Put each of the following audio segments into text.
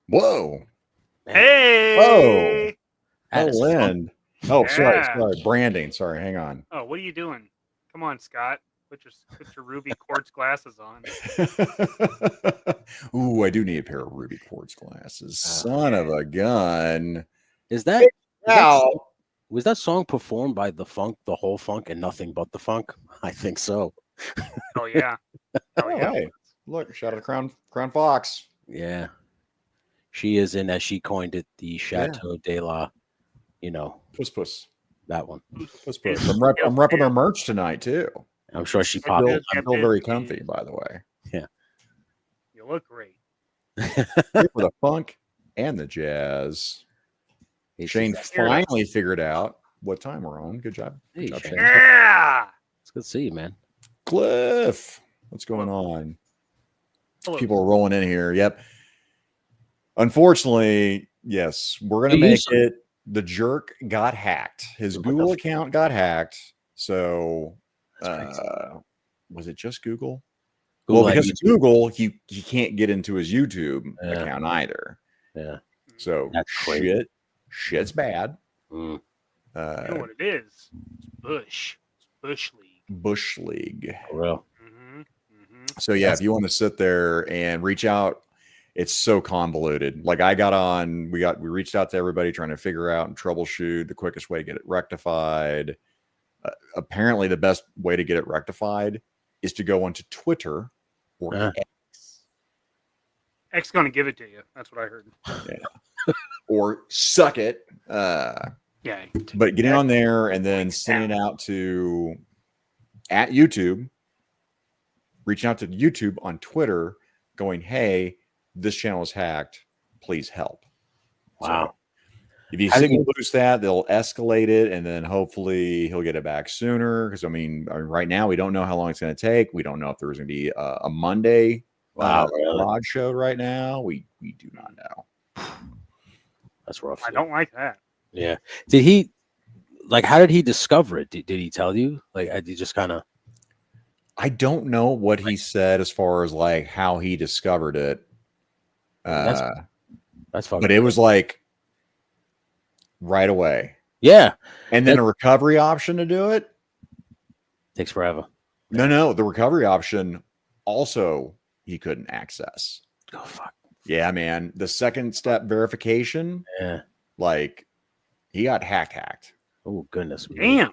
Whoa. Hey. Oh, Lynn. Oh, sorry. Yeah. Branding. Sorry. Hang on. Oh, what are you doing? Come on, Scott. Put your ruby quartz glasses on. Ooh, I do need a pair of ruby quartz glasses. Son of a gun. Was that song performed by the whole Funk, and nothing but the Funk? I think so. Oh yeah. Oh yeah. Hey, look, shout out to Crown Fox. Yeah. She is in, as she coined it, the Chateau de la, Puss. That one. Puss. I'm repping her merch tonight too. I'm sure she popped. I'm still very comfy, by the way. Yeah. You look great. Here for the funk and the jazz. Shane finally figured out what time we're on. Good job. Good job, Shane. Yeah. It's good to see you, man. Cliff, what's going on? Hello. People are rolling in here. Yep. Unfortunately, yes, we're going to make it. The jerk got hacked. His Google account got hacked. So, was it just Google? Well, because it's Google, he can't get into his YouTube account either. Yeah. So shit's bad. You know what it is? It's Bush League. Bush League. For real. So yeah, if you want to sit there and reach out, it's so convoluted. Like we reached out to everybody trying to figure out and troubleshoot the quickest way to get it rectified. Apparently the best way to get it rectified is to go onto Twitter or X. X going to give it to you. That's what I heard. Yeah. Or suck it. Yeah. But getting on there and then sending it out to at YouTube, reaching out to YouTube on Twitter, going, "Hey, this channel is hacked. Please help." Wow. So if you signal boost that, they'll escalate it, and then hopefully he'll get it back sooner. Because I mean, right now we don't know how long it's going to take. We don't know if there's going to be a Monday log show right now. We do not know. That's rough. I don't like that. Yeah. Did he how did he discover it? Did he tell you? Did he just kind of? I don't know what he said as far as how he discovered it. That's fucking. But it was right away. Yeah. And then a recovery option to do it takes forever. No, the recovery option also he couldn't access. Oh fuck. Yeah, man. The second step verification. Yeah. He got hacked. Oh goodness. Damn.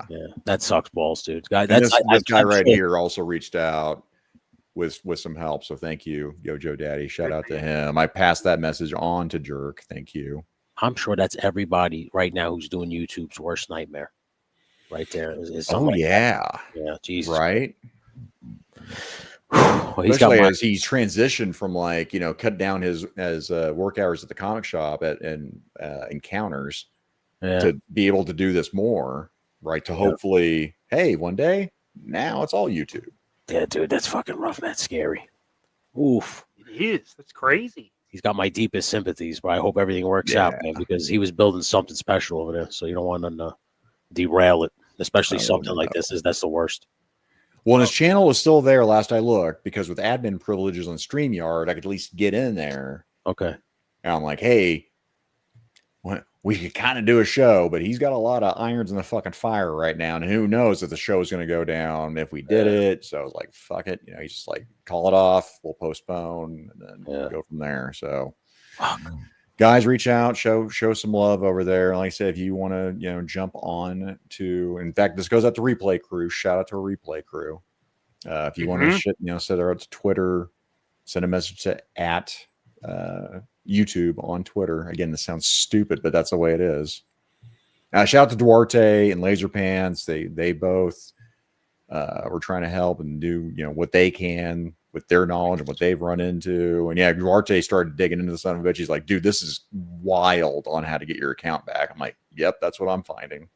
Yeah. That sucks balls, dude. This guy right here also reached out with some help. So thank you, Joe Daddy. Shout out to him. I passed that message on to Jerk. Thank you. I'm sure that's everybody right now who's doing YouTube's worst nightmare. Right there. Yeah. Yeah. Jesus. Right. Well, especially as he's transitioned from cut down his work hours at the comic shop and encounters to be able to do this more, right? To hopefully, hey, one day now it's all YouTube. Yeah, dude, that's fucking rough. That's scary. Oof. It is. That's crazy. He's got my deepest sympathies, but I hope everything works out, man, because he was building something special over there. So you don't want to derail it, especially something like this. That's the worst. Well, and his channel was still there last I looked, because with admin privileges on StreamYard, I could at least get in there. Okay. And I'm like, hey, we could kind of do a show, but he's got a lot of irons in the fucking fire right now. And who knows if the show is going to go down if we did it. So I was like, fuck it. He's just call it off. We'll postpone and then go from there. So guys, reach out, show some love over there. Like I said, if you want to, jump on to, in fact, this goes out to Replay Crew. Shout out to our Replay Crew. If you want to send her out to Twitter, send a message to at YouTube on Twitter. Again, this sounds stupid, but that's the way it is. Shout out to Duarte and Laser Pants. They both were trying to help and do what they can with their knowledge and what they've run into. And yeah, Duarte started digging into the son of a bitch. He's like, dude, this is wild on how to get your account back. I'm like, yep, that's what I'm finding.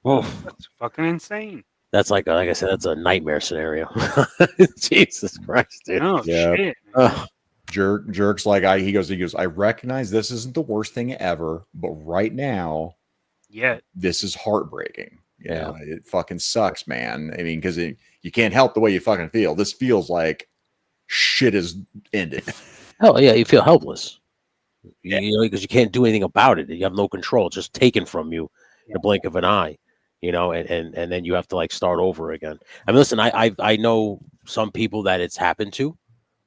Oh, that's fucking insane. That's like I said, that's a nightmare scenario. Jesus Christ, dude. Oh shit. Jerk's he goes, I recognize this isn't the worst thing ever, but right now, this is heartbreaking. Yeah, it fucking sucks, man. I mean, because you can't help the way you fucking feel. This feels like shit is ended. Hell yeah, you feel helpless. You know, because you can't do anything about it. You have no control. It's just taken from you in the blink of an eye. You know, and then you have to like start over again. I mean, listen, I know some people that it's happened to,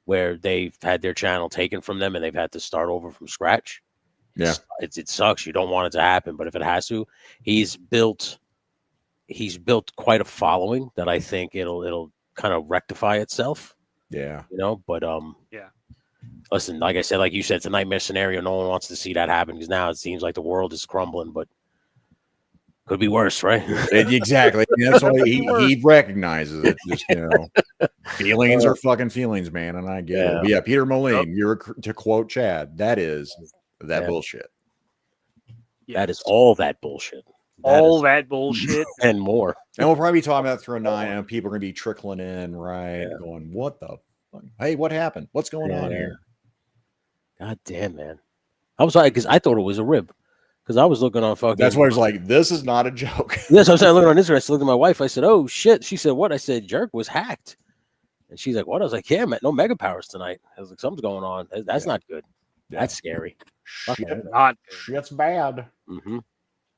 where they've had their channel taken from them and they've had to start over from scratch. Yeah. It sucks. You don't want it to happen, but if it has to, he's built quite a following that I think it'll kind of rectify itself. Yeah. You know, but Yeah. listen, like I said, like you said, it's a nightmare scenario. No one wants to see that happen because now it seems like the world is crumbling, but could be worse, right? Exactly. That's why he recognizes it. Just, you know, feelings are fucking feelings, man, and I get it. But yeah, Peter Moline, to quote Chad, that is that bullshit. Yes. That is all that bullshit. That bullshit and more. And we'll probably be talking about through 9, and people are going to be trickling in, right? Yeah. Going, what the fuck? Hey, what happened? What's going on here? God damn, man. I was like, because I thought it was a rib. Because I was looking on fucking. That's why I was like, this is not a joke. Yes, I was looking on Instagram. I looked at my wife. I said, oh, shit. She said, what? I said, Jerk was hacked. And she's like, what? I was like, yeah, man, no mega powers tonight. I was like, something's going on. That's not good. Yeah. That's scary. Shit's bad. Mm-hmm.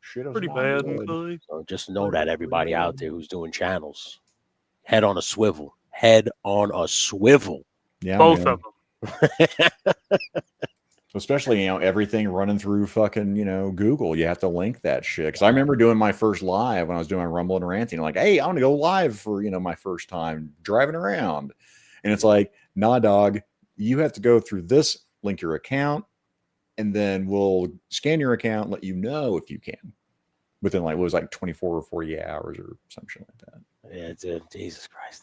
Shit is pretty bad. Okay. So just know that everybody out there who's doing channels, head on a swivel. Head on a swivel. Yeah, both of them. Especially, you know, everything running through fucking, you know, Google. You have to link that shit. Because I remember doing my first live when I was doing Rumble and Ranting. Like, hey, I want to go live for, you know, my first time driving around. And it's like, nah, dog, you have to go through this, link your account, and then we'll scan your account and let you know if you can. Within like, what was like 24 or 48 hours or some shit like that. Yeah, it's Jesus Christ.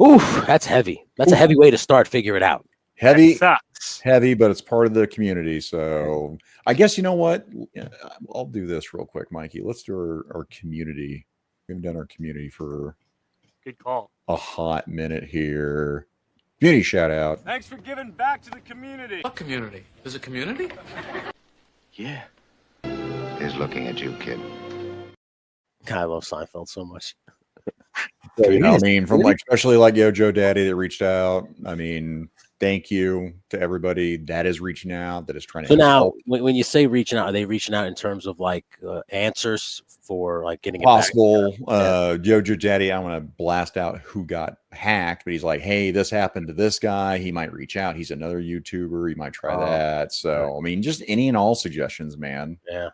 Oof, that's heavy. That's a heavy way to start. Figure it out. Heavy, but it's part of the community. So I guess, you know what? I'll do this real quick, Mikey. Let's do our community. We haven't done our community for good call. A hot minute here. Community shout out. Thanks for giving back to the community. What community? There's a community? Yeah. He's looking at you, kid. I love Seinfeld so much. You know, I mean, from like, especially like Joe Daddy that reached out. I mean, thank you to everybody that is reaching out, that is trying to. So now, when you say reaching out, are they reaching out in terms of like answers for like getting possible? Jojo Daddy, I want to blast out who got hacked, but he's like, hey, this happened to this guy. He might reach out. He's another YouTuber. He might try that. So, I mean, just any and all suggestions, man. Yeah.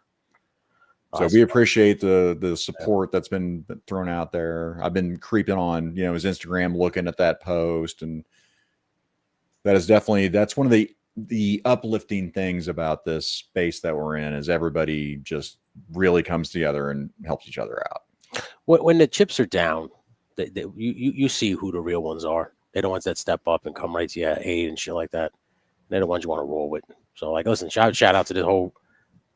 So we appreciate the support that's been thrown out there. I've been creeping on, you know, his Instagram, looking at that post, and that is definitely, that's one of the uplifting things about this space that we're in, is everybody just really comes together and helps each other out. When the chips are down, you see who the real ones are. They're the ones that step up and come right to you at aid and shit like that. They're the ones you want to roll with. So like, listen, shout out to the whole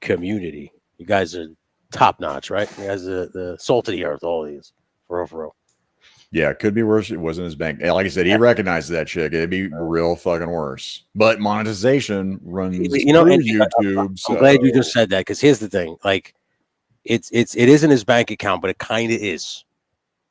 community. You guys are top notch, right? You guys are the salt of the earth, all these. For real. Yeah, it could be worse. It wasn't his bank. Like I said, he recognized that chick. It'd be real fucking worse. But monetization runs through YouTube. I'm glad you just said that, because here's the thing: like, it isn't his bank account, but it kind of is,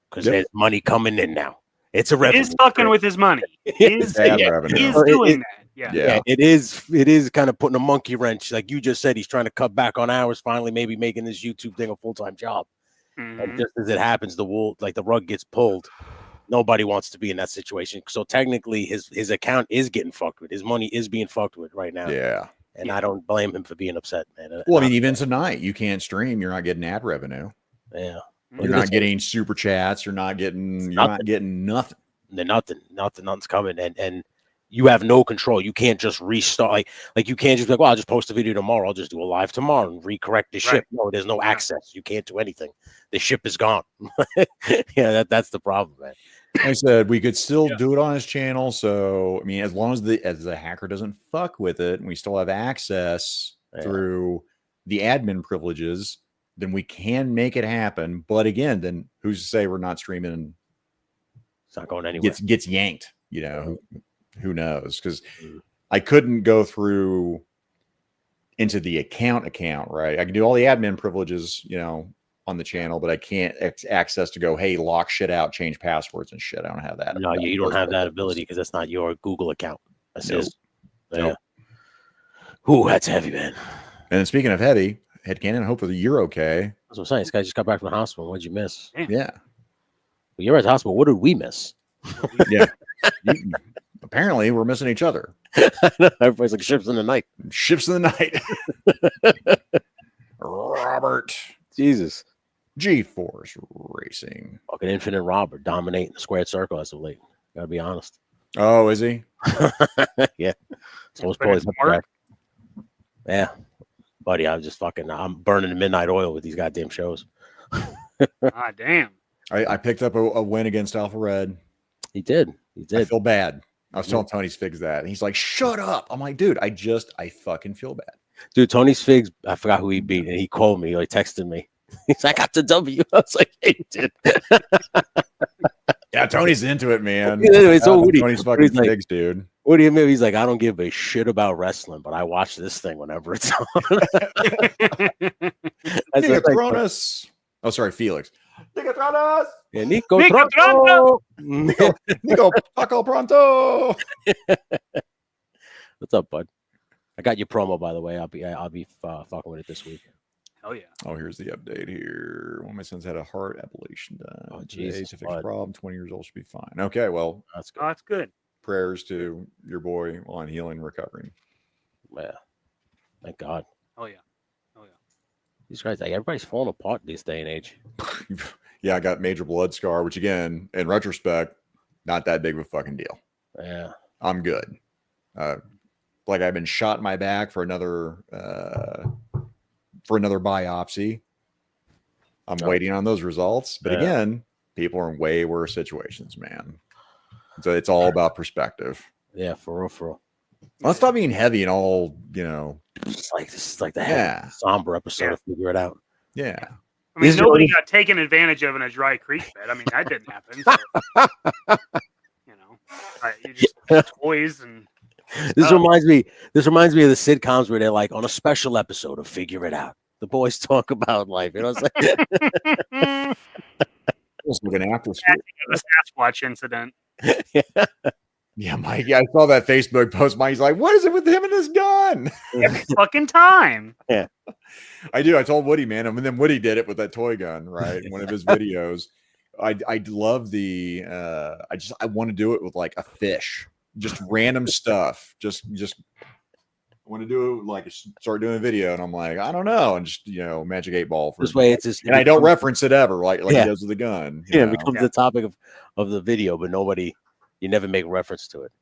because there's money coming in now. It's a revenue. He's fucking with his money. He's doing that. Yeah. It is kind of putting a monkey wrench, like you just said. He's trying to cut back on hours, finally, maybe making this YouTube thing a full-time job. And just as it happens, the rug gets pulled. Nobody wants to be in that situation. So technically, his account is getting fucked with. His money is being fucked with right now. Yeah. And I don't blame him for being upset, man. Well, I mean, even tonight, you can't stream. You're not getting ad revenue. Yeah. You're not getting super chats. You're not getting nothing. Nothing's coming. And you have no control. You can't just restart. Like you can't just be like, well, I'll just post a video tomorrow. I'll just do a live tomorrow and recorrect the ship. No, there's no access. You can't do anything. The ship is gone. Yeah, that's the problem, man. Like I said, we could still do it on his channel. So, I mean, as long as the hacker doesn't fuck with it and we still have access through the admin privileges, then we can make it happen. But again, then who's to say we're not streaming and it's not going anywhere? Gets yanked, you know. Who knows? Because I couldn't go through into the account, right? I can do all the admin privileges, you know, on the channel, but I can't access to go, hey, lock shit out, change passwords and shit. I don't have that. No, you don't have that ability because that's not your Google account. That's Nope. his. Yeah. Nope. Ooh, that's heavy, man. And then speaking of heavy, headcanon, hopefully you're okay. That's what I'm saying. This guy just got back from the hospital. What'd you miss? Damn. Yeah. Well, you're at the hospital. What did we miss? Yeah. Apparently, we're missing each other. Everybody's like ships in the night. Ships in the night. Robert. Jesus. G-Force Racing. Fucking Infinite Robert dominating the squared circle as of late. Gotta be honest. Oh, is he? Yeah. So But it's smart. Yeah. Buddy, I'm burning the midnight oil with these goddamn shows. Ah, damn. I picked up a win against Alpha Red. He did. I feel bad. I was telling Tony's Figs that. And he's like, shut up. I'm like, dude, I fucking feel bad. Dude, Tony's Figs, I forgot who he beat, and he called me, like texted me. He's like, I got the W. I was like, hey, dude. Yeah, Tony's into it, man. Anyway, so Woody, Tony's fucking Woody's like, Figs, dude. What do you mean? He's like, I don't give a shit about wrestling, but I watch this thing whenever it's on. I said, Nicotronis. Oh, sorry, Felix. Nicotronis. yeah, Nico Nico Tronco. Nico Paco Pronto. What's up, bud? I got your promo, by the way. I'll be fucking with it this week. Hell yeah. Oh, here's the update here. One of my sons had a heart ablation done. Oh, Today Jesus, to fix the bud. problem. 20 years old should be fine. Okay, well, That's Oh, good. that's good. prayers to your boy on healing and recovering. Yeah. Thank God. Oh yeah. Oh yeah. These guys, like, everybody's falling apart this day and age. Yeah, I got major blood scar, which again, in retrospect, not that big of a fucking deal. Yeah. I'm good. Like I've been shot in my back for another biopsy. I'm waiting on those results. But again, people are in way worse situations, man. So it's all about perspective. Yeah, for real. Let's stop being heavy and all, you know. This is like the heavy, somber episode of Figure It Out. Yeah. I mean, nobody got taken advantage of in a dry creek bed. I mean, that didn't happen. So, you know, you just toys and. This reminds me of the sitcoms where they're like on a special episode of Figure It Out. The boys talk about life. You know what I'm saying? Just looking after The Sasquatch incident. Yeah, Mikey, I saw that Facebook post. Mikey's like, what is it with him and this gun? Every fucking time. Yeah. I do. I told Woody, man. And then Woody did it with that toy gun, right? In one of his videos. I love the I want to do it with like a fish. Just random stuff. Just want to do like start doing a video, and I'm like, I don't know, and just Magic 8 Ball for this way. It's just, and I don't reference it ever, like he does with the gun. It becomes the topic of the video, but you never make reference to it.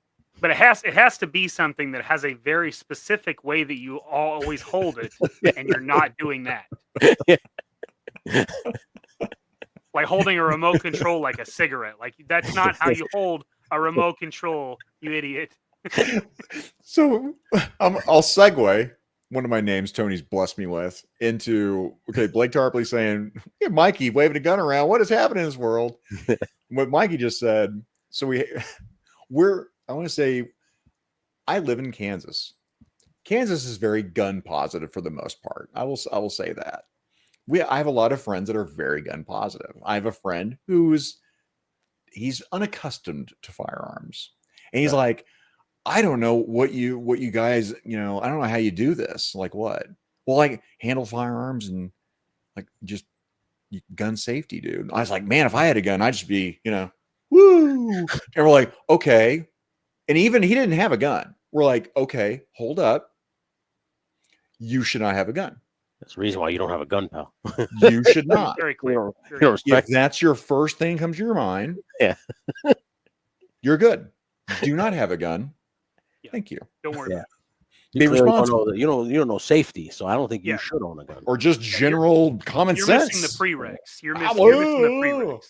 But it has to be something that has a very specific way that you always hold it, and you're not doing that. Like holding a remote control like a cigarette. Like that's not how you hold a remote control, you idiot. So I'll segue one of my names Tony's blessed me with into Blake Tarpley saying, yeah, Mikey waving a gun around. What is happening in this world? What Mikey just said. So I want to say I live in Kansas. Kansas is very gun positive for the most part. I will say that. I have a lot of friends that are very gun positive. I have a friend he's unaccustomed to firearms. And he's like, I don't know what you guys, I don't know how you do this. Like what? Well, like handle firearms and like just gun safety, dude. I was like, man, if I had a gun, I'd just be, woo. And we're like, okay. And even he didn't have a gun. We're like, okay, hold up. You should not have a gun. That's the reason why you don't have a gun, pal. You should not. Very clear. If that's your first thing comes to your mind, you're good. Do not have a gun. Yeah. Thank you. Don't worry about it. Be responsible. You don't know safety, so I don't think you should own a gun. Or just general common You're sense. missing the prereqs. You're missing the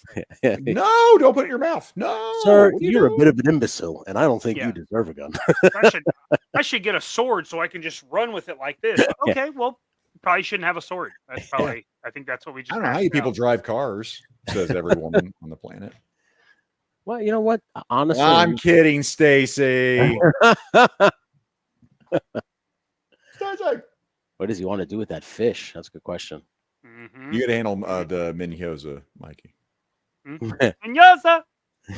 prereqs. No, don't put it in your mouth. No. Sir, you're a bit of an imbecile, and I don't think you deserve a gun. I should get a sword so I can just run with it like this. Okay, well, probably shouldn't have a sword. That's probably I think that's what we just I don't know how you people drive cars, says every woman on the planet. Well, you know what? Honestly, I'm kidding, Stacy. What does he want to do with that fish? That's a good question. Mm-hmm. You got to handle the Minyoza, Mikey. Minyoza.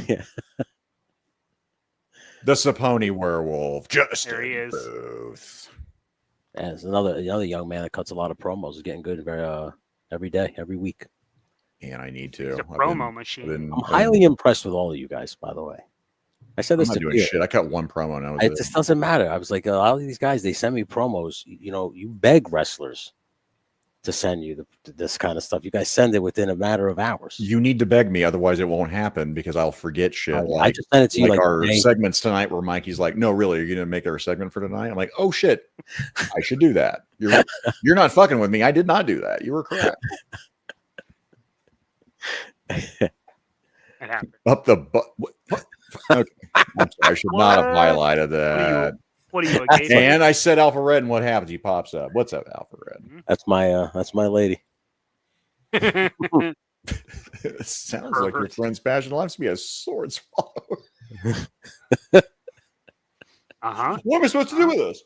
Yeah. The Saponi werewolf. Just There he is. Booth. Yeah, there's another young man that cuts a lot of promos. He's getting good every day, every week. And I need to. He's a promo machine. I'm highly impressed with all of you guys, by the way. I said I'm this not to doing Peter. shit. I cut one promo now. It just doesn't matter. I was like, a lot of these guys, they send me promos. You know, you beg wrestlers to send you this kind of stuff. You guys send it within a matter of hours. You need to beg me, otherwise it won't happen because I'll forget shit. I just sent it to you like our segments tonight where Mikey's like, "No, really, you're gonna make our segment for tonight?" I'm like, "Oh shit, I should do that." You're not fucking with me. I did not do that. You were correct. It happened. Up the butt. Okay. I should not have highlighted that. What are you? A gay And I said Alpha Red, and what happens? He pops up. What's up, Alpha Red? That's my lady. It sounds like your friend's passion lives to be a sword swallower. What am I supposed to do with this?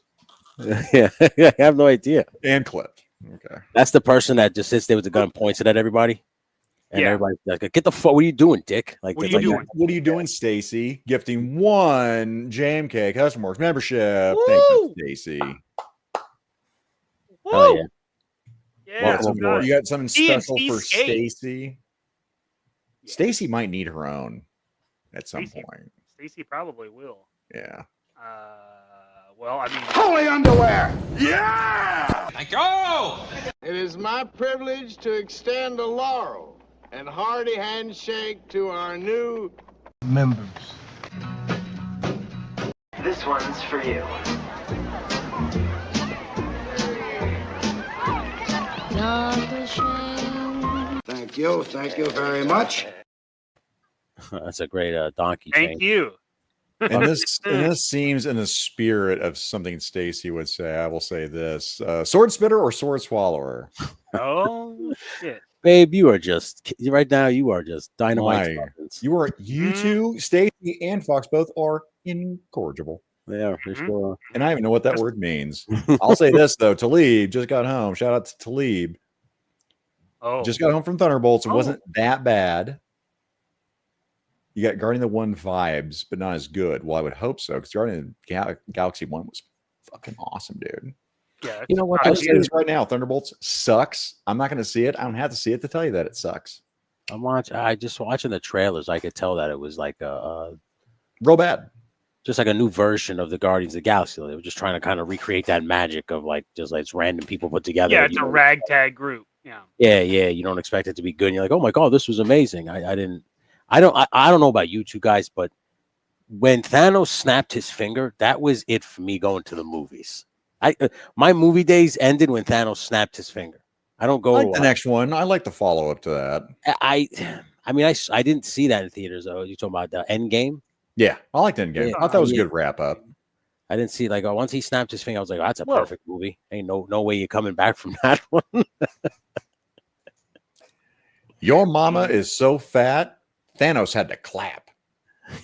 Yeah, I have no idea. And clipped. Okay. That's the person that just sits there with the gun, points it at everybody, and everybody's like, "Get the fuck! What are you doing, Dick? Like, what are you doing? What are you doing, Stacy? Gifting 1 JMK Custom Works membership. Woo! Thank you, Stacy. Oh yeah. Yeah, You got something special TNT for skate. Stacy? Yeah. Stacy might need her own at some point. Stacy probably will. Yeah. Well, I mean, Holy underwear! Yeah! Thank you. It is my privilege to extend a laurel and hearty handshake to our new members. This one's for you. Thank you very much. That's a great donkey. thank you. And this seems in the spirit of something Stacy would say. I will say this: sword spitter or sword swallower. Oh shit, Babe, you are just right now. You are just dynamite. You two, Stacy and Fox, both are incorrigible. Yeah, for sure. And I don't even know what that word means. I'll say this though: Talib just got home. Shout out to Talib. oh, Just got home from Thunderbolts. It Oh. wasn't that bad. You got Guardian of the 1 vibes, but not as good. Well, I would hope so, because Guardian of the Galaxy 1 was fucking awesome, dude. yeah. You know what? I'm saying this right now. Thunderbolts sucks. I'm not going to see it. I don't have to see it to tell you that it sucks. I just watching the trailers. I could tell that it was like Real bad. just like a new version of the Guardians of the Galaxy. They were just trying to kind of recreate that magic of like just like it's random people put together. Yeah, it's a ragtag group. Yeah. Yeah. You don't expect it to be good. And you're like, oh my god, this was amazing. I don't know about you two guys, but when Thanos snapped his finger, that was it for me going to the movies. My movie days ended when Thanos snapped his finger. I don't go I like the next one. I like the follow up to that. I mean, I didn't see that in theaters though. You talking about the Endgame? Yeah, I liked Endgame. Yeah, I thought that was a yeah. good wrap up. I didn't see like once he snapped his finger, I was like, oh, that's a perfect movie. Ain't no way you're coming back from that one. Your mama is so fat, Thanos had to clap.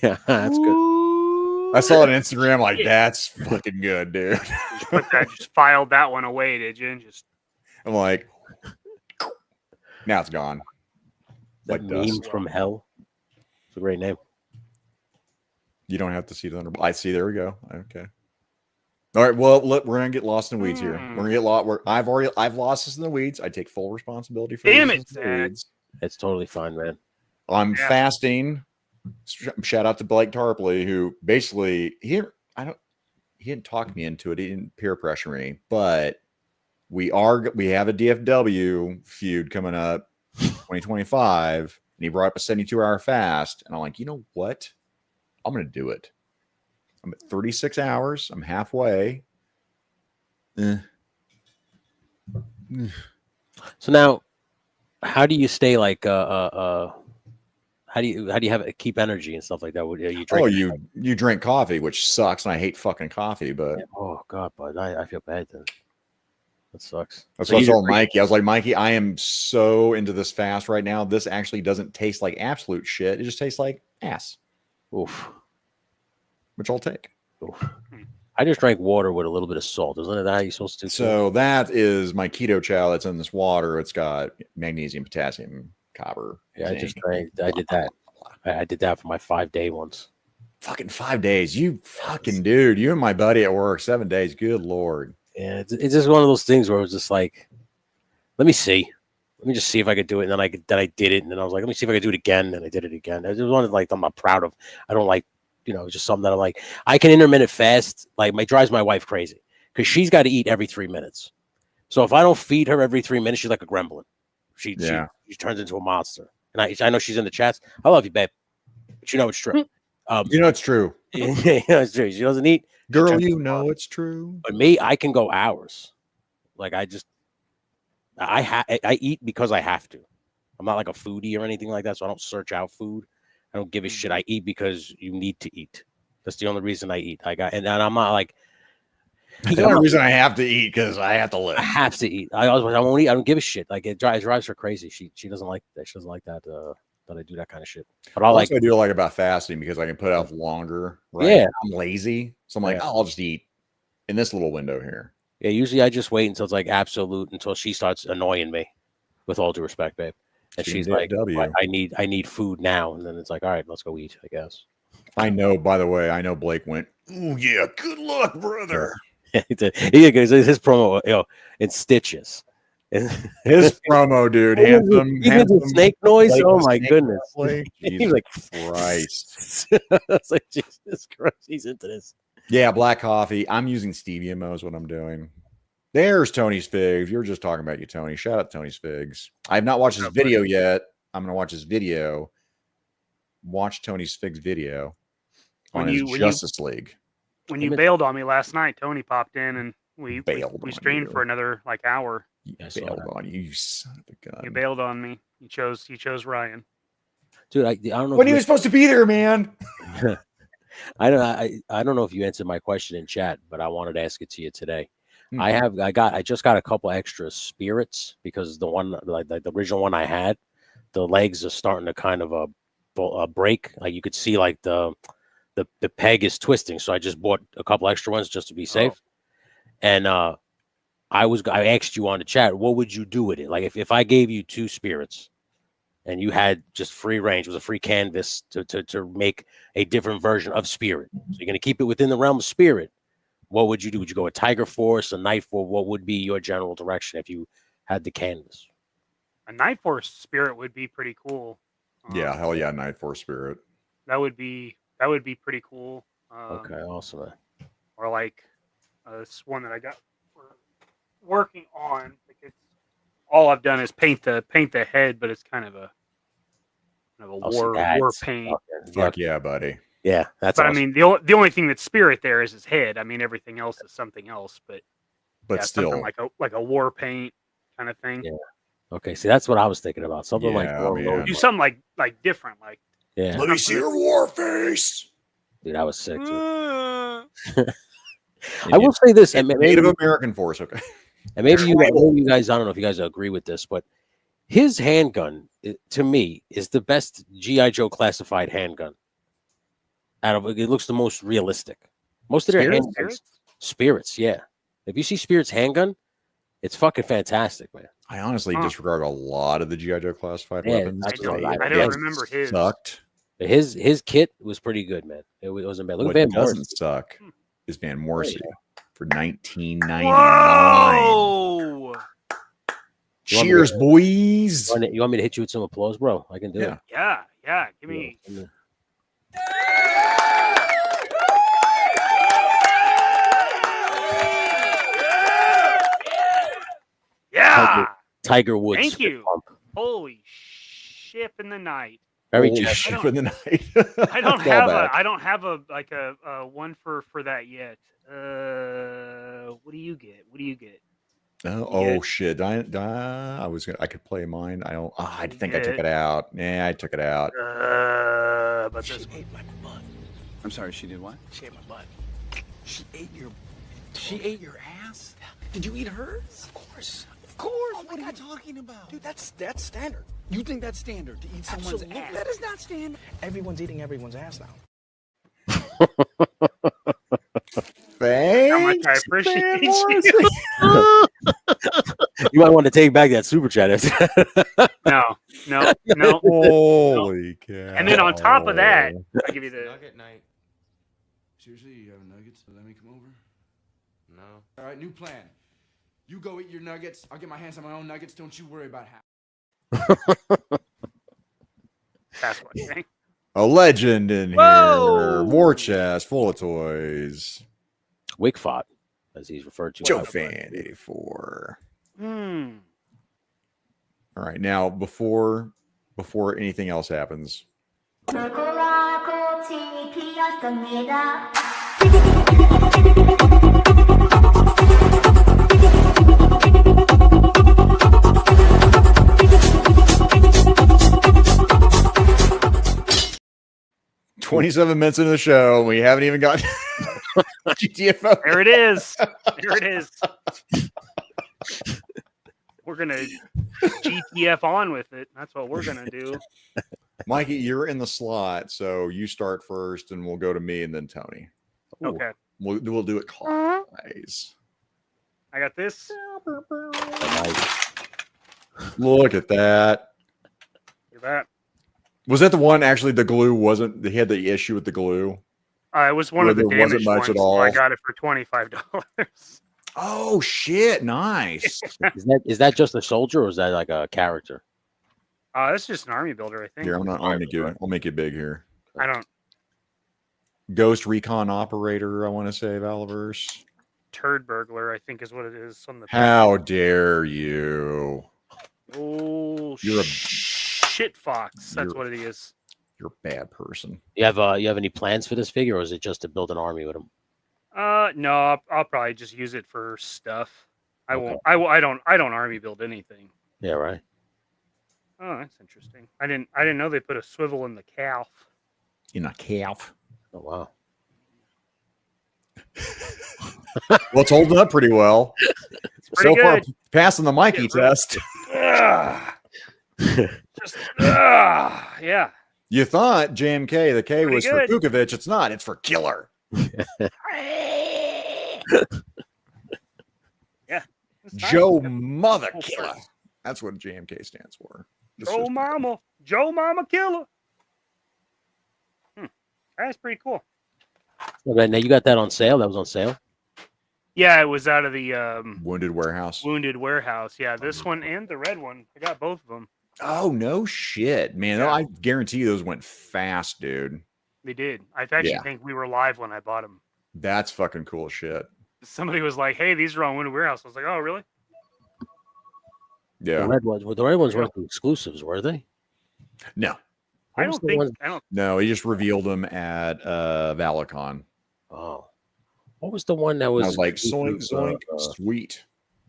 Yeah, that's good. I saw it on Instagram. Like, that's fucking good, dude. Just filed that one away, did you? Just I'm like, now it's gone. That Like meme dust. from hell. It's a great name. You don't have to see Thunderbolt. I see. There we go. Okay. All right. Well, look, we're gonna get lost in the weeds here. We're gonna get lost. I've lost us in the weeds. I take full responsibility for Damn losing it, us in the Zach. weeds. It's totally fine, man. I'm fasting. Shout out to Blake Tarpley, who basically he didn't talk me into it. He didn't peer pressure me, but we have a DFW feud coming up 2025, and he brought up a 72-hour fast, and I'm like, you know what? I'm gonna do it. I'm at 36 hours. I'm halfway. So now, how do you stay like how do you have keep energy and stuff like that? You drink? You drink coffee, which sucks, and I hate fucking coffee. But Oh god, bud, I feel bad then. That sucks. that's So what I you told drink- Mikey. I was like, Mikey, I am so into this fast right now. This actually doesn't taste like absolute shit. It just tastes like ass, Oof. which I'll take. Oof. I just drank water with a little bit of salt. Isn't it that how you're supposed to do? So that is my keto chow that's in this water. It's got magnesium, potassium, copper. Yeah, I zinc, just drank. I did blah, that. blah, blah. I did that for my 5-day ones. Fucking 5 days. You fucking dude. You and my buddy at work, 7 days. Good Lord. Yeah, it's just one of those things where it was just like, let me see. Let me just see if I could do it. And then I did it. And then I was like, let me see if I could do it again. And I did it again. It was one of like I'm not proud of. I don't like, just something that I'm like, I can intermittent fast. Like drives my wife crazy because she's got to eat every 3 minutes. So if I don't feed her every 3 minutes, she's like a gremlin. She turns into a monster. And I know she's in the chats. I love you, babe. But it's true. It's true. It's true. She doesn't eat. Girl, it's true. But me, I can go hours. Like I eat because I have to. I'm not like a foodie or anything like that, so I don't search out food. I don't give a shit. I eat because you need to eat. That's the only reason I eat. And I'm not like. The only reason I have to eat because I have to live. I have to eat. I won't eat. I don't give a shit. Like it drives her crazy. She doesn't like that. She doesn't like that. That I do that kind of shit. But I do like about fasting because I can put out longer. Right? Yeah, I'm lazy, so I'm like, I'll just eat in this little window here. Yeah, usually I just wait until it's like absolute until she starts annoying me. With all due respect, babe, and she's like, I need food now, and then it's like, all right, let's go eat. I guess. I know. By the way, I know Blake went. Oh yeah, good luck, brother. His promo, in stitches. His promo, dude, handsome snake noise. Oh my goodness! He's like Christ. It's like Jesus Christ. He's into this. Yeah, black coffee. I'm using stevia mo is what I'm doing. There's Tony's Figs. You were just talking about you, Tony. Shout out to Tony's Figs. I have not watched his video yet. I'm gonna watch his video. Watch Tony's Figs video on his Justice League. When you bailed on me last night, Tony popped in and we streamed for another like hour. Bailed on you, you son of a gun. You bailed on me. You chose Ryan. Dude, I don't know. When he was supposed to be there, man. I don't know if you answered my question in chat, but I wanted to ask it to you today. I just got a couple extra spirits because the one like the original one I had, the legs are starting to kind of break. Like you could see like the peg is twisting. So I just bought a couple extra ones just to be safe. And I asked you on the chat, what would you do with it? Like if I gave you 2 spirits and you had just free range, it was a free canvas to make a different version of spirit. So you're going to keep it within the realm of spirit. What would you do? Would you go a Tiger Force, a Night Force? What would be your general direction if you had the canvas? A Night Force spirit would be pretty cool. Yeah, hell yeah, Night Force spirit. That would be pretty cool. Okay, awesome. Or like this one that I got working on. Like it's all I've done is paint the head, but it's kind of a war paint. Fuck yeah, buddy. Yeah, that's. But awesome. I mean, the only thing that's spirit there is his head. I mean, everything else is something else. But still, like a war paint kind of thing. Yeah. Okay. See, that's what I was thinking about. Something do something like different. Like let me see your war face. Dude, I was sick. I will say this, and Native American Force. Okay. And maybe you guys, I don't know if you guys agree with this, but his handgun, to me, is the best G.I. Joe classified handgun. It looks the most realistic. Most of their handguns, spirits, yeah. If you see Spirit's handgun, it's fucking fantastic, man. I honestly disregard a lot of the G.I. Joe classified weapons. I don't remember his. Sucked. His kit was pretty good, man. It wasn't bad. Look at Van Morrison. Doesn't suck is Van Morrison for 1999. Whoa! Cheers, boys. You want me to hit you with some applause, bro? I can do it. Yeah. Give me. Yeah. Tiger Woods. Thank you. Holy ship in the night. Very ship in the night. I don't have a one for that yet. What do you get? Oh shit! I could play mine. I think I took it out. Yeah, I took it out. But she ate my butt. I'm sorry. She did what? She ate my butt. She ate your ass. Did you eat hers? Of course. What are you talking about? Dude, that's standard. You think that's standard to eat someone's ass? That is not standard. Everyone's eating everyone's ass now. Thanks. How much I appreciate you. You might want to take back that super chat. No. Holy cow. And then on top of that, I give you the Nugget night. Seriously, you have nuggets? Let me come over. No. All right, new plan. You go eat your nuggets. I'll get my hands on my own nuggets. Don't you worry about how. That's what I think. A legend in Whoa! here. War chest full of toys. Wigfot, as he's referred to. Joe Fan 84. Hmm. All right, now before anything else happens, 27 minutes into the show, and we haven't even got GTFO. There it is. There it is. We're gonna GTF on with it. That's what we're gonna do. Mikey, you're in the slot, so you start first, and we'll go to me and then Tony. Okay. We'll do it clockwise. I got this. Look at that. Look at that. Was that the one? Actually, the glue wasn't. He had the issue with the glue. It was one of the There wasn't damaged much ones. at So all. I got it for $25. Oh shit! Nice. Is that just a soldier, or is that like a character? That's just an army builder, I think. Here, I'm gonna make it. I'll make it big here. I don't. Ghost Recon Operator. I want to say Valiverse. Turd burglar, I think, is what it is on the. How dare you? Oh, You're a shit fox. That's what it is. You're a bad person. You have any plans for this figure, or is it just to build an army with him? No, I'll probably just use it for stuff. I won't. I don't army build anything. Yeah, right. Oh, that's interesting. I didn't know they put a swivel in the calf. In a calf. Oh wow. Well, it's holding up pretty well. It's pretty so far, good. passing the Mikey test. Just yeah. You thought JMK, the K Pretty was good. for Kukovic. It's not. It's for killer. Yeah. Joe Mother Killer. That's what JMK stands for. Joe Mama Killer. That's pretty cool. Okay, now you got that on sale. That was on sale. Yeah, it was out of the Wounded Warehouse. Wounded Warehouse. Yeah, this one and the red one. I got both of them. Oh, no shit, man. Yeah. I guarantee you those went fast, dude. They did. I actually think we were live when I bought them. That's fucking cool shit. Somebody was like, "Hey, these are on Wounded Warehouse." I was like, "Oh, really?" Yeah. The red ones weren't the exclusives, were they? No. I don't think. No, he just revealed them at Valicon. Oh. What was the one that I was was like, zoink, zoink, sweet.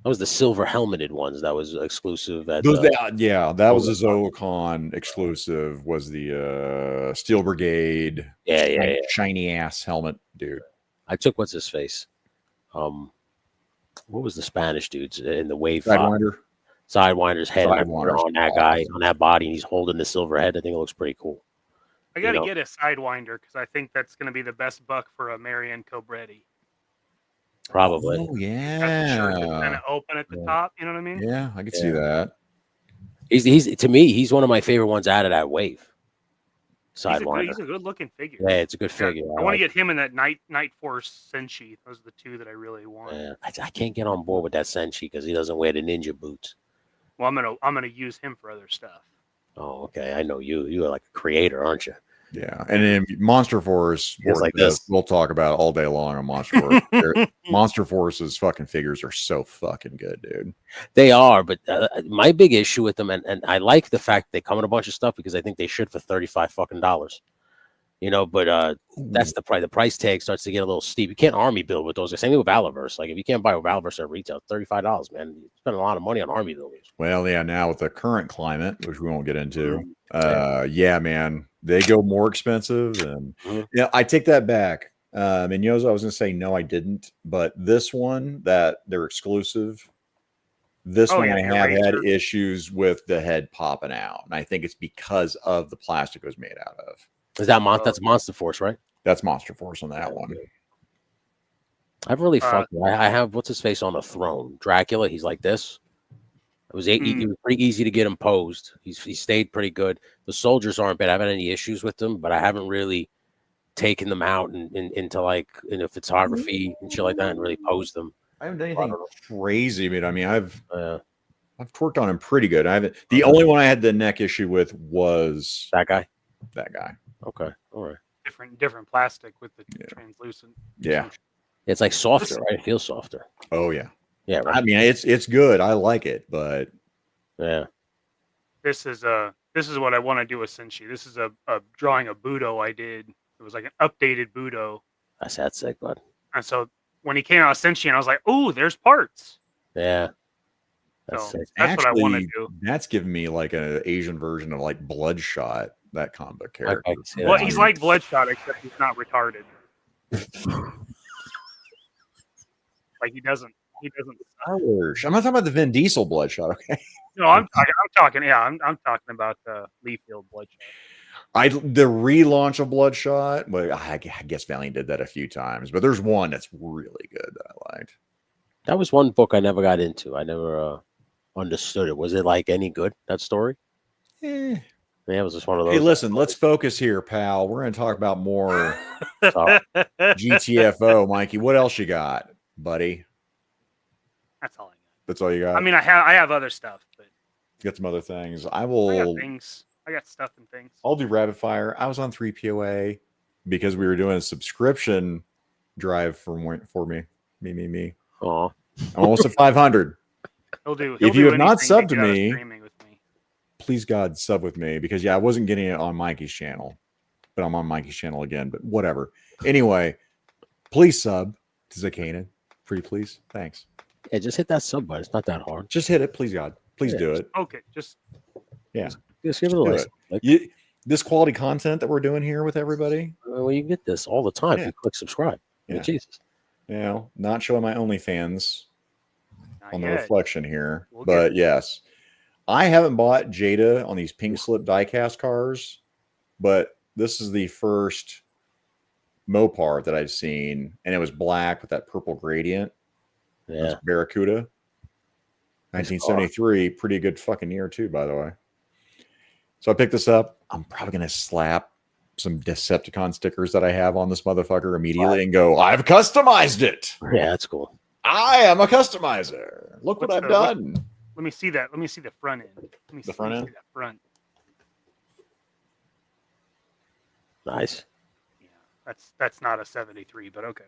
That was the silver helmeted ones that was exclusive at Those, that was a Zoocon exclusive, was the Steel Brigade shiny ass helmet, dude. I took what's his face? What was the Spanish dudes in the Wave Sidewinder's head on that guy, on that body, and he's holding the silver head. I think it looks pretty cool. I got to get a Sidewinder because I think that's going to be the best buck for a Marianne Cobretti. Probably. Oh, yeah. Kind of open at the top. You know what I mean? Yeah, I could see that. He's to me, he's one of my favorite ones out of that Wave. Sidewinder. He's a good looking figure. Yeah, it's a good figure. I want to get him in that Night Force Senshi. Those are the two that I really want. Yeah, I can't get on board with that Senshi because he doesn't wear the ninja boots. Well, I'm gonna use him for other stuff. Oh, okay. I know you. You are like a creator, aren't you? Yeah, and in Monster Force, like this. We'll talk about it all day long on Monster Force. Monster Force's fucking figures are so fucking good, dude. They are, but my big issue with them, and I like the fact they come in a bunch of stuff because I think they should for $35 fucking. You know, but that's the price. The price tag starts to get a little steep. You can't army build with those. Same thing with Valiverse. Like if you can't buy a Valiverse at retail, $35, man. You spend a lot of money on army builders. Well, yeah, now with the current climate, which we won't get into, yeah, man, they go more expensive. And yeah, I take that back. And Yozo, I was gonna say no, I didn't, but this one that they're exclusive. This one I have had issues with the head popping out, and I think it's because of the plastic it was made out of. Is that that's Monster Force, right? That's Monster Force on that one. I've really fucked with. I have what's his face on the throne, Dracula. He's like this. It was it was pretty easy to get him posed. He stayed pretty good. The soldiers aren't bad. I haven't had any issues with them, but I haven't really taken them out and into like photography and shit like that and really posed them. I haven't done anything crazy, but I mean, I've worked on him pretty good. I haven't. The Okay. only one I had the neck issue with was That guy. that guy. Okay, all right. Different plastic with the translucent. Yeah. It's like softer, right? It feels softer. Oh yeah. Yeah, right. I mean, it's good. I like it, but Yeah. This is what I want to do with Senshi. This is a drawing of Budo I did. It was like an updated Budo. That's sick, bud. And so when he came out Senshi, and I was like, oh, there's parts. Yeah. That's So sick. that's what I want to do. That's giving me like an Asian version of like Bloodshot, that comic book character. I can see Well, that. he's like Bloodshot, except he's not retarded. Like he doesn't. I'm not talking about the Vin Diesel Bloodshot, okay? No, I'm talking. Yeah, I'm talking about Leafield Bloodshot. The relaunch of Bloodshot, but I guess Valiant did that a few times. But there's one that's really good that I liked. That was one book I never got into. I never understood it. Was it like any good, that story? Eh. Yeah, it was just one of those. Hey, listen, let's focus here, pal. We're going to talk about more GTFO, Mikey. What else you got, buddy? That's all I got. That's all you got? I mean, I have other stuff, but Get some other things. I got things. I got stuff and things. I'll do rapid fire. I was on 3POA because we were doing a subscription drive for me. Oh, I'm almost at 500. If you have not subbed to me, please God sub with me because I wasn't getting it on Mikey's channel, but I'm on Mikey's channel again. But whatever. Anyway, please sub to Zakainen. Pretty please. Thanks. yeah, just hit that sub button. It's not that hard. Just hit it, please God. Please do it. Okay, just Just give it a do listen. it. Like, This quality content that we're doing here with everybody. well, you get this all the time. Yeah. If you click subscribe. I mean, Yeah. Jesus. Not showing my OnlyFans not on the yet. reflection here, We'll but yes, I haven't bought Jada on these pink slip diecast cars, but this is the first Mopar that I've seen, and it was black with that purple gradient. Yeah. That's Barracuda, Nice 1973, pretty good fucking year too, by the way. So I picked this up. I'm probably gonna slap some Decepticon stickers that I have on this motherfucker immediately and go, I've customized it. Yeah, that's cool. I am a customizer. Look what What's I've the- what- done. Let me see that. Let me see the front end. The front end? See that front. Nice. Yeah, that's not a 73, but okay.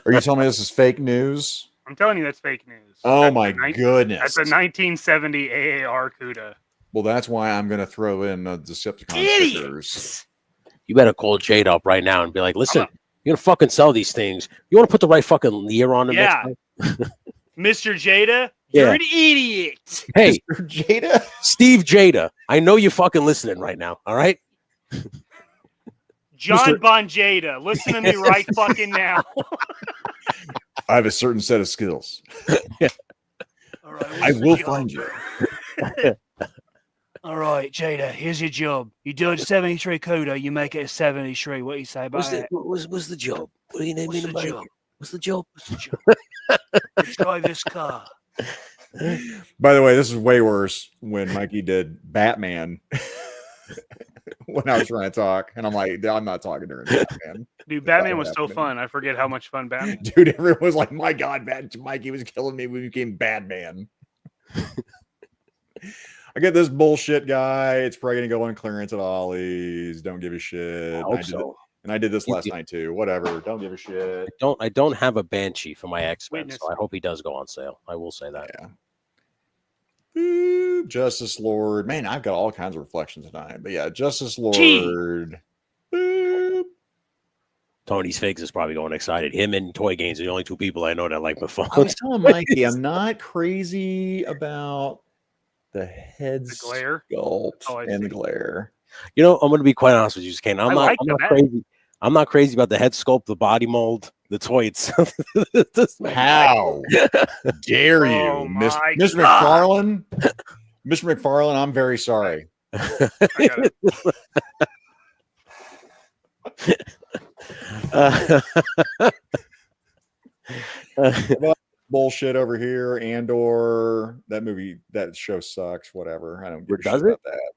Are you telling me this is fake news? I'm telling you, that's fake news. Oh That's my a goodness. That's a 1970 AAR CUDA. Well, that's why I'm going to throw in the Decepticon stickers. You better call Jade up right now and be like, listen, you're gonna fucking sell these things. You want to put the right fucking year on them Yeah. next time? Mr. Jada, Yeah. you're an idiot. Hey, Jada? Steve Jada, I know you're fucking listening right now. All right. John Mr. Bon Jada, listen to me right fucking now. I have a certain set of skills. All right, I will find you. All right, Jada, here's your job. You do a 73 CUDA, you make it a 73. What do you say about that? What's the job? What do you name What's me the to make? job? What's the job? What's the job? Let's drive this car. By the way, this is way worse when Mikey did Batman when I was trying to talk. And I'm like, I'm not talking during Batman. Dude, Batman was so fun. I forget how much fun Batman. Dude, everyone was like, my God, Mikey was killing me when we became Batman. I get this bullshit guy. It's probably going to go on clearance at Ollie's. Don't give a shit. I hope so. And I did this last night too. Whatever. Don't give a shit. I don't have a Banshee for my X-Men, Witness. so I hope he does go on sale. I will say that. Yeah. Boop, Justice Lord. Man, I've got all kinds of reflections tonight. But yeah, Justice Lord. Boop. Tony's Figs is probably going excited. Him and Toy Games are the only two people I know that like my phone. I was telling Mikey, I'm not crazy about the head The glare? sculpt Oh, I and the see. glare. You know, I'm going to be quite honest with you, Kane. I'm like not that. crazy. I'm not crazy about the head sculpt, the body mold, the toy itself. How dare you, Oh Mr. my Mr. God. McFarlane? Mr. McFarlane, I'm very sorry. I got it. Bullshit over here. Andor, that movie, that show sucks. Whatever. I don't give a shit Does it? about that.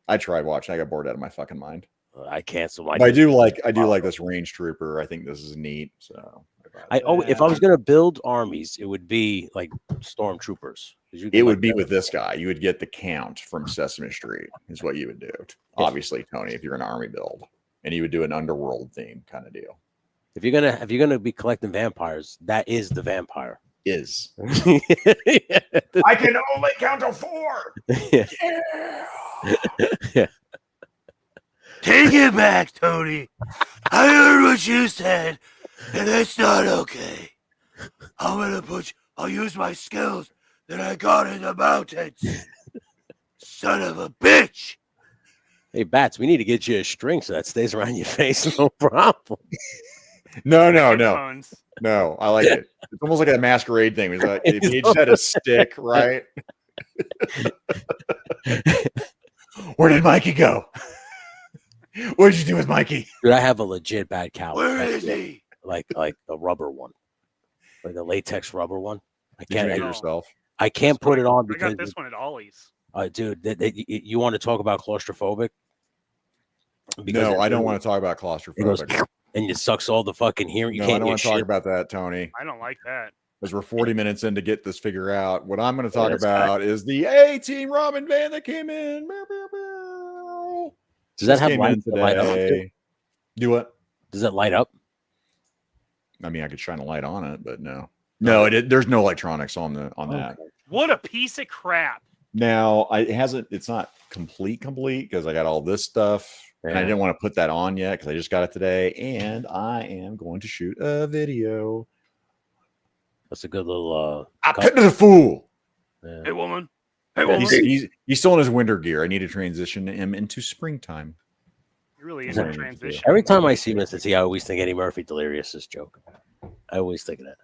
I tried watching. I got bored out of my fucking mind. I cancel my. But I do like this range trooper. I think this is neat. So if I was gonna build armies, it would be like stormtroopers. It would be with this guy. You would get the Count from Sesame Street. Is what you would do. Obviously, Tony, if you're an army build, and you would do an underworld theme kind of deal. If you're gonna be collecting vampires, that is the vampire. Is I can only count to 4. Yeah. Take it back, Tony. I heard what you said, and it's not okay. I'll use my skills that I got in the mountains. Son of a bitch. Hey, Bats, we need to get you a string so that stays around your face. No problem. No. I like it. It's almost like a masquerade thing. It's like if you just had a stick, right? Where did Mikey go? What did you do with Mikey? Dude, I have a legit bad cow. Where is he? Like a rubber one, like a latex rubber one. I Did you can't. make it yourself? I can't put it on I because got this one at Ollie's. dude, you want to talk about claustrophobic? No, I don't want to talk about claustrophobic. And it sucks all the fucking hearing. I don't want to talk about that, Tony. I don't like that. Because we're 40 minutes in to get this figure out. What I'm going to talk about is the A-Team Robin van that came in. Does that have light up? Do what? Does it light up? I mean, I could shine a light on it, but no. There's no electronics on that. What a piece of crap. Now, it's not complete because I got all this stuff. And I didn't want to put that on yet because I just got it today. And I am going to shoot a video. That's a good little. I put to the fool. Yeah. Hey, woman. He's still in his winter gear. I need to transition him into springtime. You're really in a transition. Every time I see Mr. T, I always think Eddie Murphy delirious is joke. I always think of that.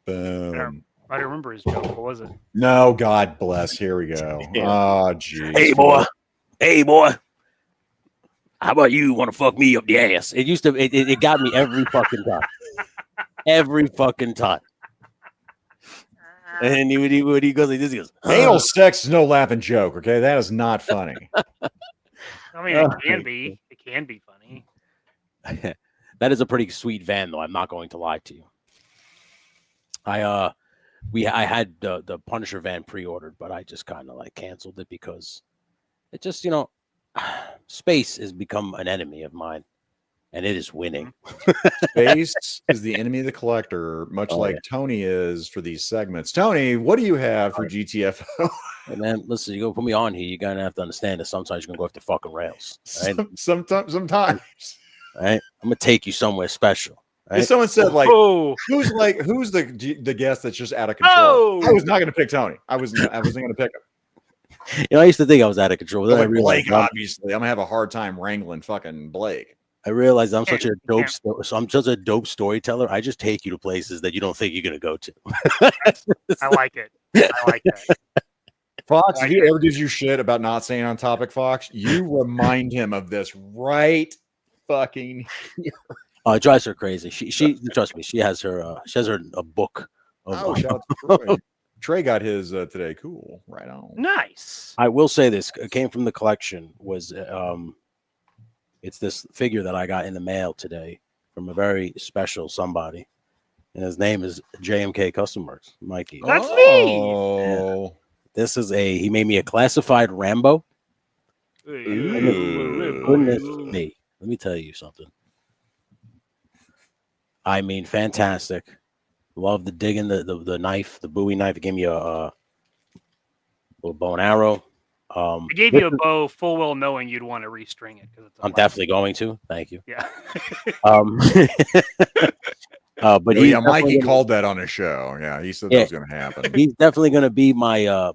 Boom. I don't remember his joke. What was it? No, God bless. Here we go. Oh, geez. Hey, boy. How about you want to fuck me up the ass? It used to. It got me every fucking time. Every fucking time. And he goes like this. He goes, anal sex is no laughing joke. Okay, that is not funny. I mean, it can be. It can be funny. That is a pretty sweet van, though. I'm not going to lie to you. I had the Punisher van pre-ordered, but I just kind of like canceled it because it just space has become an enemy of mine, and it is winning. Space is the enemy of the collector, much like Tony is for these segments. Tony, what do you have for GTFO? Hey man, listen, you go put me on here. You're gonna have to understand that sometimes you're gonna go off the fucking rails. Right? Sometimes. Right? I'm gonna take you somewhere special. Right? If someone said like, who's the guest that's just out of control? I was not gonna pick Tony. I wasn't gonna pick him. I used to think I was out of control. Then like Blake, obviously, I'm gonna have a hard time wrangling fucking Blake. I realized I'm such a dope. So I'm such a dope storyteller. I just take you to places that you don't think you're gonna go to. I like it. I like that. Fox, if he ever gives you shit about not staying on topic, Fox, you remind him of this right fucking here. It drives her crazy. She trust me. She has her a book. Shout out to Troy. Trey got his today. Cool, right on. Nice. I will say this. It came from the collection. It's this figure that I got in the mail today from a very special somebody, and his name is JMK Custom Works, Mikey. That's me. Yeah. This is he made me a classified Rambo. Goodness me. Let me tell you something. I mean, fantastic. Love the digging, the knife, the Bowie knife. It gave me a little bow and arrow. I gave you a bow full well knowing you'd want to restring it. I'm definitely going to. Thank you. Yeah. But Mikey called that on his show. Yeah, he said that was going to happen. He's definitely going to be my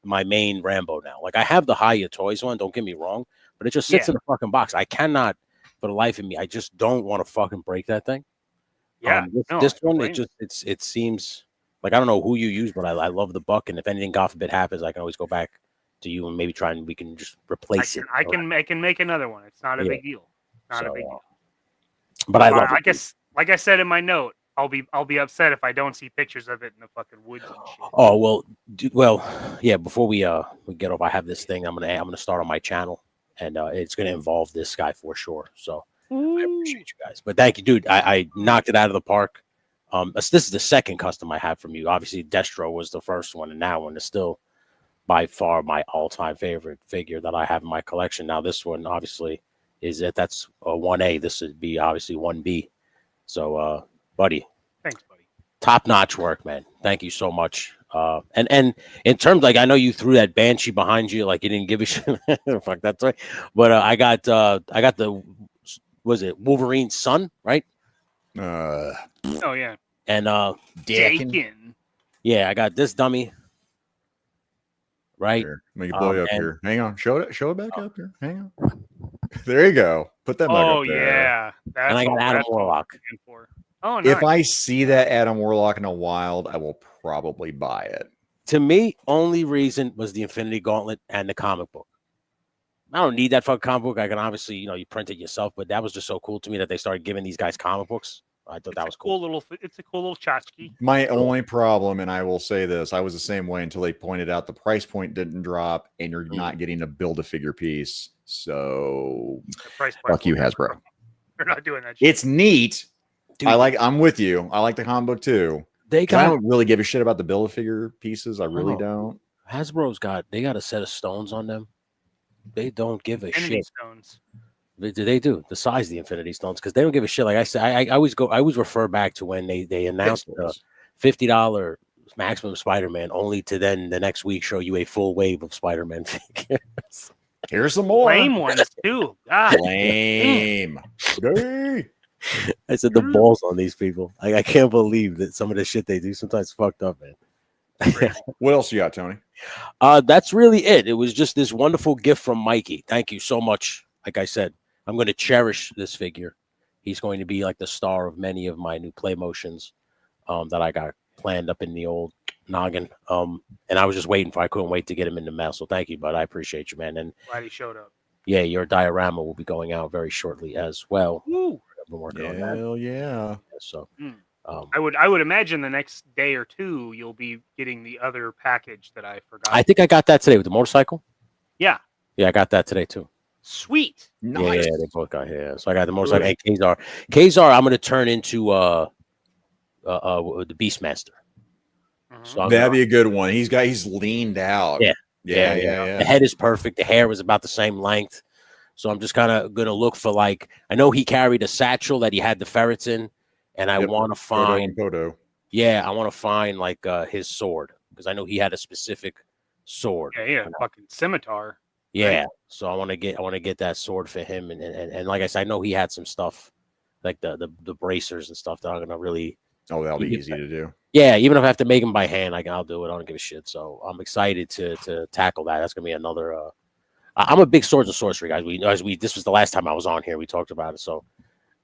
my main Rambo now. Like I have the Hiya Toys one. Don't get me wrong, but it just sits in a fucking box. I cannot, for the life of me, I just don't want to fucking break that thing. Yeah. This one, it seems like I don't know who you use, but I love the buck. And if anything, God forbid, happens, I can always go back to you and maybe we can just replace it. I can make another one. It's not a big deal. Not a big deal. But I love it. I guess, like I said in my note, I'll be upset if I don't see pictures of it in the fucking woods and shit. Oh well, yeah. Before we get off, I have this thing. I'm gonna start on my channel. and it's going to involve this guy for sure. So I appreciate you guys. But thank you, dude. I knocked it out of the park. This is the second custom I have from you. Obviously, Destro was the first one, and that one is still by far my all-time favorite figure that I have in my collection. Now, this one obviously that's a 1A. This would be obviously 1B. So, buddy, thanks, buddy. Top-notch work, man. Thank you so much. And in terms, like, I know you threw that Banshee behind you, like you didn't give a shit. Fuck, that's right. But I got the, was it Wolverine's son, right? Oh yeah. And Dakin. Yeah, I got this dummy. Right. Here, let me blow you up here. Hang on. Show it back up here. Hang on. There you go. Put that mug up there. Yeah. That's and I got Adam Warlock. Oh, nice. If I see that Adam Warlock in a wild, I will probably buy it. To me, only reason was the Infinity Gauntlet and the comic book. I don't need that fucking comic book. I can obviously, you print it yourself, but that was just so cool to me that they started giving these guys comic books. I thought that was cool. It's a cool little tchotchke. My only problem, and I will say this, I was the same way until they pointed out the price point didn't drop, and you're not getting a build-a-figure piece. So, fuck you, Hasbro. They're not doing that shit. It's neat. Dude, I'm with you. I like the comic book too. I don't really give a shit about the build-a-figure pieces. I really don't. Hasbro's they got a set of stones on them. They don't give a shit. Stones. They do the size of the Infinity Stones because they don't give a shit. Like I said, I always refer back to when they announced the $50 maximum Spider-Man, only to then the next week show you a full wave of Spider-Man figures. Here's some more lame ones too. God. Lame. I said the balls on these people. Like I can't believe that some of the shit they do sometimes fucked up, man. What else you got, Tony? That's really it. It was just this wonderful gift from Mikey. Thank you so much. Like I said, I'm going to cherish this figure. He's going to be like the star of many of my new play motions that I got planned up in the old noggin. And I was just waiting I couldn't wait to get him in the mail. So thank you, bud. I appreciate you, man. And glad he showed up. Yeah, your diorama will be going out very shortly as well. Woo. I've been working on that. Hell yeah. So I would imagine the next day or two you'll be getting the other package that I forgot. I think I got that today with the motorcycle. Yeah. Yeah, I got that today too. Sweet. Nice. Yeah, they both got here. So I got the motorcycle and Kazar. Kazar, I'm gonna turn into the Beastmaster. So that'd be a good one. He's leaned out. Yeah. Yeah. The head is perfect. The hair was about the same length. So I'm just kind of gonna look for I know he carried a satchel that he had the ferrets in, and I want to find Yeah, I want to find his sword because I know he had a specific sword. Yeah, fucking scimitar. Yeah, right. So I want to get that sword for him, and like I said, I know he had some stuff like the bracers and stuff that I'm gonna really. Oh, that'll be easy to do. Yeah, even if I have to make them by hand, I'll do it. I don't give a shit. So I'm excited to tackle that. That's gonna be another. I'm a big Swords of Sorcery guys. This was the last time I was on here. We talked about it. So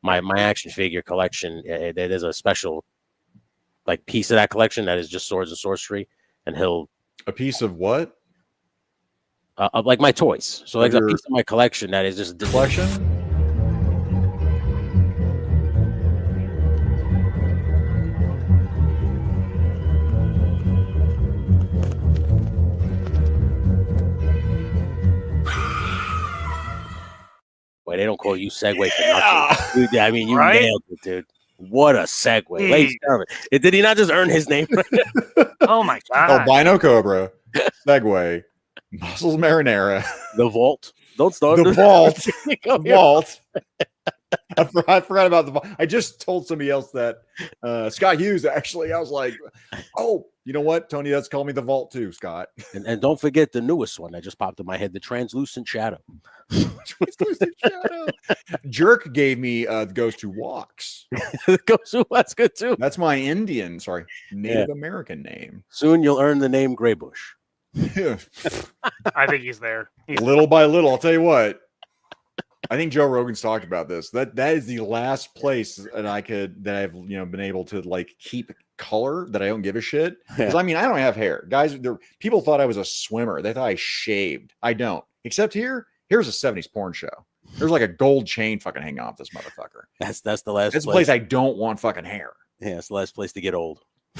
my action figure collection, there's a special piece of that collection that is just Swords of Sorcery, and a piece of what? Of my toys. So a piece of my collection that is just collection. Wait, they don't call you Segway for nothing. Dude, I mean, you nailed it, dude. What a segue. Ladies and gentlemen, did he not just earn his name? Oh my god. Albino Cobra. Segway. Muscles Marinara. The Vault. Don't start the Vault. Vault. I forgot about the Vault. I just told somebody else that Scott Hughes, actually. I was like, oh, you know what? Tony does call me the Vault too, Scott. And don't forget the newest one that just popped in my head, the Translucent Shadow. Translucent Shadow. Jerk gave me Goes to Walks. Goes to Walks, good too. That's my Native American name. Soon you'll earn the name Graybush. I think he's there. Little by little, I'll tell you what. I think Joe Rogan's talked about this. That is the last place that I've been able to keep color that I don't give a shit. Because I don't have hair. Guys, people thought I was a swimmer. They thought I shaved. I don't. Except here's a 70s porn show. There's a gold chain fucking hanging off this motherfucker. That's the last. That's a place I don't want fucking hair. Yeah, it's the last place to get old.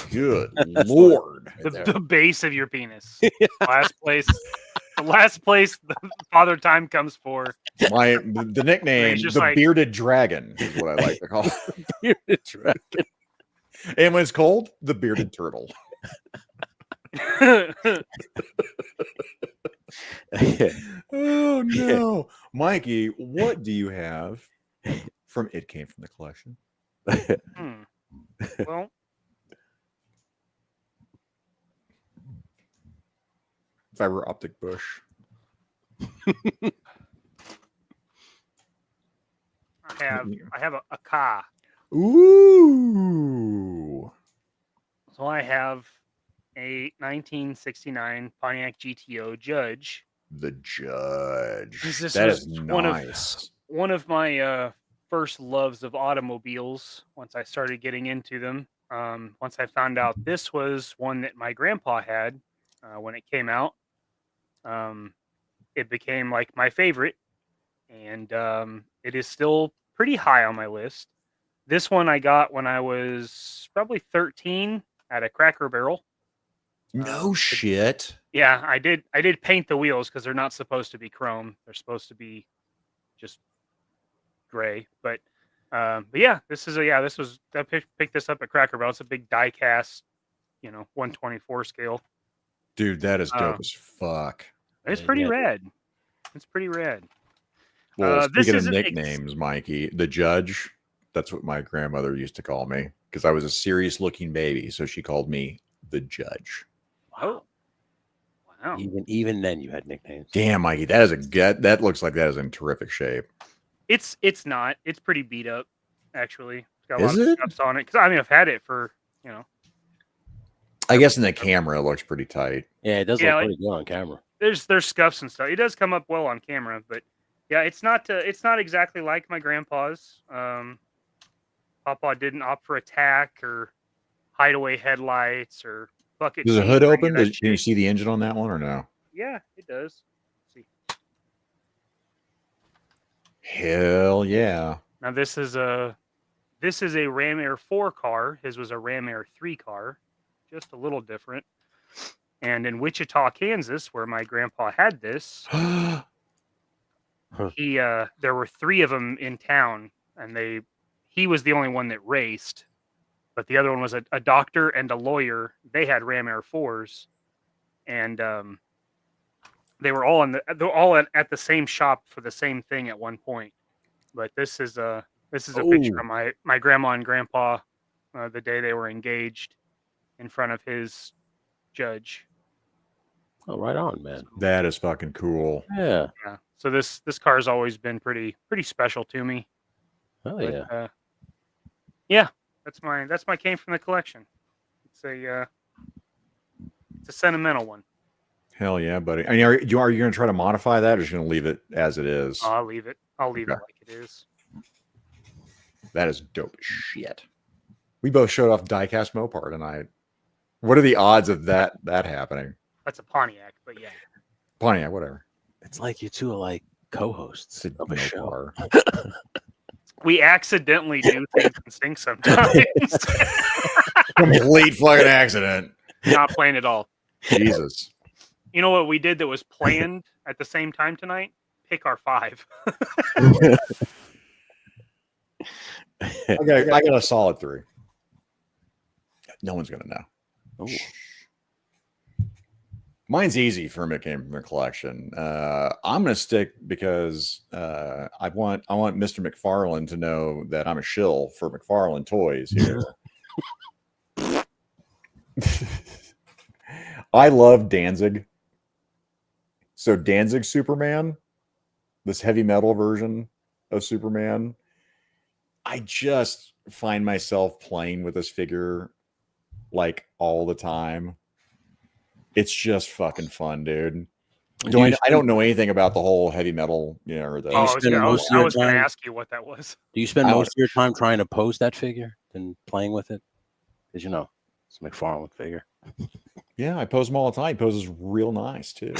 Good Lord. The base of your penis. Last place the last place the Father Time comes for. The nickname, just the like- bearded dragon, is what I like to call it. Bearded dragon. And when it's cold, the bearded turtle. Oh no, Mikey, what do you have from It Came From the Collection? Well, Fiber optic bush. I have a car. Ooh. So I have a 1969 Pontiac GTO Judge. The Judge. This That was is nice. one of my first loves of automobiles. Once I started getting into them, once I found out this was one that my grandpa had when it came out, it became like my favorite, and it is still pretty high on my list. This one I got when I was probably 13 at a Cracker Barrel. No shit. Yeah, I did paint the wheels because they're not supposed to be chrome. They're supposed to be just gray. But yeah, I picked this up at Cracker Barrel. It's a big die cast, 124 scale. Dude, that is dope as fuck. It's pretty rad. It's pretty rad. Well, this speaking of isn't nicknames, Mikey, the Judge, that's what my grandmother used to call me because I was a serious looking baby. So she called me the Judge. Oh, wow. Even then, you had nicknames. Damn, Mikey, that looks like that is in terrific shape. It's not. It's pretty beat up, actually. It's got a Is lot it? of scuffs on it. Because I've had it for I guess in the camera it looks pretty tight. Yeah, it does look pretty good on camera. There's scuffs and stuff. It does come up well on camera, but yeah, it's not exactly like my grandpa's. Papa didn't opt for attack or hideaway headlights or bucket. Does the seats hood or any open? of that Can you shit. see the engine on that one or no? Yeah, it does. Let's see. Hell yeah. Now this is a Ram Air 4 car. His was a Ram Air 3 car, just a little different. And in Wichita, Kansas, where my grandpa had this, there were 3 of them in town, and he was the only one that raced, but the other one was a doctor and a lawyer. They had Ram Air 4s, and they were all at the same shop for the same thing at one point. But this is a picture of my grandma and grandpa the day they were engaged in front of his Judge. Oh, right on, man. That is fucking cool. Yeah. Yeah. So this car's always been pretty special to me. Oh But, yeah. yeah, that's my came from the collection. It's a sentimental one. Hell yeah, buddy. I mean, are you going to try to modify that, or just going to leave it as it is? I'll leave it Okay. like it is. That is dope as shit. We both showed off diecast Mopar tonight. What are the odds of that happening? That's a Pontiac, but yeah. Pontiac, whatever. It's like you two are like co-hosts It's a of a show. Mopar. We accidentally do things in sync sometimes. Complete fucking accident. Not playing at all. Jesus. You know what we did that was planned at the same time tonight? Pick our 5. Okay, I got a solid 3. No one's going to know. Oh. Mine's easy from It Came From the Collection. I'm going to stick because I want Mr. McFarlane to know that I'm a shill for McFarlane Toys here. I love Danzig. So Danzig Superman, this heavy metal version of Superman, I just find myself playing with this figure like all the time. It's just fucking fun, dude. I don't know anything about the whole heavy metal, or the. I was going to ask you what that was. Do you spend most of your time trying to pose that figure than playing with it? Because it's a McFarlane figure. Yeah, I pose them all the time. He poses real nice too.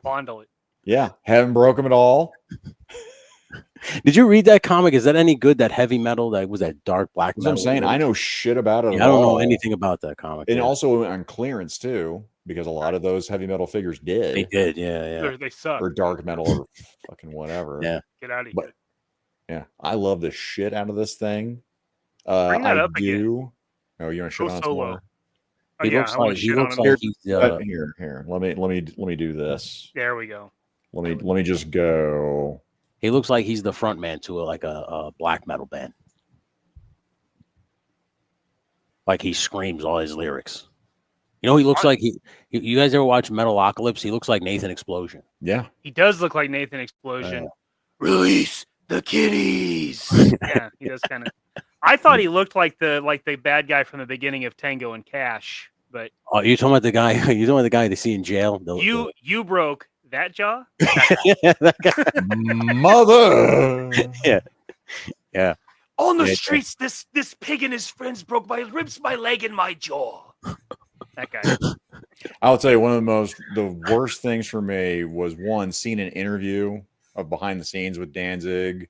Fondle it. Yeah, haven't broke him at all. Did you read that comic? Is that any good? That heavy metal? That was that dark black That's what metal? I'm saying. I know shit about it. Yeah, I don't know anything about that comic. And also on clearance too, because a lot of those heavy metal figures did. They did, yeah. They suck. Or dark metal or fucking whatever. Yeah. Get out of But, here. yeah, I love the shit out of this thing. Bring that I up again. do. Oh, you want to shit Go on solo. more? Oh, He yeah, looks I wanna like he shit on looks him. like he's Here. Let me do this. There we go. Let me just go. he looks like he's the front man to a black metal band. Like he screams all his lyrics. You know, he looks like you guys ever watch Metalocalypse? He looks like Nathan Explosion. Yeah. He does look like Nathan Explosion. Release the kitties. Yeah, he does kind of. I thought he looked like the bad guy from the beginning of Tango and Cash, but Oh, you talking about the guy? You talking about the guy they see in jail? you broke that jaw. That guy. Mother. Yeah. On the Yeah, streets, this pig and his friends broke my ribs, my leg, and my jaw. That guy. I'll tell you, one of the worst things for me was seeing an interview of behind the scenes with Danzig,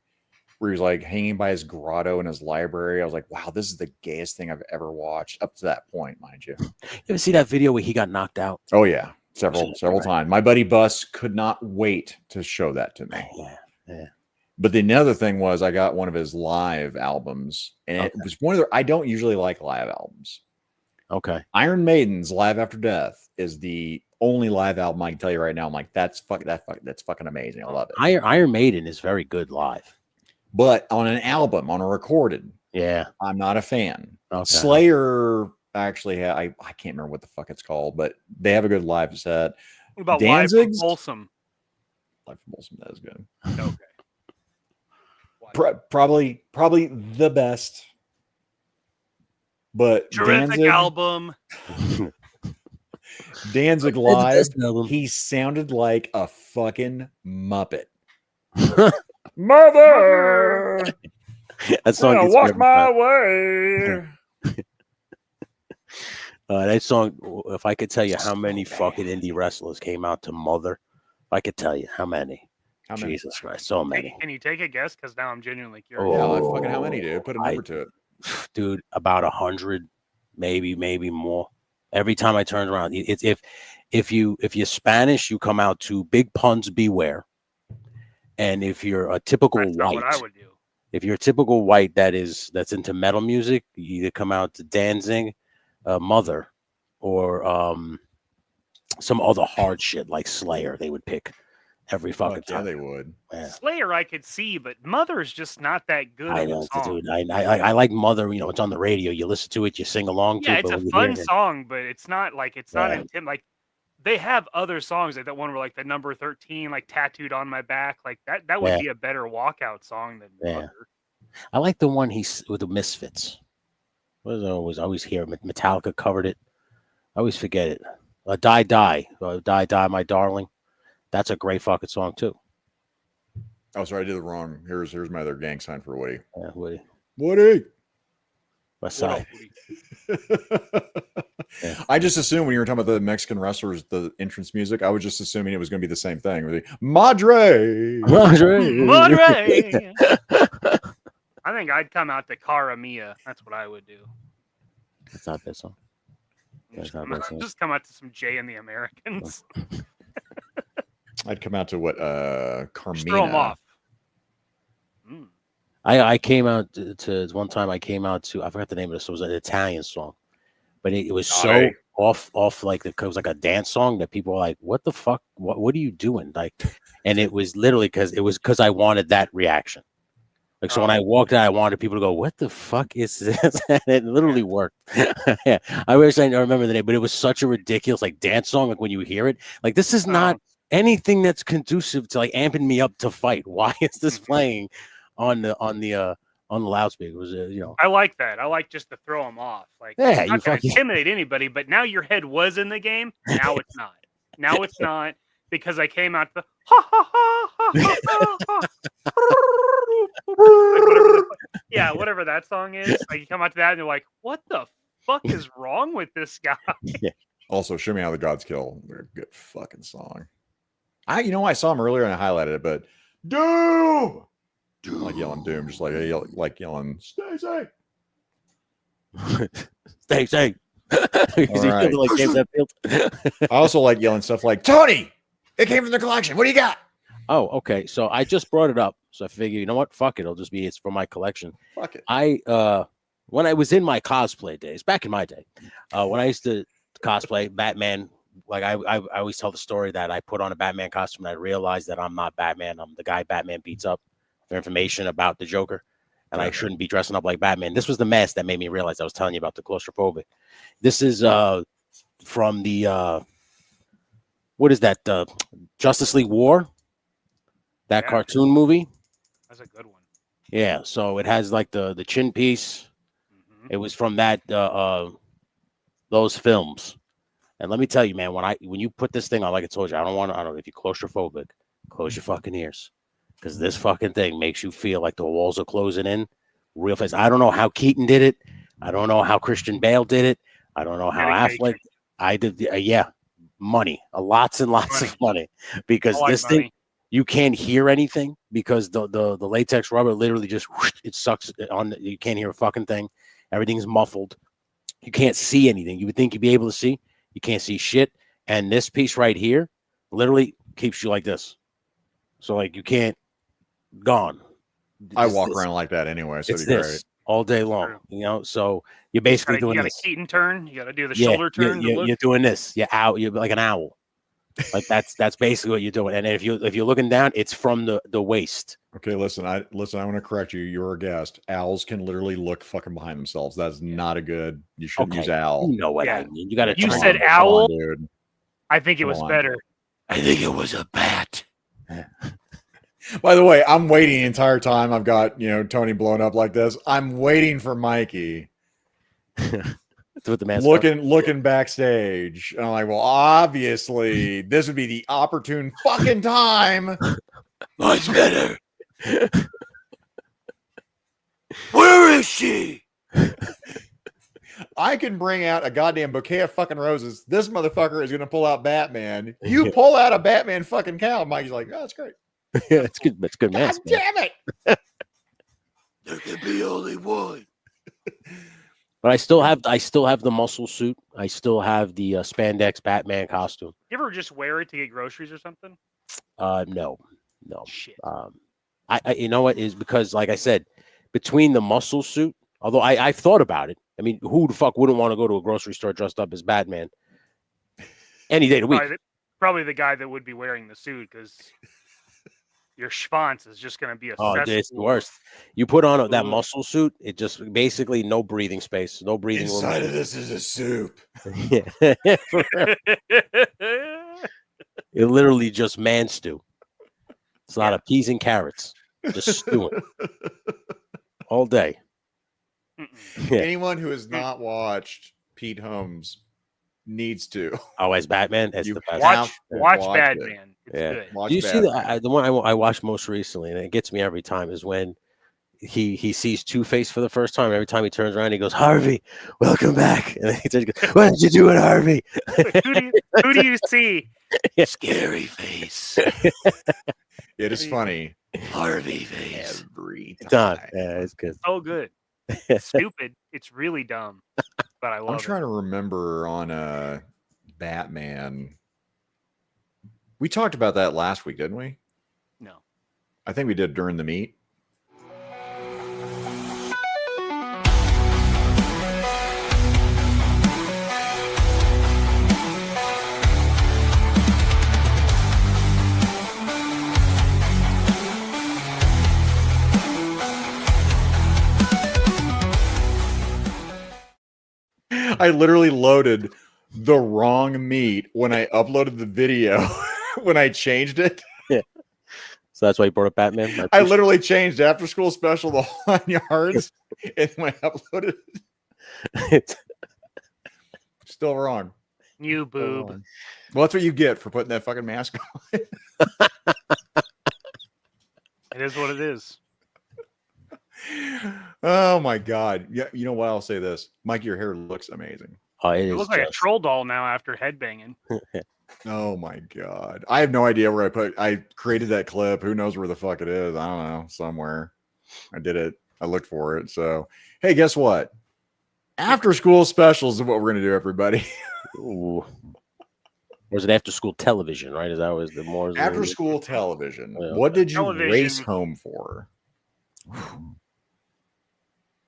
where he was like hanging by his grotto in his library. I was like, wow, this is the gayest thing I've ever watched up to that point, mind you. You ever see that video where he got knocked out? Oh yeah, several times. My buddy Bus could not wait to show that to me. Yeah. But then the other thing was I got one of his live albums, and it was one of I don't usually like live albums. Okay. Iron Maiden's Live After Death is the only live album I can tell you right now. I'm like, that's fucking amazing. I love it. Iron Maiden is very good live. But on an album, on a recorded, Yeah, I'm not a fan. Okay. Slayer actually, I can't remember what the fuck it's called, but they have a good live set. What about Danzig's? Live from Folsom? Live from Folsom, that is good. Okay. Probably the best. But Terrific album. Danzig That's live, the best album. he sounded like a fucking Muppet. Mother, That song I gets walk me my every way. that song. If I could tell you how many fucking indie wrestlers came out to Mother, if I could tell you how many. How many? Jesus Christ, so many. Can you take a guess? Because now I'm genuinely curious. Yeah, like fucking how many, dude? Put a number to it. Dude, about 100, maybe more. Every time I turn around, it's if you're Spanish, you come out to Big Puns Beware, and if you're a typical That's not white, what I would do. if you're a typical white that's into metal music, you either come out to Danzig, Mother, or some other hard shit like Slayer. They would pick every fucking Yeah, time. they would. Yeah. Slayer I could see, but Mother is just not that good. I of a know, song. dude. I like Mother. You know, it's on the radio. You listen to it, you sing along to Yeah, it. it's but a when you fun hear it- song, but it's not Yeah. like they have other songs like that one where like the number 13, like tattooed on my back, like that would Yeah. be a better walkout song than Yeah. Mother. I like the one he's with the Misfits. What is I always hear Metallica covered it. I always forget it. Die, Die, my darling. That's a great fucking song too. Oh, sorry, I did it wrong. Here's my other gang sign for Woody. Yeah, Woody. Woody. West What up, Side. Woody? Yeah. I just assumed when you were talking about the Mexican wrestlers, the entrance music, I was just assuming it was going to be the same thing. Really, Madre. Madre. I think I'd come out to Cara Mia. That's what I would do. That's not that song. Just That's not come, bad song. just come out to some Jay and the Americans. I'd come out to what Carmina. Just throw them off. Mm. I came out to one time. I came out to I forgot the name of this. It was an Italian song, but it was so Hey. off like it was like a dance song that people were like, "What the fuck? What are you doing?" Like, and it was literally because I wanted that reaction. Like, so when I walked out, I wanted people to go, "What the fuck is this?" And it literally worked. Yeah, I wish I remember the name, but it was such a ridiculous like dance song. Like when you hear it, like this is not anything that's conducive to like amping me up to fight. Why is this playing on the loudspeaker? It was I like that. I like just to throw them off. Like, Yeah, it's you not gonna fucking- intimidate anybody, but now your head was in the game. Now it's not. Now it's not because I came out the ha ha ha ha ha ha. Like whatever that song is. Like you come out to that and you're like, what the fuck is wrong with this guy? Also, Show Me How the Gods Kill. They're a good fucking song. I saw him earlier and I highlighted it, but Doom. Like yelling Doom, just like yelling stay safe. Stay safe. Right. Like I also like yelling stuff like Tony. It came from the collection. What do you got? Oh, okay. So I just brought it up. So I figure, you know what? Fuck it. It's from my collection. Fuck it. When I was in my cosplay days, back in my day, when I used to cosplay Batman, like I always tell the story that I put on a Batman costume and I realized that I'm not Batman. I'm the guy Batman beats up for information about the Joker. And I shouldn't be dressing up like Batman. This was the mask that made me realize I was telling you about the claustrophobic. This is from the what is that? Justice League War? That cartoon movie? That's a good one. Yeah, so it has like the chin piece. It was from that those films. And let me tell you, man, when you put this thing on, like I told you, I don't know if you're claustrophobic, close your fucking ears. Because this fucking thing makes you feel like the walls are closing in real fast. I don't know how Keaton did it. I don't know how Christian Bale did it. I don't know how Affleck. I did. Money, lots and lots of money. Because this thing, you can't hear anything because the latex rubber literally just it sucks on. You can't hear a fucking thing. Everything's muffled. You can't see anything. You would think you'd be able to see. You can't see shit. And this piece right here literally keeps you like this. So like you can't. Gone. I walk around like that anyway, so it's it'd be this great. all day long. You know, so you're basically doing you this. You got a Keaton turn. You got to do the shoulder turn. You're doing this. You're out. You're like an owl. Like that's basically what you're doing. And if you're looking down, it's from the waist. Okay, listen. I want to correct you. You're a guest. Owls can literally look fucking behind themselves. That's not a good. You shouldn't use owl. You know what I mean. You got to. You said owl, dude. I think it was better. I think it was a bat. By the way, I'm waiting the entire time. I've got Tony blown up like this. I'm waiting for Mikey. With the mask looking backstage. And I'm like, well, obviously, this would be the opportune fucking time. Much better. Where is she? I can bring out a goddamn bouquet of fucking roses. This motherfucker is going to pull out Batman. You pull out a Batman fucking cow. Mikey's like, oh, that's great. Yeah, it's good. That's good. God damn it! There can be only one. But I still have the muscle suit. I still have the spandex Batman costume. You ever just wear it to get groceries or something? No. Shit. I you know what is because like I said, between the muscle suit, although I've thought about it. I mean, who the fuck wouldn't want to go to a grocery store dressed up as Batman any day of the week? Probably the guy that would be wearing the suit because. Your schwanz is just going to be a it's the worst. You put on that muscle suit, it just basically no breathing space, no breathing room. Inside of this is a soup. Yeah. It literally just man stew. It's a lot of peas and carrots, just stewing all day. Anyone who has not watched Pete Holmes needs to. Oh, as Batman, as the best. Watch Batman. It's good. Do you see the one I watched most recently, and it gets me every time, is when he sees Two-Face for the first time. Every time he turns around, he goes, "Harvey, welcome back." And then he goes, "What did you do at Harvey?" who do you see? Scary face. It is funny. Harvey face. Every time. Yeah, it's good. Oh, good. It's stupid. It's really dumb. But I love I'm trying to remember on Batman. We talked about that last week, didn't we? No. I think we did during the meet. I literally loaded the wrong meat when I uploaded the video when I changed it. Yeah. So that's why you brought up Batman. I literally changed after school special the whole 9 yards and when I uploaded it. Still wrong. You boob. Well, that's what you get for putting that fucking mask on. It is what it is. Oh my god! Yeah, you know what? I'll say this, Mike. Your hair looks amazing. It looks like a troll doll now after headbanging. Oh my god. I have no idea where I created that clip. Who knows where the fuck it is? I don't know. Somewhere. I did it. I looked for it. So hey, guess what? After school specials is what we're gonna do, everybody. Ooh. Or is it after school television, right? Is that was the more After school television. Yeah, What okay. did you Television. race home for?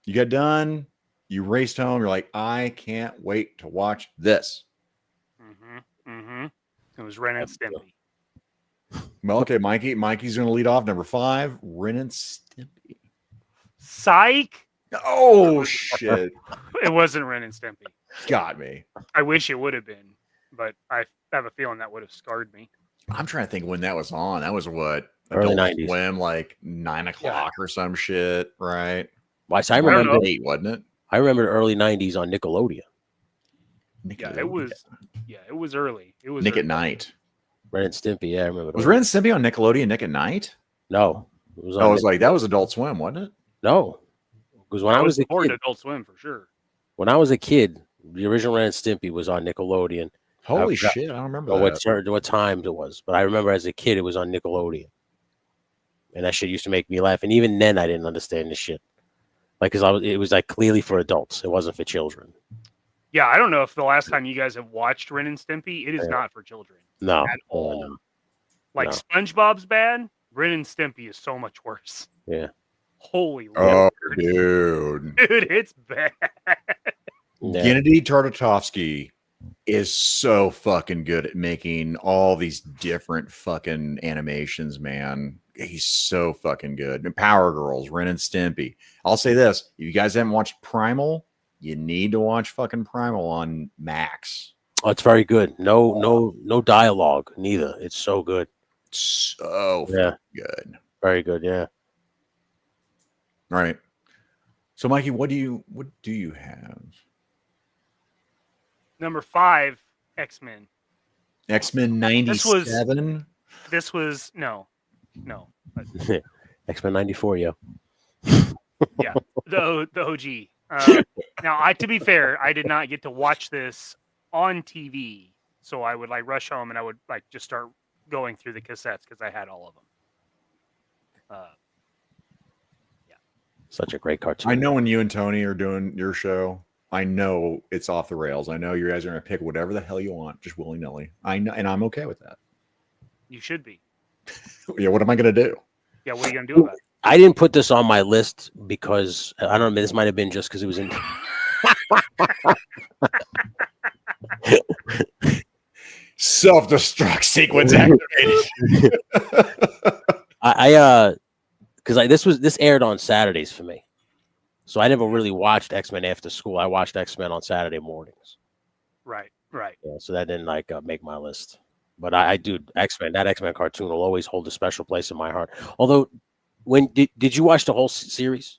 You got done, you raced home, you're like, I can't wait to watch this. It was Ren and Stimpy. Well, okay, Mikey's gonna lead off. Number 5, Ren and Stimpy. Psych! Oh shit. It wasn't Ren and Stimpy. Got me. I wish it would have been, but I have a feeling that would have scarred me. I'm trying to think when that was on. That was what? Early Adult 90s. Swim, like 9 o'clock or some shit, right? Why? So I don't remember. know. 8, wasn't it? I remember the early '90s on Nickelodeon. Yeah, it was. Yeah, it was early. It was Nick early. at Night. Ren and Stimpy. Yeah, I remember. Was Ren and Stimpy on Nickelodeon Nick at Night? No, it was. I was like, that was Adult Swim, wasn't it? No, because when I was a before kid, Adult Swim for sure. when I was a kid, the original Ren and Stimpy was on Nickelodeon. Holy forgot- shit, I don't remember Or that. what times it was, but I remember as a kid it was on Nickelodeon, and that shit used to make me laugh. And even then, I didn't understand the shit, like because it was like clearly for adults. It wasn't for children. Yeah, I don't know if the last time you guys have watched Ren and Stimpy, it is not for children No, at all. no. Like No. SpongeBob's bad, Ren and Stimpy is so much worse. Yeah. Holy Oh, Lord. dude. Dude, it's bad. Yeah. Gennady Tartakovsky is so fucking good at making all these different fucking animations, man. He's so fucking good. And Power Girls, Ren and Stimpy. I'll say this: if you guys haven't watched Primal, you need to watch fucking Primal on Max. Oh, it's very good. No dialogue, neither. It's so good. So Yeah. fucking good. Very good. Yeah. All right. So, Mikey, what do you have? Number 5, X-Men. X-Men 97. This was no. X-Men 94. Yeah. Yeah, the OG. Now, to be fair, I did not get to watch this on TV, so I would like rush home and I would like just start going through the cassettes because I had all of them. Such a great cartoon. I know when you and Tony are doing your show, I know it's off the rails. I know you guys are going to pick whatever the hell you want, just willy nilly. I know, and I'm okay with that. You should be. Yeah, what am I going to do? Yeah, what are you gonna do about it? I didn't put this on my list because I don't know. This might have been just because it was in. Self-destruct sequence activated. Because this aired on Saturdays for me, so I never really watched X-Men after school. I watched X-Men on Saturday mornings. Right. Yeah, so that didn't make my list. But I do X-Men. That X-Men cartoon will always hold a special place in my heart. Although, when did you watch the whole series?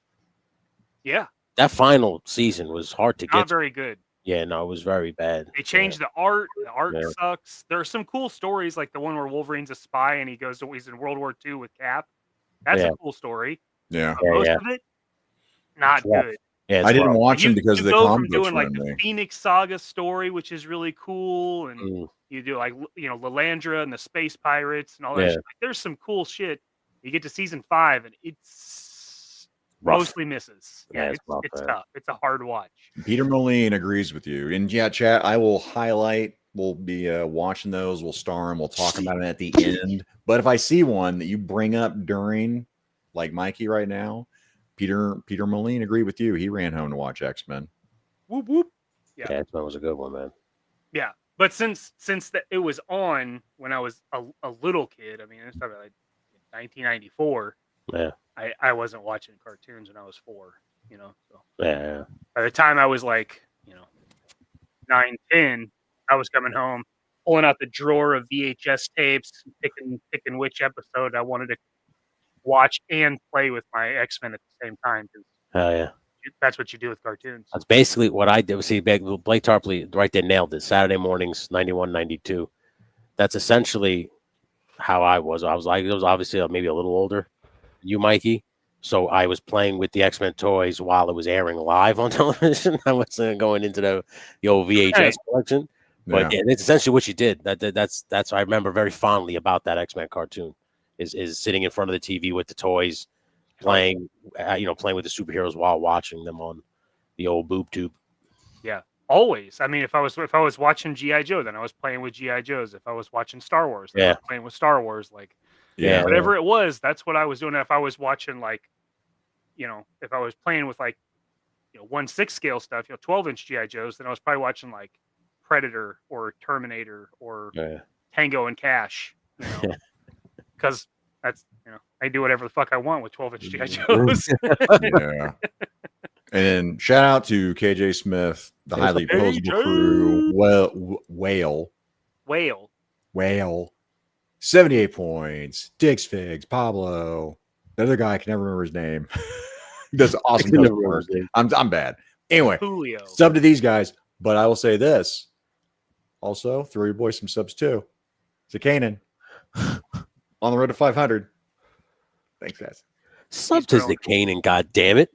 Yeah, That final season was hard to not get. very good. Yeah, no, it was very bad. They changed the art. The art Yeah. sucks. There are some cool stories, like the one where Wolverine's a spy and he's in World War II with Cap. That's Yeah. a cool story. Yeah. Yeah, Most yeah. of it, not It's rough. good. Yeah, it's I didn't rough. watch You- them because you of the go from comic books doing like were in the me. Phoenix Saga story, which is really cool, and Mm. you do like Lilandra and the Space Pirates and all that. Yeah. Shit. Like, there's some cool shit. You get to season 5 and it's Rough. mostly misses. Yeah, Yeah, it's rough, it's man. tough. It's a hard watch. Peter Moline agrees with you. And yeah, chat, I will highlight. We'll be watching those. We'll star them. We'll talk about them at the end. But if I see one that you bring up during, like Mikey right now, Peter Moline agreed with you. He ran home to watch X-Men. Whoop whoop. Yeah, X-Men was a good one, man. Yeah, but since it was on when I was a little kid, I mean, it's probably like 1994. Yeah, I wasn't watching cartoons when I was 4. So yeah. by the time I was like 9, 10, I was coming home, pulling out the drawer of VHS tapes, picking which episode I wanted to watch and play with my X-Men at the same time. 'Cause Hell yeah. that's what you do with cartoons. That's basically what I did. See, Blake Tarpley right there nailed it. Saturday mornings, 91, 92. That's essentially how I was. I was obviously maybe a little older than you, Mikey. So I was playing with the X-Men toys while it was airing live on television. I wasn't going into the old VHS Right. collection. But it's essentially what she did. That's I remember very fondly about that X-Men cartoon. Is sitting in front of the TV with the toys, playing playing with the superheroes while watching them on the old boob tube. Yeah, always. I mean, if I was watching GI Joe, then I was playing with GI Joes. If I was watching Star Wars, then I was playing with Star Wars. Like, whatever it was, that's what I was doing. If I was watching if I was playing with 1/6 scale stuff, 12-inch GI Joes, then I was probably watching like Predator or Terminator or Tango and Cash. Because that's I do whatever the fuck I want with 12-inch GI Joes. Yeah. And then shout out to KJ Smith, the highly posable crew. Whale. 78 points. Dix Figs, Pablo. The other guy, I can never remember his name. He does awesome work. I'm bad. Anyway, Julio. Sub to these guys, but I will say this. Also, throw your boys some subs too. Zakainen. On the road to 500. Thanks, guys. Sub to Zakainen, God damn it.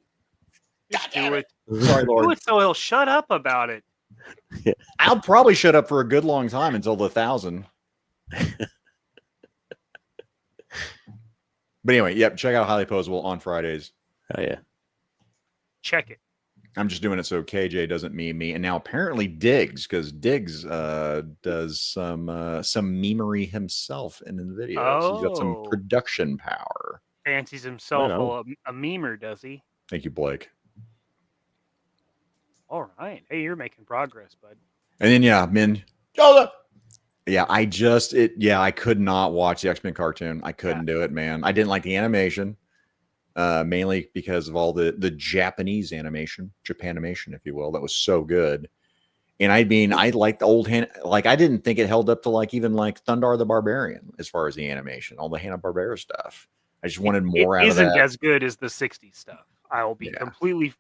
Do it. Sorry, Lord. Do it so he'll shut up about it. I'll probably shut up for a good long time until the 1,000. But anyway, check out Highly Posable on Fridays. Oh, yeah. Check it. I'm just doing it so KJ doesn't meme me. And now apparently Diggs, because Diggs does some memery himself in the videos. So he's got some production power. Fancies himself a memer, does he? Thank you, Blake. All right. Hey, you're making progress, bud. And then Min. Yeah, I could not watch the X-Men cartoon. I couldn't do it, man. I didn't like the animation. Mainly because of all the Japanese animation, Japanimation, if you will, that was so good. And I liked the old I didn't think it held up to even Thundar the Barbarian as far as the animation, all the Hanna-Barbera stuff. I just wanted more out of that. It isn't as good as the 60s stuff. I will be completely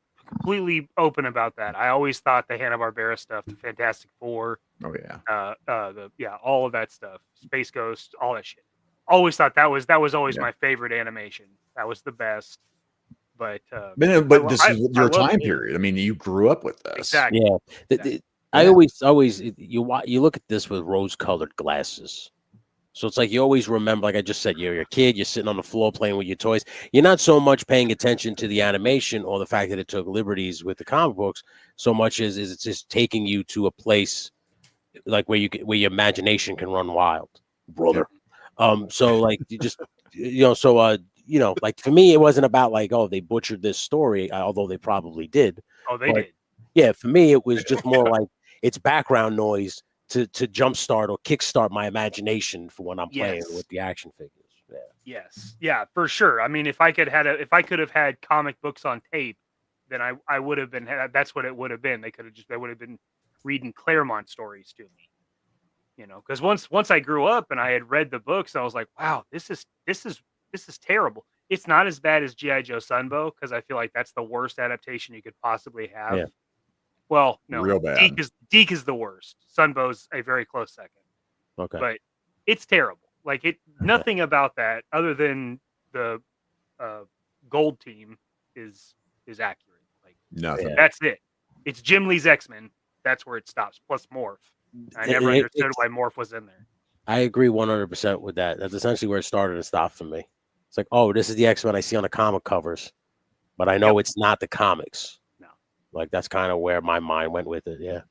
open about that. I always thought the Hanna-Barbera stuff, the Fantastic Four, all of that stuff, Space Ghost, all that shit. Always thought that was always my favorite animation. That was the best. But this is your time period. I mean, you grew up with this. Exactly. Yeah. Exactly. I always you look at this with rose-colored glasses. So it's like you always remember, like I just said, you're a kid, you're sitting on the floor playing with your toys. You're not so much paying attention to the animation or the fact that it took liberties with the comic books, so much as it's just taking you to a place like where your imagination can run wild, brother. So like you just like for me, it wasn't about like, oh, they butchered this story, although they probably did. Oh, they did. Yeah, for me, it was just more like it's background noise to jumpstart or kickstart my imagination for when I'm playing with the action figures. Yeah. Yes. Yeah, for sure. I mean, if I could have had comic books on tape, then I would have been. That's what it would have been. They would have been reading Claremont stories to me. Because once I grew up and I had read the books, I was like, wow, this is terrible. It's not as bad as G.I. Joe Sunbow, because I feel like that's the worst adaptation you could possibly have. Yeah. Well, no, real bad. Deke is the worst. Sunbow's a very close second. Okay, but it's terrible. Like nothing about that other than the gold team is accurate. Like nothing. That's it. It's Jim Lee's X-Men. That's where it stops. Plus Morph. I never understood why Morph was in there. I agree 100% with that. That's essentially where it started and stopped for me. It's like, oh, this is the X-Men I see on the comic covers, but I know it's not the comics. No, like that's kind of where my mind went with it. Yeah,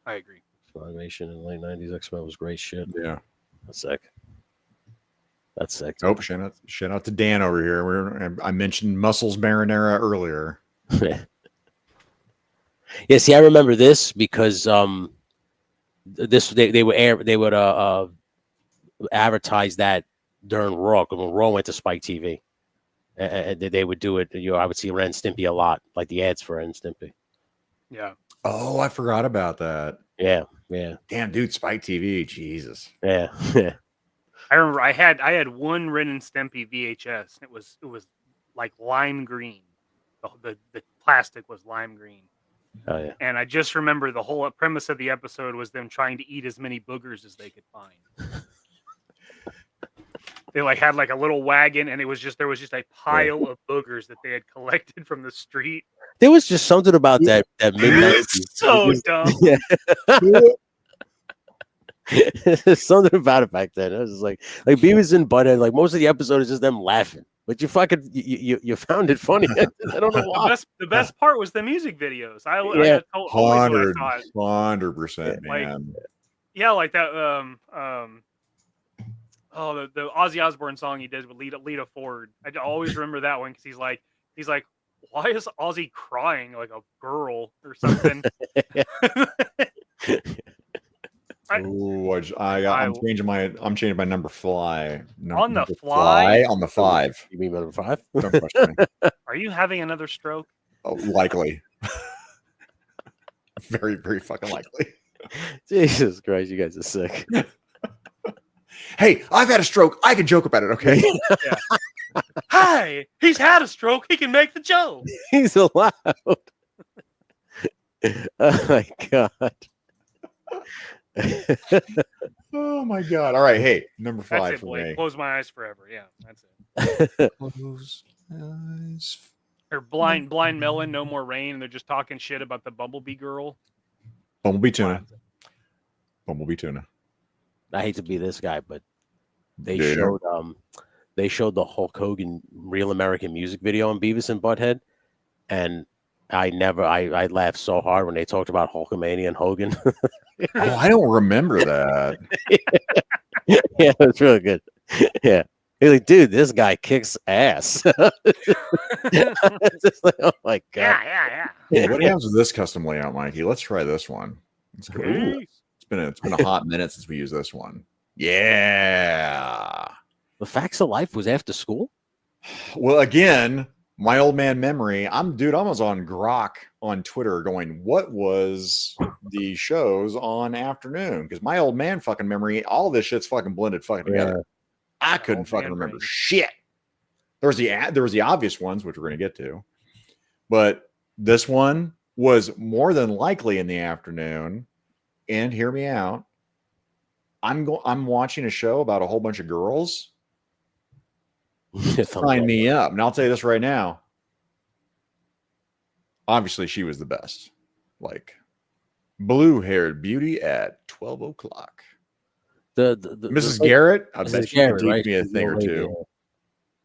I agree. Animation in the late '90s X-Men was great shit. Yeah, that's sick. That's sick. Oh, shout out to Dan over here. I mentioned Muscles Marinara earlier. Yeah, see, I remember this because they would advertise that during Raw, when Raw went to Spike TV, and they would do it. I would see Ren and Stimpy a lot, like the ads for Ren and Stimpy. Yeah. Oh, I forgot about that. Yeah. Damn, dude, Spike TV, Jesus. Yeah. I remember I had one Ren and Stimpy VHS. It was like lime green. The plastic was lime green. Oh yeah. And I just remember the whole premise of the episode was them trying to eat as many boogers as they could find. They had a little wagon, and there was just a pile of boogers that they had collected from the street. There was just something about that midnight. So dumb. Yeah. There's something about it back then. It was just like Beavis and Butthead. Like most of the episode is just them laughing, but you fucking you found it funny. I don't know why. The best part was the music videos. Yeah. Always what I thought. 100%, man. Yeah, like that. The Ozzy Osbourne song he did with Lita Ford. I always remember that one because he's like, why is Ozzy crying like a girl or something? I'm changing my number fly. On the fly? On the 5. You mean number 5? Don't question me. Are you having another stroke? Oh, likely. Very, very fucking likely. Jesus Christ, you guys are sick. Hey, I've had a stroke. I can joke about it, okay? Yeah. Hi, he's had a stroke. He can make the joke. He's allowed. Oh my god. Oh my god. All right, hey, number 5 that's it, for Blake. me. Close my eyes forever. Yeah, that's it. Close eyes. Or blind melon, no more rain. And they're just talking shit about the Bumblebee girl. Bumblebee tuna. Bumblebee tuna. I hate to be this guy, but they showed the Hulk Hogan Real American Music video on Beavis and Butthead, and I laughed so hard when they talked about Hulkamania and Hogan. Oh, I don't remember that. Yeah, it was really good. Yeah. He's like, dude, this guy kicks ass. Just like, oh my god. Yeah. Hey, what happens with this custom layout, Mikey? Let's try this one. It's been a hot minute since we used this one. Yeah. The Facts of Life was after school? Well, again, my old man memory. I was on Grok on Twitter going, what was the shows on afternoon? Because my old man fucking memory, all of this shit's fucking blended fucking together. I couldn't fucking remember shit. There was the obvious ones, which we're going to get to. But this one was more than likely in the afternoon. And hear me out. I'm watching a show about a whole bunch of girls. Sign me up. And I'll tell you this right now. Obviously, she was the best. Like blue-haired beauty at 12 o'clock. The Mrs. Garrett, I Mrs. bet she Garrett, could right? teach me a thing or two. Yeah.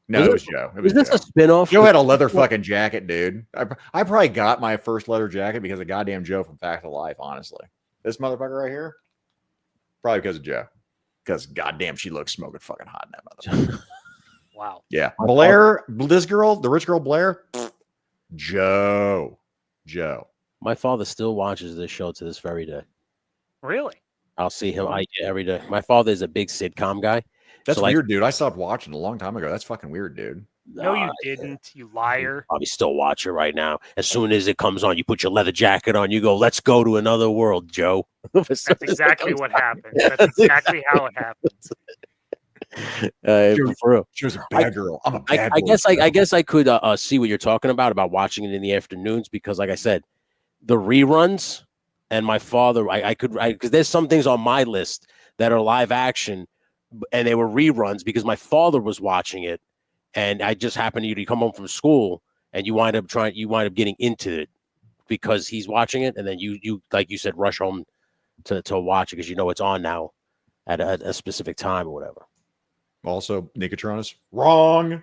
No, it was Joe. Was this a spinoff? Joe had a leather fucking jacket, dude. I probably got my first leather jacket because of goddamn Joe from Fact of Life, honestly. This motherfucker right here, probably because of Joe. Because goddamn, she looks smoking fucking hot in that motherfucker. Wow. Yeah. Blair, this girl, the rich girl Blair, Joe. My father still watches this show to this very day. Really? I'll see him every day. My father is a big sitcom guy. That's weird, dude. I stopped watching a long time ago. That's fucking weird, dude. No, you didn't, you liar. Probably still watch it right now. As soon as it comes on, you put your leather jacket on, you go, let's go to another world, Joe. That's exactly what happened. That's exactly how it happened. For real. She was a bad girl. I'm a bad I boy. guess I could see what you're talking about watching it in the afternoons, because like I said, the reruns and my father, because there's some things on my list that are live action and they were reruns because my father was watching it. And I just happened to come home from school and you wind up getting into it because he's watching it. And then you like you said, rush home to watch it because you know it's on now at a specific time or whatever. Also, Nicotronus, wrong.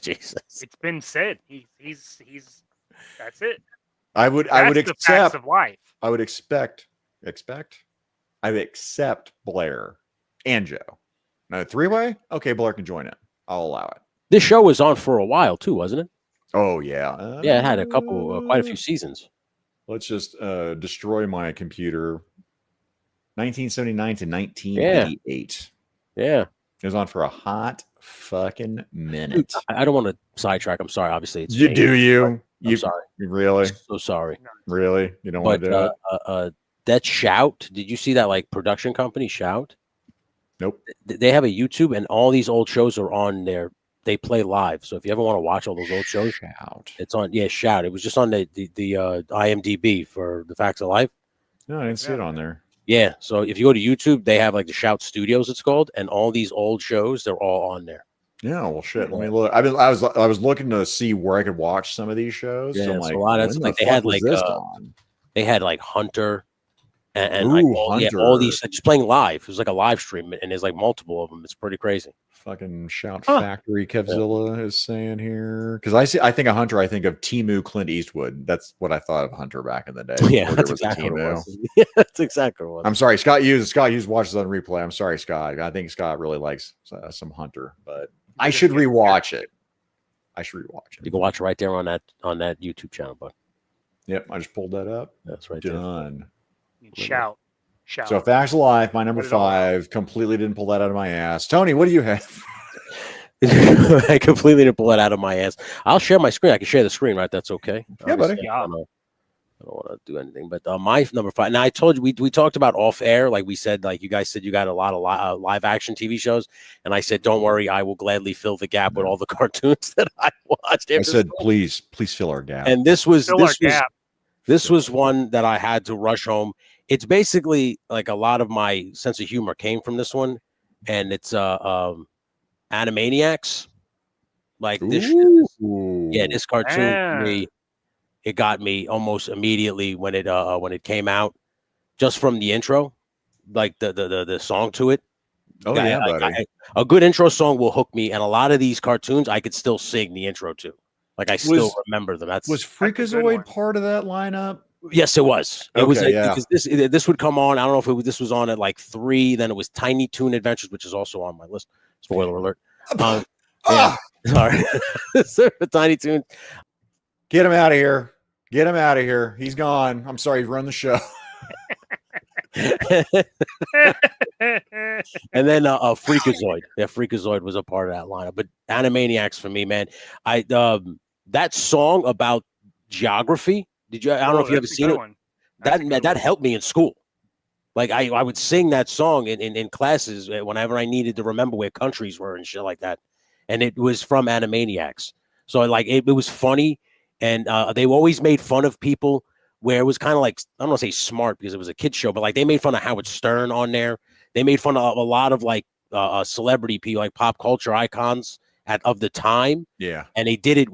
Jesus. It's been said. He's that's it. I would Facts accept of life. I would accept Blair and Joe. Now, 3-way? Okay, Blair can join it. I'll allow it. This show was on for a while too, wasn't it? Oh, yeah. Yeah, it had quite a few seasons. Let's just destroy my computer. 1979 to 1988. Yeah. It was on for a hot fucking minute. Dude, I don't want to sidetrack. I'm sorry. Obviously, it's I'm sorry. Really? So sorry. Really? You don't want to do it? That Shout. Did you see that production company Shout? Nope. They have a YouTube, and all these old shows are on there. They play live. So if you ever want to watch all those old shows, Shout. It's on. Yeah, Shout. It was just on the IMDb for the Facts of Life. No, I didn't see it on there. Yeah. So if you go to YouTube, they have the Shout Studios, it's called, and all these old shows, they're all on there. Yeah, well, shit. Let me look. I was looking to see where I could watch some of these shows. Yeah, so I'm so a lot of they had on? they had Hunter. and Ooh, like all Hunter. these just playing live. It was like a live stream, and there's like multiple of them. It's pretty crazy. Fucking Shout Factory, Kevzilla is saying here. Because I think of Hunter, I think of Timu Clint Eastwood. That's what I thought of Hunter back in the day. Yeah, that's exactly what it was. That's exactly what it was. I'm sorry, Scott Hughes watches on replay. I'm sorry, Scott. I think Scott really likes some Hunter, but I should rewatch it. You can watch it right there on that YouTube channel, bud. Yep, I just pulled that up. That's right. Done. Shout. So Facts of Life, my number 5, completely didn't pull that out of my ass. Tony, what do you have? I completely didn't pull that out of my ass. I'll share my screen. I can share the screen, right? That's okay. Yeah, buddy. I don't want to do anything, but my number 5. Now I told you we talked about off air, like we said, like you guys said, you got a lot of live action TV shows, and I said, don't worry, I will gladly fill the gap with all the cartoons that I watched. I said, please fill our gap. And this was one that I had to rush home. It's basically like a lot of my sense of humor came from this one, and it's Animaniacs. Like this, this cartoon to me, it got me almost immediately when it came out, just from the intro, like the song to it. Oh yeah, buddy. A good intro song will hook me, and a lot of these cartoons I could still sing the intro to. Like I still remember them. Was Freakazoid part of that lineup? Yes, it was. It was like, because this would come on. I don't know if this was on at like 3. Then it was Tiny Toon Adventures, which is also on my list. Spoiler alert. Sorry, Tiny Toon. Get him out of here. Get him out of here. He's gone. I'm sorry. He's run the show. And then Freakazoid. Yeah, Freakazoid was a part of that lineup. But Animaniacs for me, man. That song about geography. Did you? I don't know if you ever seen it. That helped me in school. Like I would sing that song in classes whenever I needed to remember where countries were and shit like that. And it was from Animaniacs. So like it was funny, and they always made fun of people where it was kind of like, I don't want to say smart because it was a kid's show, but like they made fun of Howard Stern on there. They made fun of a lot of like celebrity people, like pop culture icons of the time. Yeah, and they did it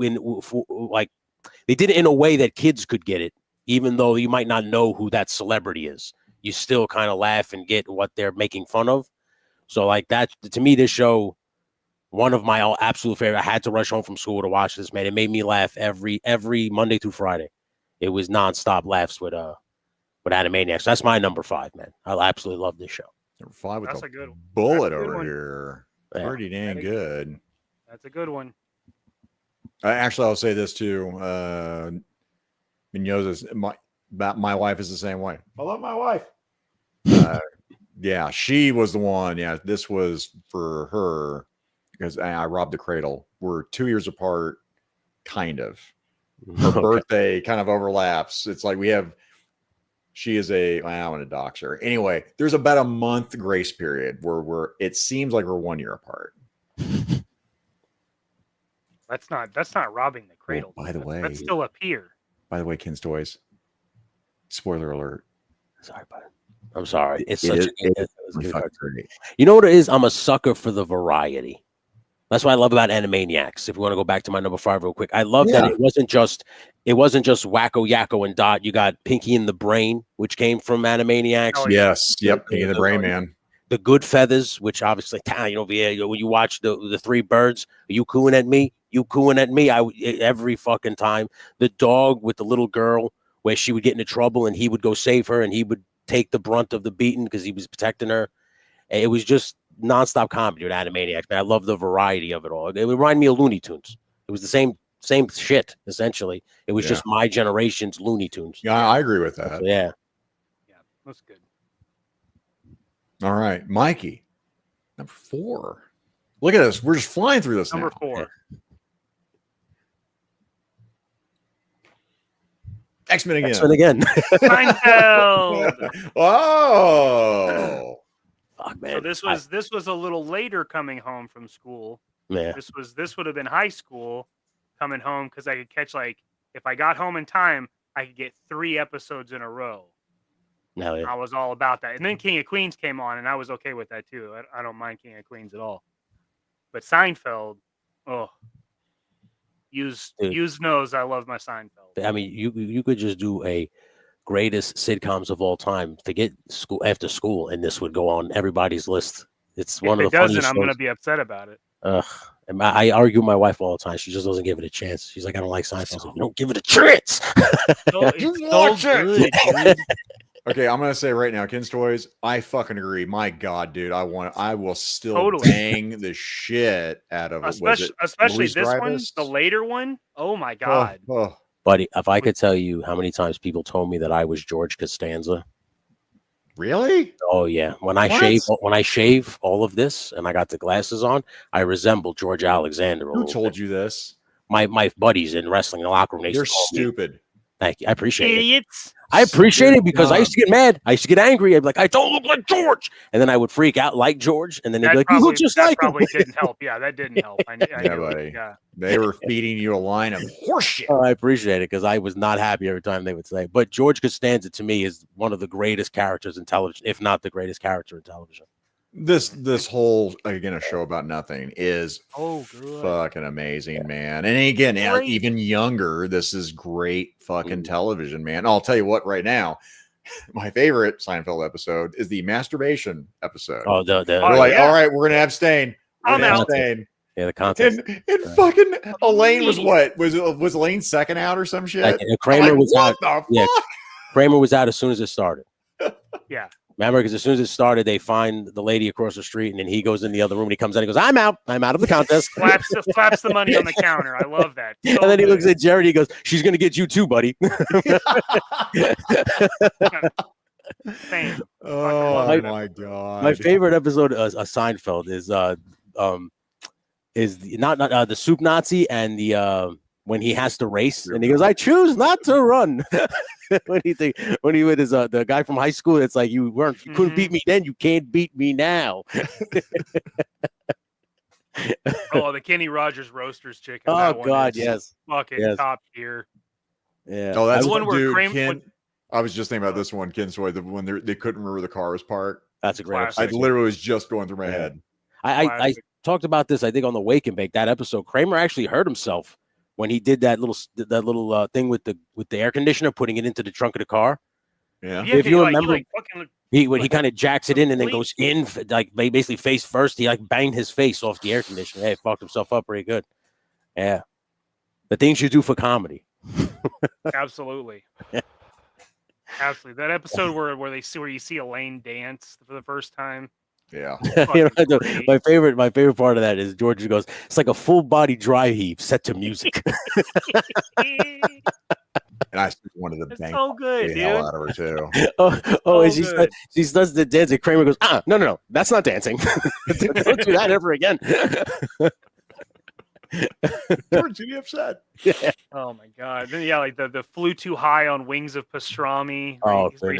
they did it in a way that kids could get it, even though you might not know who that celebrity is. You still kind of laugh and get what they're making fun of. So like that, to me, this show, one of my absolute favorite. I had to rush home from school to watch this, man. It made me laugh every Monday through Friday. It was nonstop laughs with Animaniacs. That's my number 5, man. I absolutely love this show. Number 5 with That's a good bullet That's a good over one. here. Yeah. Pretty dang good. That's a good one. Actually, I'll say this too. Muñoz's my wife is the same way. I love my wife. Yeah, she was the one. Yeah, this was for her because I robbed the cradle. We're 2 years apart, kind of. Her birthday kind of overlaps. It's like she is I don't want to dox her. Anyway, there's about a month grace period where it seems like we're 1 year apart. That's not robbing the cradle. By the way, that's still up here. By the way, Ken's Toys. Spoiler alert. Sorry, bud. I'm sorry. It's You know what it is? I'm a sucker for the variety. That's what I love about Animaniacs. If we want to go back to my number 5 real quick, I love that it wasn't just Wacko, Yakko, and Dot. You got Pinky and the Brain, which came from Animaniacs. Oh, yes, yep, Pinky and the Brain Man. The Good Feathers, which obviously, when you watch the 3 birds, are you cooing at me? You cooing at me? Every fucking time. The dog with the little girl, where she would get into trouble and he would go save her and he would take the brunt of the beating because he was protecting her. It was just nonstop comedy with Animaniacs, man. I love the variety of it all. It reminded me of Looney Tunes. It was the same shit, essentially. It was just my generation's Looney Tunes. Yeah, I agree with that. Yeah, that's good. All right, Mikey, number 4. Look at us. We're just flying through this Number now. 4. X-Men again. X-Men again. Seinfeld. Oh. Fuck, man. So this was a little later coming home from school. Yeah. This would have been high school coming home because I could catch, like, if I got home in time, I could get 3 episodes in a row. No, yeah. I was all about that. And then King of Queens came on, and I was okay with that too. I don't mind King of Queens at all. But Seinfeld, use knows I love my Seinfeld. I mean, you could just do a greatest sitcoms of all time. Forget school after school, and this would go on everybody's list. It's one of the funniest I'm going to shows. be upset about it. And I argue with my wife all the time. She just doesn't give it a chance. She's like, I don't like Seinfeld. I was like, you don't give it a chance. It's so good, dude. Okay, I'm gonna say right now, Ken's Toys. I fucking agree. My God, dude, I will still Totally. bang the shit out of it. Especially Louise this one, Dreyfus? the later one. Oh my God. Buddy, if I could tell you how many times people told me that I was George Costanza. Really? Oh yeah. When I shave all of this and I got the glasses on, I resemble George Alexander. Who told you this? My buddies in wrestling in the locker room. You're stupid. Thank you. I appreciate Idiots. it. I appreciate it because I used to get mad. I used to get angry. I'd be like, I don't look like George. And then I would freak out like George. And then they'd be like, you look just like him. Probably didn't help. Yeah, that didn't help. Buddy. Yeah. They were feeding you a line of horseshit. Oh, I appreciate it because I was not happy every time they would say. But George Costanza to me is one of the greatest characters in television, if not the greatest character in television. This whole again a show about nothing is fucking amazing, man. And again, even younger, this is great fucking television, man. I'll tell you what, right now, my favorite Seinfeld episode is the masturbation episode. Oh, we're like, all right, we're gonna abstain. Yeah, the contest. And fucking Elaine was what? Was Elaine second out or some shit? Kramer was out. The yeah, Kramer was out as soon as it started. Yeah. Remember, because as soon as it started, they find the lady across the street, and then he goes in the other room, and he comes out, and he goes, I'm out of the contest. Slaps the money on the counter. I love that. So and then he looks at Jared, he goes, she's going to get you too, buddy. Oh, my God. My favorite episode of Seinfeld is the soup Nazi and the when he has to race, and he goes, I choose not to run. when he with his the guy from high school, it's like you couldn't beat me then, you can't beat me now. Oh, the Kenny Rogers Roasters chicken. Oh God, yes, fucking top tier. Yeah. Oh, that's the one where Ken, I was just thinking about this one, Ken Soy, when they couldn't remember the car was parked. That's a great episode. I literally was just going through my head. I talked about this, I think, on the Wake and Bake, that episode. Kramer actually hurt himself when he did that little thing with the air conditioner, putting it into the trunk of the car. Yeah. If you remember, when he kind of jacks it in and then goes in, like basically face first, he like banged his face off the air conditioner. Hey, fucked himself up pretty good. Yeah. The things you do for comedy. Absolutely. Absolutely. That episode where you see Elaine dance for the first time. Yeah. My favorite part of that is George goes, it's like a full body dry heave set to music. And I wanted to bang so good, the hell out of her too. And she does the dance, and Kramer goes, no, that's not dancing. Don't do that ever again. George, you upset? Yeah. Oh my God! Then like the flew too high on wings of pastrami. Where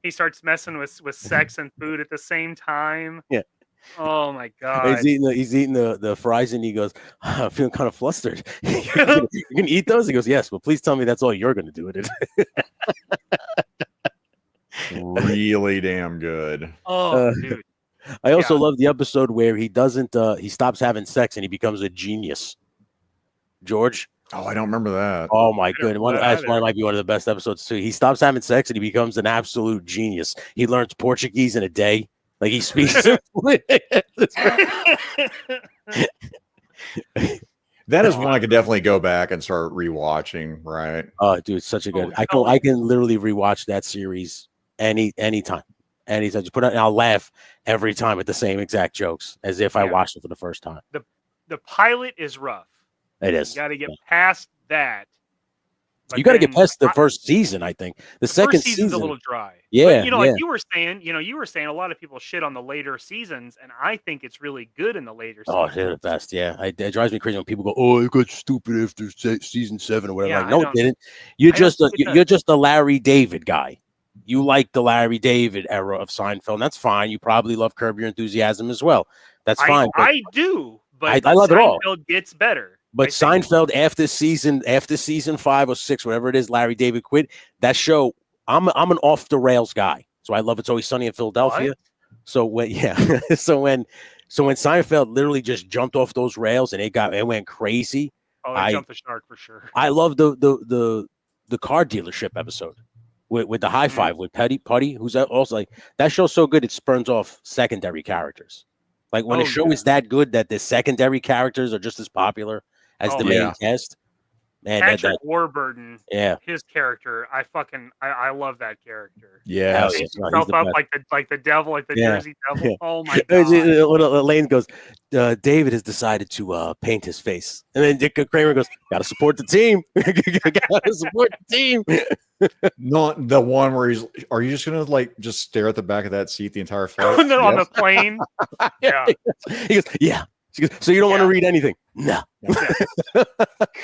he starts messing with sex and food at the same time. Yeah. Oh my God! He's eating the fries, and he goes, I'm feeling kind of flustered. You can eat those? He goes, yes, but please tell me that's all you're going to do with it. Really damn good. Oh, dude. I also love the episode where he stops having sex and he becomes a genius. George. Oh, I don't remember that. Oh my goodness. That might be one of the best episodes too. He stops having sex and he becomes an absolute genius. He learns Portuguese in a day. Like he speaks. That is one I could definitely go back and start rewatching, right? Oh, dude, it's such a good. I can literally rewatch that series anytime. Anytime. Just put it, and I'll laugh every time at the same exact jokes as if I watched it for the first time. The pilot is rough. It is. You got to get past that. You got to get past the first season, I think. The second season's a little dry. Yeah, but, like you were saying, a lot of people shit on the later seasons, and I think it's really good in the later seasons. Oh, they're the best. Yeah, it drives me crazy when people go, "Oh, it got stupid after season 7 or whatever." Yeah, like, no, it didn't. You're just a Larry David guy. You like the Larry David era of Seinfeld. And that's fine. You probably love Curb Your Enthusiasm as well. That's fine. I do, but I love it all. Seinfeld gets better. But Seinfeld after season 5 or 6, whatever it is, Larry David quit. That show, I'm an off the rails guy, so I love It's Always Sunny in Philadelphia. What? So when Seinfeld literally just jumped off those rails and it went crazy. Oh, I jumped the shark for sure. I love the car dealership episode with the high five with Putty, who's also like that show's so good it spurns off secondary characters. Like when a show is that good that the secondary characters are just as popular as the main cast. Man, Patrick Warburton, yeah, his character, I love that character. Yeah, he himself up like the devil, like the Jersey Devil. Yeah. Oh my god! When Elaine goes, David has decided to paint his face, and then Dick Kramer goes, "Got to support the team. Got to support the team." Not the one where he's. Are you just gonna like just stare at the back of that seat the entire flight? On the plane. Yeah. He goes, "Yeah." She goes, "So you don't want to read anything?" No.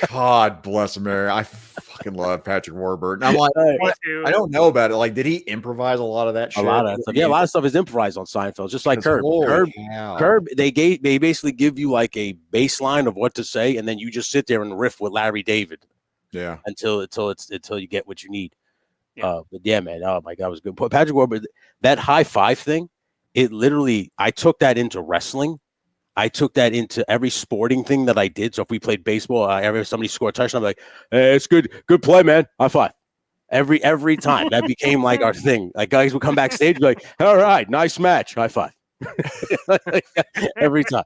God bless America. I fucking love Patrick Warburton. I'm like, I don't know about it. Like, did he improvise a lot of that shit? A lot of stuff. Yeah, a lot of stuff is improvised on Seinfeld, just like Curb. Curb, they basically give you like a baseline of what to say, and then you just sit there and riff with Larry David. Yeah. Until you get what you need. But yeah, man. Oh my God, it was good. But Patrick Warburton, that high five thing, it literally, I took that into wrestling. I took that into every sporting thing that I did. So if we played baseball, every somebody scored a touchdown, I'm like, "Hey, it's good play, man. High five." Every time that became like our thing. Like guys would come backstage, be like, "All right, nice match, high five." Every time.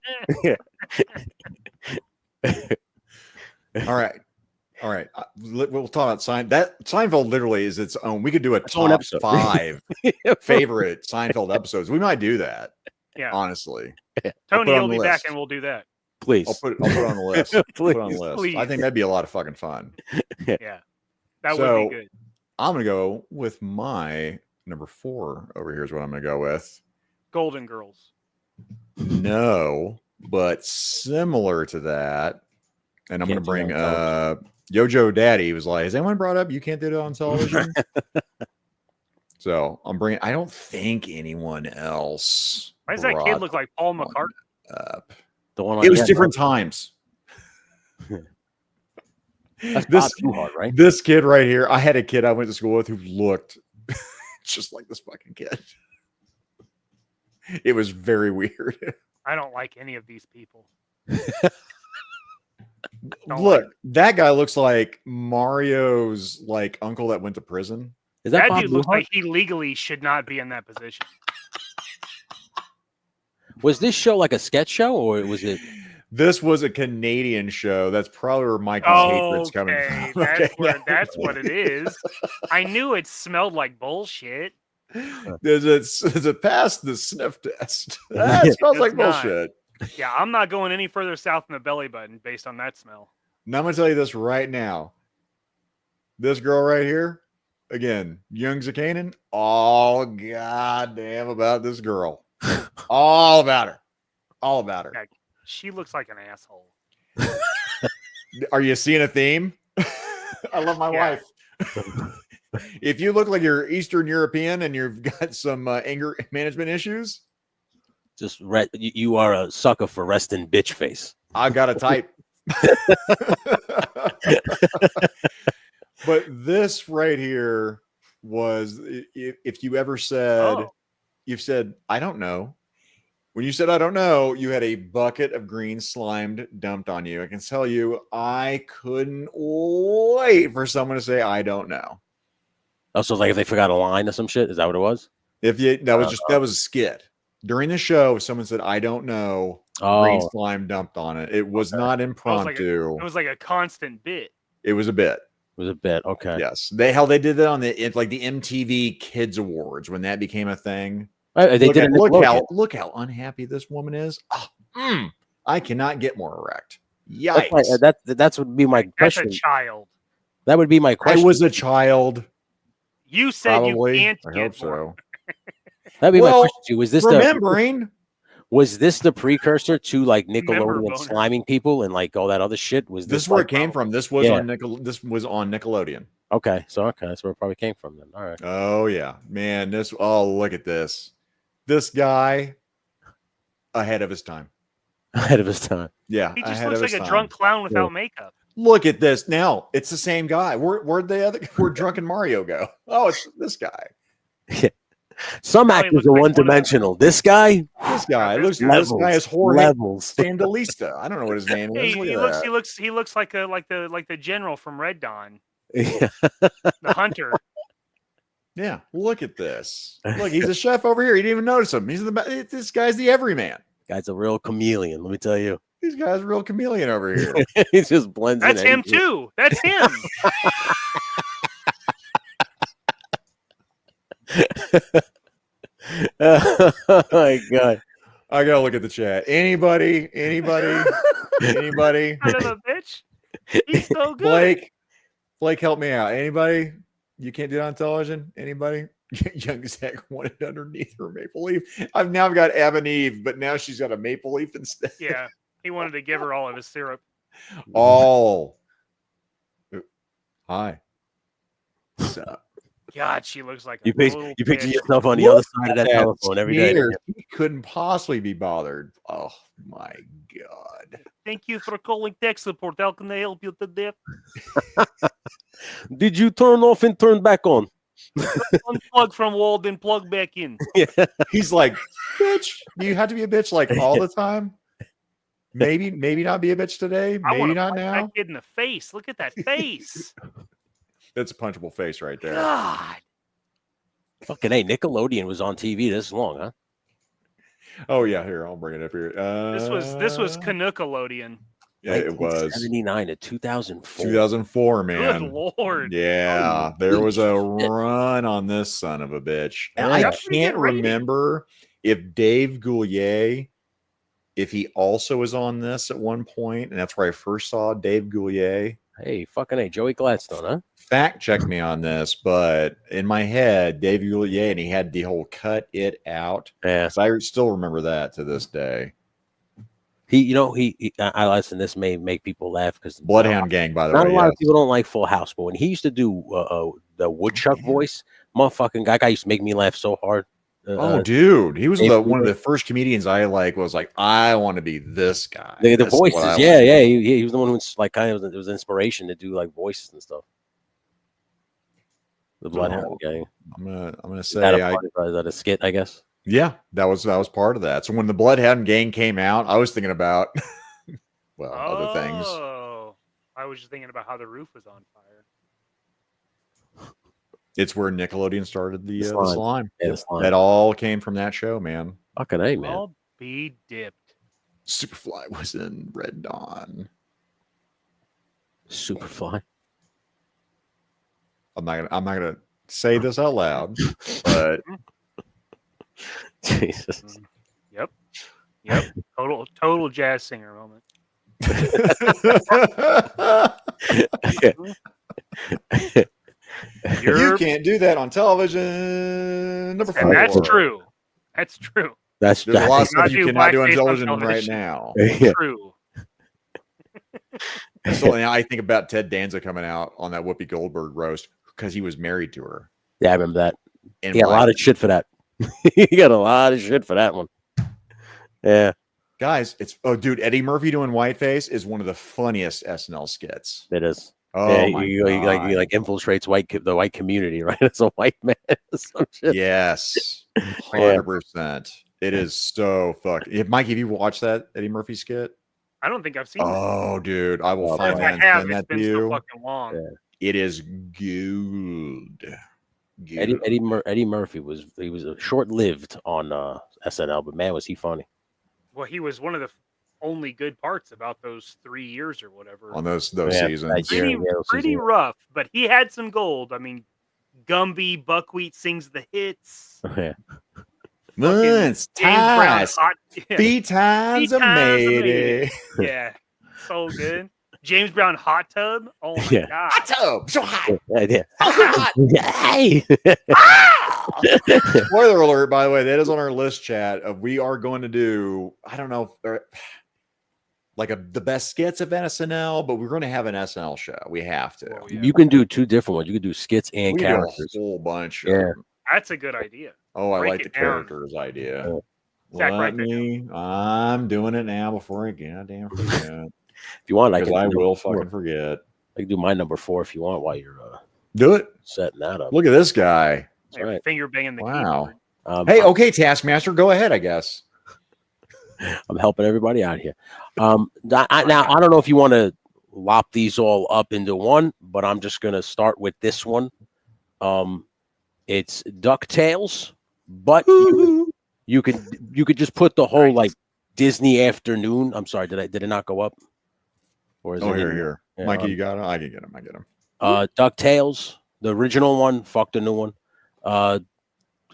All right. We'll talk about Seinfeld literally is its own. We could do a top episode. 5 favorite Seinfeld episodes. We might do that. Yeah. Honestly. Tony will be back and we'll do that. Please. I'll put it on the list. Put it on the list. Please. I think that'd be a lot of fucking fun. Yeah. That would be good. I'm gonna go with my number 4 over here is what I'm gonna go with. Golden Girls. No, but similar to that. And I'm gonna bring Yojo Daddy was like, has anyone brought up you can't do it on television? So I'm bringing. I don't think anyone else. Why does that kid look like Paul McCartney? The one it was different times. That's not too hard, right? This kid right here. I had a kid I went to school with who looked just like this fucking kid. It was very weird. I don't like any of these people. Look, that guy looks like Mario's like uncle that went to prison. Is that dude looks like he legally should not be in that position. Was this show like a sketch show, or was it? This was a Canadian show. That's probably where Mikey's hatred's coming from. That's what it is. I knew it smelled like bullshit. Does it pass the sniff test? That smells like bullshit. Yeah, I'm not going any further south than the belly button based on that smell. Now I'm gonna tell you this right now. This girl right here, again, young Zakainen, all goddamn about this girl. All about her. All about her. Yeah, she looks like an asshole. Are you seeing a theme? I love my wife. If you look like you're Eastern European and you've got some anger management issues, just you are a sucker for resting bitch face. I got a type. But this right here was, if you ever said, you've said, I don't know. When you said, I don't know, you had a bucket of green slime dumped on you. I can tell you, I couldn't wait for someone to say, I don't know. Also, like if they forgot a line or some shit, is that what it was? That was a skit. During the show, if someone said, I don't know, green slime dumped on it. It was not impromptu. It was like a constant bit. It was a bit. It was a bit. Okay. Yes. They did that on the MTV Kids Awards when that became a thing. Look how unhappy this woman is. Oh, I cannot get more erect. Yikes. That would be my question. That's a child. That would be my question. I was a child. You said Probably. You can't I get hope so. more. That'd be my question too. Was this was this the precursor to like Nickelodeon sliming people and like all that other shit? Was this where it came from? This was on Nickelodeon. Okay, that's where it probably came from then. All right. Oh yeah, man. Look at this. This guy ahead of his time. Ahead of his time. Yeah. He just looks like a drunk clown without makeup. Look at this. Now it's the same guy. Where'd drunken Mario go? Oh, it's this guy. Some actors are one-dimensional. This guy looks. This guy is Jorge Sandalista. I don't know what his name is. He looks like the general from Red Dawn. The hunter. Yeah, look at this. Look, he's a chef over here. You didn't even notice him. He's in the. This guy's the everyman. Guy's a real chameleon. Let me tell you. This guy's a real chameleon over here. He just blends in. That's him too. That's him. Oh my god! I gotta look at the chat. Anybody? Anybody? Anybody? Son of a bitch. He's so good. Blake, help me out. Anybody? You can't do it on television? Anybody? Young Zach wanted underneath her maple leaf. I've now got Eve, but now she's got a maple leaf instead. Yeah, he wanted to give her all of his syrup. All. Hi. What's up? God, she looks like You a little picture bitch. yourself on the other side of that telephone every day. He couldn't possibly be bothered. Oh my god. Thank you for calling tech support. How can I help you today? Did you turn off and turn back on? Unplug from wall, then plug back in. Yeah. He's like, bitch. Do you have to be a bitch like all the time? Maybe not be a bitch today. I Maybe wanna not punch now. that kid in the face. Look at that face. That's a punchable face right there. God. Fucking hey, Nickelodeon was on TV this long, huh? Oh yeah, here I'll bring it up here. This was Canuckalodian. Yeah, it was 1979 to 2004. 2004, man. Good lord. Yeah, there was a run on this son of a bitch. And I can't remember if Dave Goulier, if he also was on this at one point, and that's where I first saw Dave Goulier. Hey, fucking hey, Joey Gladstone, huh? Fact check me on this, but in my head, Dave Goulier, and he had the whole cut it out. Yeah, so I still remember that to this day. I listen. This may make people laugh because Bloodhound Gang, by the way. Not a lot of people don't like Full House, but when he used to do the woodchuck voice, motherfucking guy used to make me laugh so hard. Dude, he was one of the first comedians I was like, I want to be this guy. The voices, yeah. He was the one who was like it was inspiration to do like voices and stuff. The Bloodhound Gang. I'm gonna say is that a skit, I guess. Yeah, that was part of that. So when the Bloodhound Gang came out, I was thinking about other things. Oh, I was just thinking about how the roof was on fire. It's where Nickelodeon started the slime. Yeah, the slime. That all came from that show, man. Fucking hey, man. I'll be dipped. Superfly was in Red Dawn. Superfly. I'm not gonna say this out loud, but Jesus. Yep. Total jazz singer moment. You can't do that on television. Number 4. And that's true. That's true. There's a lot of stuff you cannot do on television right now. True. So now I think about Ted Danza coming out on that Whoopi Goldberg roast because he was married to her. Yeah, I remember that. And he got a lot of shit for that. He got a lot of shit for that one. Yeah. Guys, dude, Eddie Murphy doing Whiteface is one of the funniest SNL skits. It is. Oh, yeah, my he God. infiltrates the white community, right? As a white man. Some shit. Yes. 100%. It is so fucking. Mikey, have you watched that Eddie Murphy skit? I don't think I've seen it. Oh, dude. I will find If that I and have, send it's that to been so you. fucking long. Yeah. It is good. Eddie Murphy was short-lived on SNL, but man, was he funny. Well, he was one of the only good parts about those 3 years or whatever. On those seasons. Pretty rough, but he had some gold. I mean, Gumby, Buckwheat sings the hits. Yeah. Months, ties, beat times, amazing. Yeah, so good. James Brown Hot Tub. Oh my god, hot tub, so hot. Yeah. Hot. Hey. Spoiler alert! By the way, that is on our list, chat. We are going to do. I don't know, the best skits of SNL, but we're going to have an SNL show. We have to. Oh, yeah. You can do two different ones. You can do skits and We characters. do a whole bunch. Yeah. that's a good idea. Oh, I Break like it the down. characters idea. Yeah. Zach, write that down. I'm doing it now before I goddamn forget. If you want, I will fucking forget. I can do my number 4 if you want while you're Do it. setting that up. Look at this guy. That's right. Finger banging the Wow. keyboard. Hey, okay, Taskmaster, go ahead, I guess. I'm helping everybody out here. Now I don't know if you want to lop these all up into one, but I'm just going to start with this one. It's DuckTales, but you could just put the whole like Disney afternoon. I'm sorry, did it not go up? Or is it here. Yeah, Mikey, you got it? I can get him. I get him. DuckTales, the original one, fuck the new one.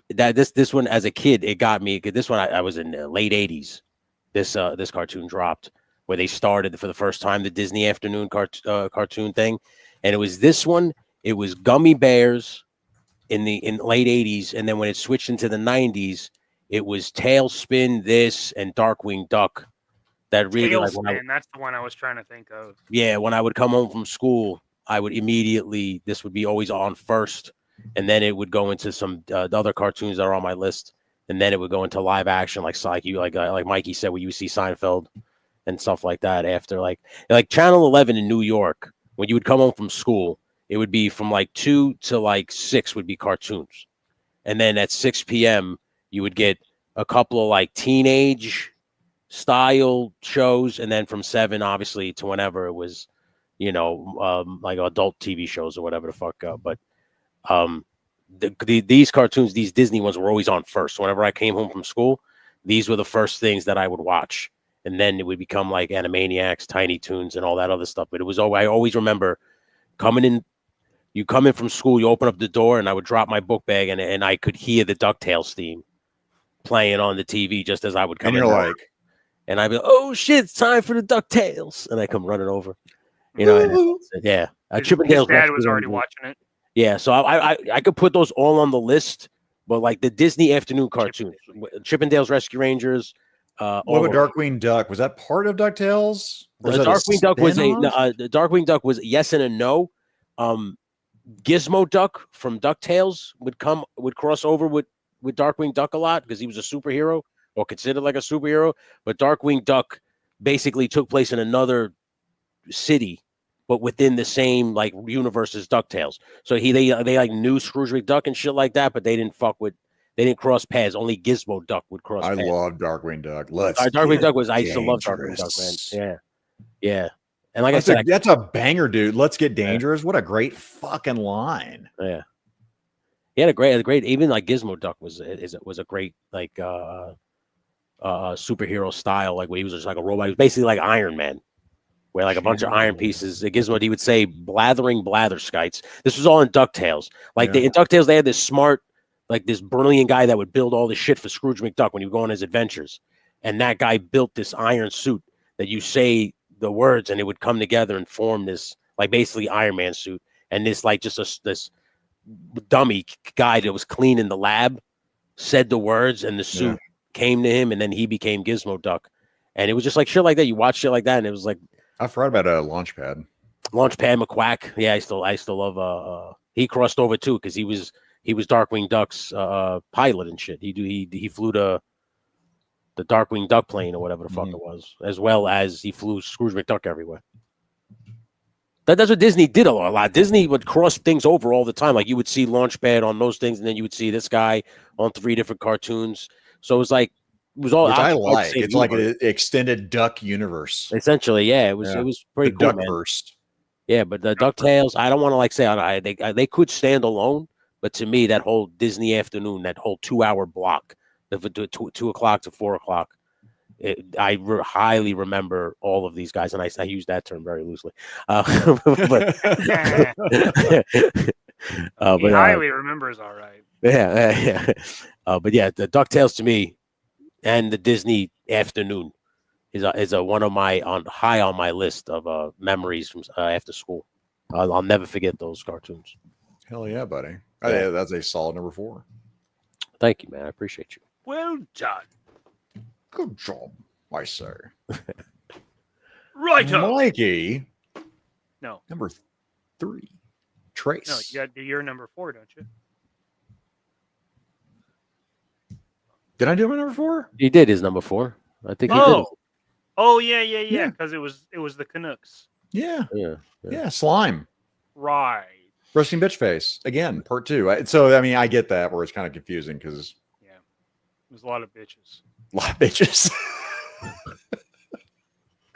This one as a kid, it got me. This one I was in the late 80s. This cartoon dropped where they started for the first time the Disney afternoon cartoon thing, and it was this one. It was Gummy Bears in late 80s, and then when it switched into the 90s, it was Tailspin, this, and Darkwing Duck. That really Tailspin, that's the one I was trying to think of. Yeah, when I would come home from school, I would immediately, this would be always on first, and then it would go into some other cartoons that are on my list, and then it would go into live action, like Mikey said, where you see Seinfeld and stuff like that. After like Channel 11 in New York, when you would come home from school, it would be from like 2 to like 6 would be cartoons, and then at 6 p.m. you would get a couple of like teenage style shows, and then from 7 obviously to whenever it was, like adult TV shows or whatever the fuck. But these cartoons, these Disney ones, were always on first. So whenever I came home from school, these were the first things that I would watch, and then it would become like Animaniacs, Tiny Toons, and all that other stuff. But it was I always remember coming in. You come in from school, you open up the door, and I would drop my book bag, and I could hear the DuckTales theme playing on the TV just as I would come in. And you're like, and I'd be like, oh shit, it's time for the DuckTales. And I come running over. Yeah. Chippendales. His dad was already watching it. Yeah, so I could put those all on the list, but like the Disney afternoon cartoons, Chippendales Rescue Rangers. What about Darkwing Duck? Was that part of DuckTales? Darkwing Duck was the Darkwing Duck was yes and a no. Gizmo Duck from DuckTales would cross over with Darkwing Duck a lot because he was a superhero or considered like a superhero. But Darkwing Duck basically took place in another city, but within the same like universe as DuckTales. So they like knew Scrooge McDuck and shit like that, but they didn't cross paths. Only Gizmo Duck would cross paths. I love Darkwing Duck. Darkwing Duck I used to love Darkwing Duck, man. Yeah. And like I said, that's a banger, dude. Let's get dangerous. What a great fucking line. Yeah. He had a great even like Gizmo Duck was a great like superhero style, like where he was just like a robot. He was basically like Iron Man, where like a bunch of iron pieces. Gizmo, he would say blathering blatherskites. This was all in DuckTales. Like in DuckTales, they had this smart, like this brilliant guy that would build all this shit for Scrooge McDuck when he would go on his adventures. And that guy built this iron suit that you say the words and it would come together and form this like basically Iron Man suit. And this like just this dummy guy that was clean in the lab said the words and the suit came to him, and then he became Gizmo Duck. And it was just like shit like that. You watch shit like that, and it was like I forgot about Launchpad McQuack. Yeah, I still love he crossed over too because he was Darkwing Duck's pilot and shit. He flew the Darkwing Duck plane or whatever the fuck it was, as well as he flew Scrooge McDuck everywhere. That's what Disney did a lot. Disney would cross things over all the time. Like you would see Launchpad on those things, and then you would see this guy on 3 different cartoons. So it was all. Which I like. It's like an extended Duck universe. Essentially, yeah. It was pretty cool, man. Duckverse. Yeah, but the DuckTales, I don't want to like say they could stand alone, but to me, that whole Disney afternoon, that whole 2-hour block, of 2 o'clock to 4 o'clock. I highly remember all of these guys, and I use that term very loosely. But highly remembers, all right. Yeah. But yeah, the DuckTales to me, and the Disney afternoon is a one of my high on my list of memories from after school. I'll never forget those cartoons. Hell yeah, buddy! That's a solid number 4. Thank you, man. I appreciate you. Well done. Good job, I say. Right, Mikey. No, number 3. Trace. No, you got to do your number 4, don't you? Did I do my number 4? He did his number 4. I think he did. Oh yeah. Because it was the Canucks. Yeah. Slime. Right. Roasting bitch face again, part 2. So I mean, I get that where it's kind of confusing because there's a lot of bitches. A lot of bitches.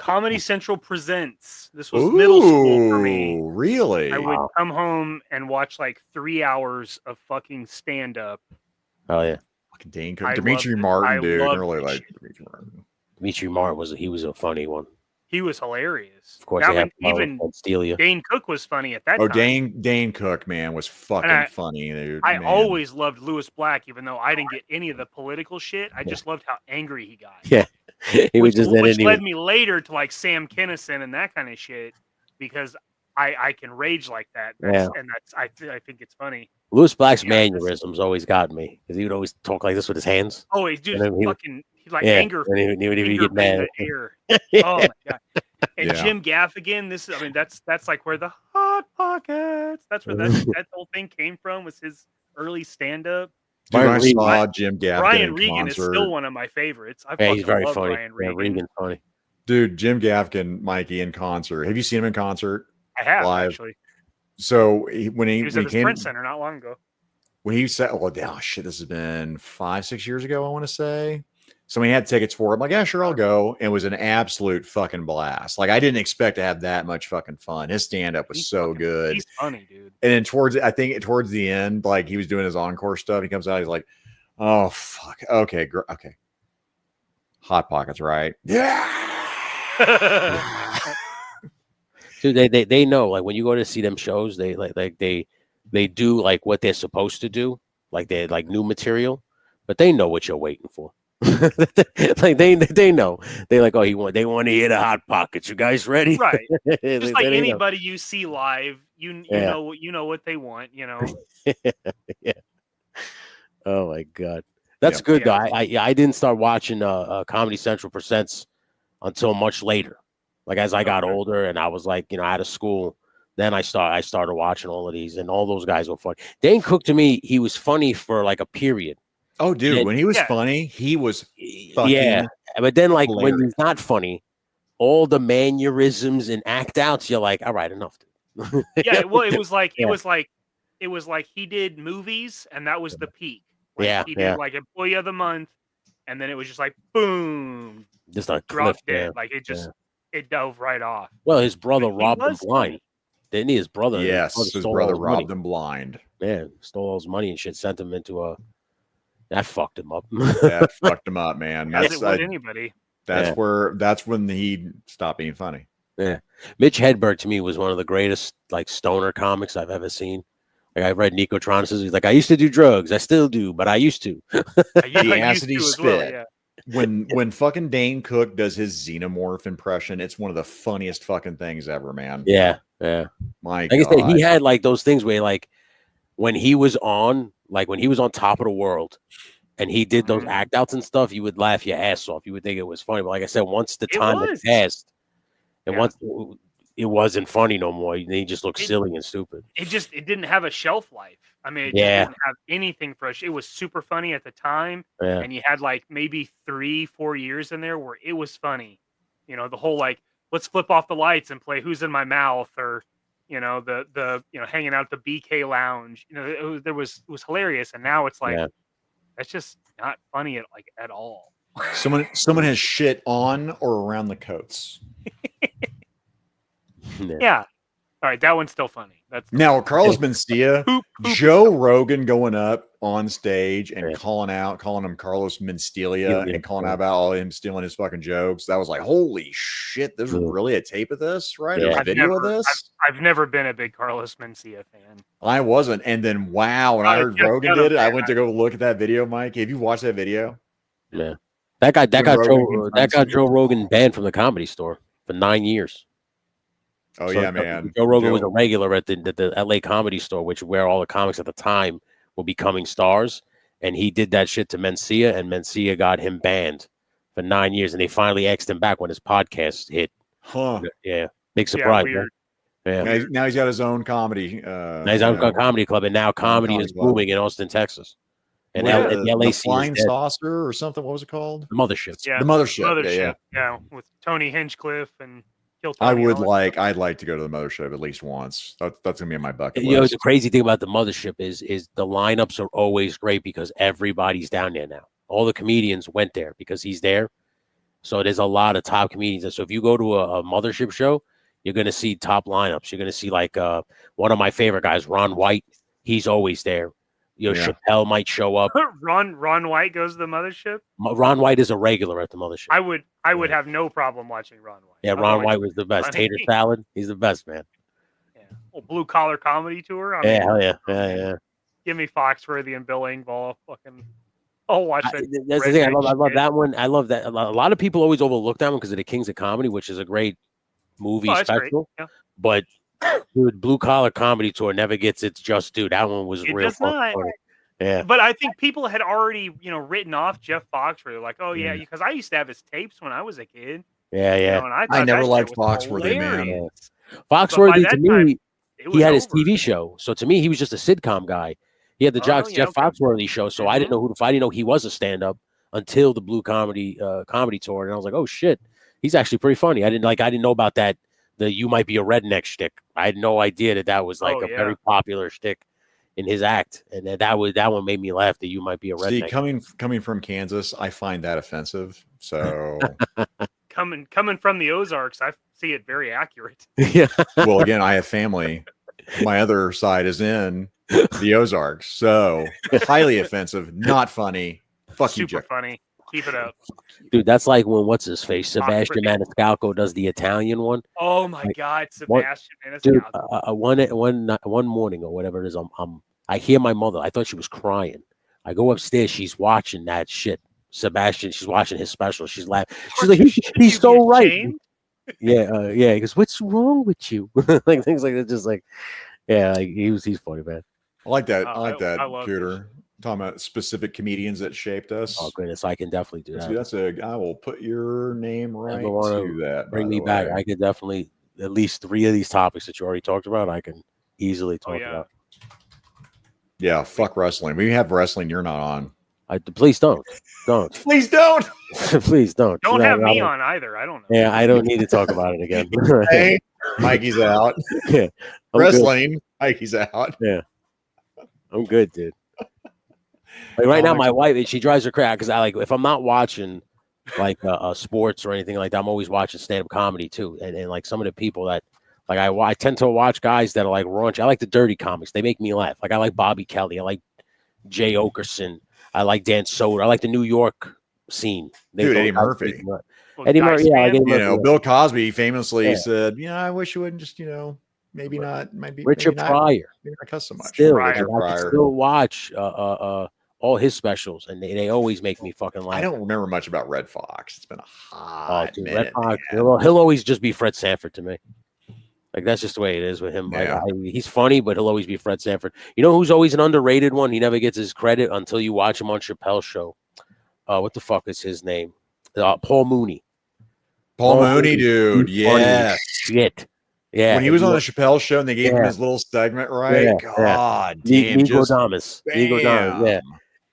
Comedy Central Presents. This was middle school for me. Really? I would come home and watch like 3 hours of fucking stand up. Oh yeah. Fucking Dane Cook. Dimitri Martin, dude. I really like Dimitri Martin. Dimitri Martin was a funny one. He was hilarious. Of course, even Dane Cook was funny at that time. Dane Cook, man, was fucking funny, dude. I always loved Lewis Black, even though I didn't get any of the political shit. I just loved how angry he got. Yeah, which led me later to like Sam Kinison and that kind of shit, because I can rage like that. I think it's funny. Lewis Black's mannerisms always got me, because he would always talk like this with his hands. Oh, he's just anger. And he would get mad. Oh my god! And Jim Gaffigan. That's like where the Hot Pockets. That's where that whole thing came from. Was his early stand up. Dude, I saw Jim Gaffigan. Brian Regan is still one of my favorites. He's very funny. Brian Regan. Regan's funny. Dude, Jim Gaffigan, Mikey in concert. Have you seen him in concert? I have live? Actually. So when he was at the came, Sprint Center not long ago. When he said, shit, this has been 5-6 years ago, I want to say. So when he had tickets for it, I'm like, yeah, sure, I'll go. And it was an absolute fucking blast. Like, I didn't expect to have that much fucking fun. His stand-up was good. He's funny, dude. And then towards the end, like, he was doing his encore stuff. He comes out, he's like, oh, fuck. Okay. Hot Pockets, right? Yeah. Dude, they know, like, when you go to see them shows, they they do like what they're supposed to do, like they're like new material, but they know what you're waiting for. Like they know. They're like, oh, they want to hear the Hot Pockets. You guys ready? Right. Just like anybody you see live, you know what they want, you know. Yeah. Oh my god. That's good though. I didn't start watching Comedy Central Presents until much later. Like as I got older and I was like, out of school, then I started watching all of these, and all those guys were funny. Dane Cook, to me, he was funny for like a period. Oh, dude, when he was funny, he was fucking but then like hilarious. when he's not funny, all the mannerisms and act outs, you're like, all right, enough. Yeah, well, it was like he did movies, and that was the peak. Like, he did like Employee of the Month, and then it was just like boom, just like dropped dead. Like it just it dove right off. Well, his brother robbed him blind. Didn't he? His brother. Yes, his brother robbed him blind. Man, stole all his money and shit. Sent him into a. That fucked him up. That fucked him up, man. That's anybody. That's when he stopped being funny. Yeah, Mitch Hedberg to me was one of the greatest like stoner comics I've ever seen. Like I've read Nico Tronis's. He's like, I used to do drugs, I still do, but I used to. The acid he spit. When fucking Dane Cook does his xenomorph impression, it's one of the funniest fucking things ever, man. Yeah. My God. I said, he had like those things where like when he was on Top of the World and he did those act outs and stuff, you would laugh your ass off. You would think it was funny. But like I said, once the time had passed and once it wasn't funny no more, he just looked silly and stupid. It didn't have a shelf life. I mean, it didn't have anything fresh. It was super funny at the time. Yeah. And you had like maybe 3-4 years in there where it was funny. The whole like, let's flip off the lights and play Who's in My Mouth, or the hanging out at the BK Lounge. It was hilarious, and now it's like that's just not funny at all. Someone has shit on or around the coats. Yeah. All right, that one's still funny. Now Carlos Mencia, Joe Rogan going up on stage and calling him Carlos Mencia and calling out about all him stealing his fucking jokes. That was like, holy shit, there's really a tape of this, right? There's a video of this. I've never been a big Carlos Mencia fan. I wasn't, and then when I heard Rogan did it, I went to go look at that video. Mike, have you watched that video? Yeah, that got Joe Rogan banned from the Comedy Store for 9 years. Oh, so, man. Joe Rogan was a regular at the LA Comedy Store, where all the comics at the time were becoming stars. And he did that shit to Mencia, and Mencia got him banned for 9 years. And they finally X'd him back when his podcast hit. Huh. Yeah. Big surprise. Yeah. Now he's got his own comedy. Now he's own comedy club, and now comedy is booming in Austin, Texas. And the LAC Flying Saucer or something. What was it called? The Mothership. Yeah. The Mothership. Yeah. With Tony Hinchcliffe and I'd like to go to the Mothership at least once. That's gonna be on my bucket list. The crazy thing about the Mothership is the lineups are always great because everybody's down there now. All the comedians went there because he's there. So there's a lot of top comedians. And so if you go to a mothership show, you're going to see top lineups. You're going to see like one of my favorite guys, Ron White. He's always there. Chappelle might show up. Ron White goes to the mothership. Ron White is a regular at the mothership. I would have no problem watching Ron White. Yeah, Ron White was the best. Tater salad. He's the best, man. Yeah. Well, blue collar comedy tour. Hell yeah. Yeah. Give me Foxworthy and Bill Engvall. I'll watch that. That's the thing. I love that one. I love that. A lot of people always overlook that one because of the Kings of Comedy, which is a great movie special. Yeah. But dude, blue collar comedy tour never gets its just due. That one was real fun. Yeah. But I think people had already, written off Jeff Foxworthy. Like, oh yeah, because I used to have his tapes when I was a kid. Yeah. And I never liked Foxworthy, man. Yeah. Foxworthy to me, he had his TV show. So to me, he was just a sitcom guy. He had the Jeff Foxworthy show. So I didn't know he was a stand-up until the blue comedy tour. And I was like, oh shit, he's actually pretty funny. I didn't know about that. The you might be a redneck shtick. I had no idea that was like very popular shtick in his act, and that one made me laugh. That you might be a redneck. See, coming from Kansas, I find that offensive. So coming from the Ozarks, I see it very accurate. Yeah. Well, again, I have family. My other side is in the Ozarks, so highly offensive, not funny. Fuck you, Super funny. Keep it up, dude. That's like when what's his face, Sebastian Maniscalco does the Italian one. Oh my God, Sebastian Maniscalco. Dude, one morning or whatever it is, I hear my mother. I thought she was crying. I go upstairs. She's watching that shit. Sebastian. She's watching his special. She's laughing. She's like, he's so right. Yeah. He goes, what's wrong with you? Like things like that. Just like, yeah, like he's funny, man. I like that. I like that, Cooter. Talking about specific comedians that shaped us. Oh goodness, I can definitely do that. I will put your name right to that. Bring me back. I could definitely at least 3 of these topics that you already talked about. I can easily talk about. Yeah, fuck wrestling. We have wrestling. You're not on. Please don't. Please don't. Please don't. Don't have me on either. I don't know. Yeah, I don't need to talk about it again. Hey, Mikey's out. Yeah, wrestling. Good. Mikey's out. Yeah, I'm good, dude. Like right now, my wife, she drives her crazy because if I'm not watching like sports or anything like that, I'm always watching stand-up comedy too. And like some of the people that like I tend to watch guys that are like raunchy. I like the dirty comics. They make me laugh. Like I like Bobby Kelly. I like Jay Okerson. I like Dan Soder. I like the New York scene. Dude, Eddie Murphy. Eddie Murphy. Yeah, Eddie Murphy. Bill Cosby famously said, I wish you wouldn't just, maybe not. Richard Pryor. Maybe not cuss so much. Still, I can still watch all his specials, and they always make me fucking laugh. I don't remember much about Red Fox. It's been a hot minute. Red Fox, he'll always just be Fred Sanford to me. Like that's just the way it is with him. Yeah. Like, he's funny, but he'll always be Fred Sanford. You know who's always an underrated one? He never gets his credit until you watch him on Chappelle's show. What the fuck is his name? Paul Mooney. Paul Mooney, dude. Yeah. Shit. Yeah. When he was on the Chappelle show and they gave him his little segment, right? Yeah. God damn. Nico Damas. Yeah.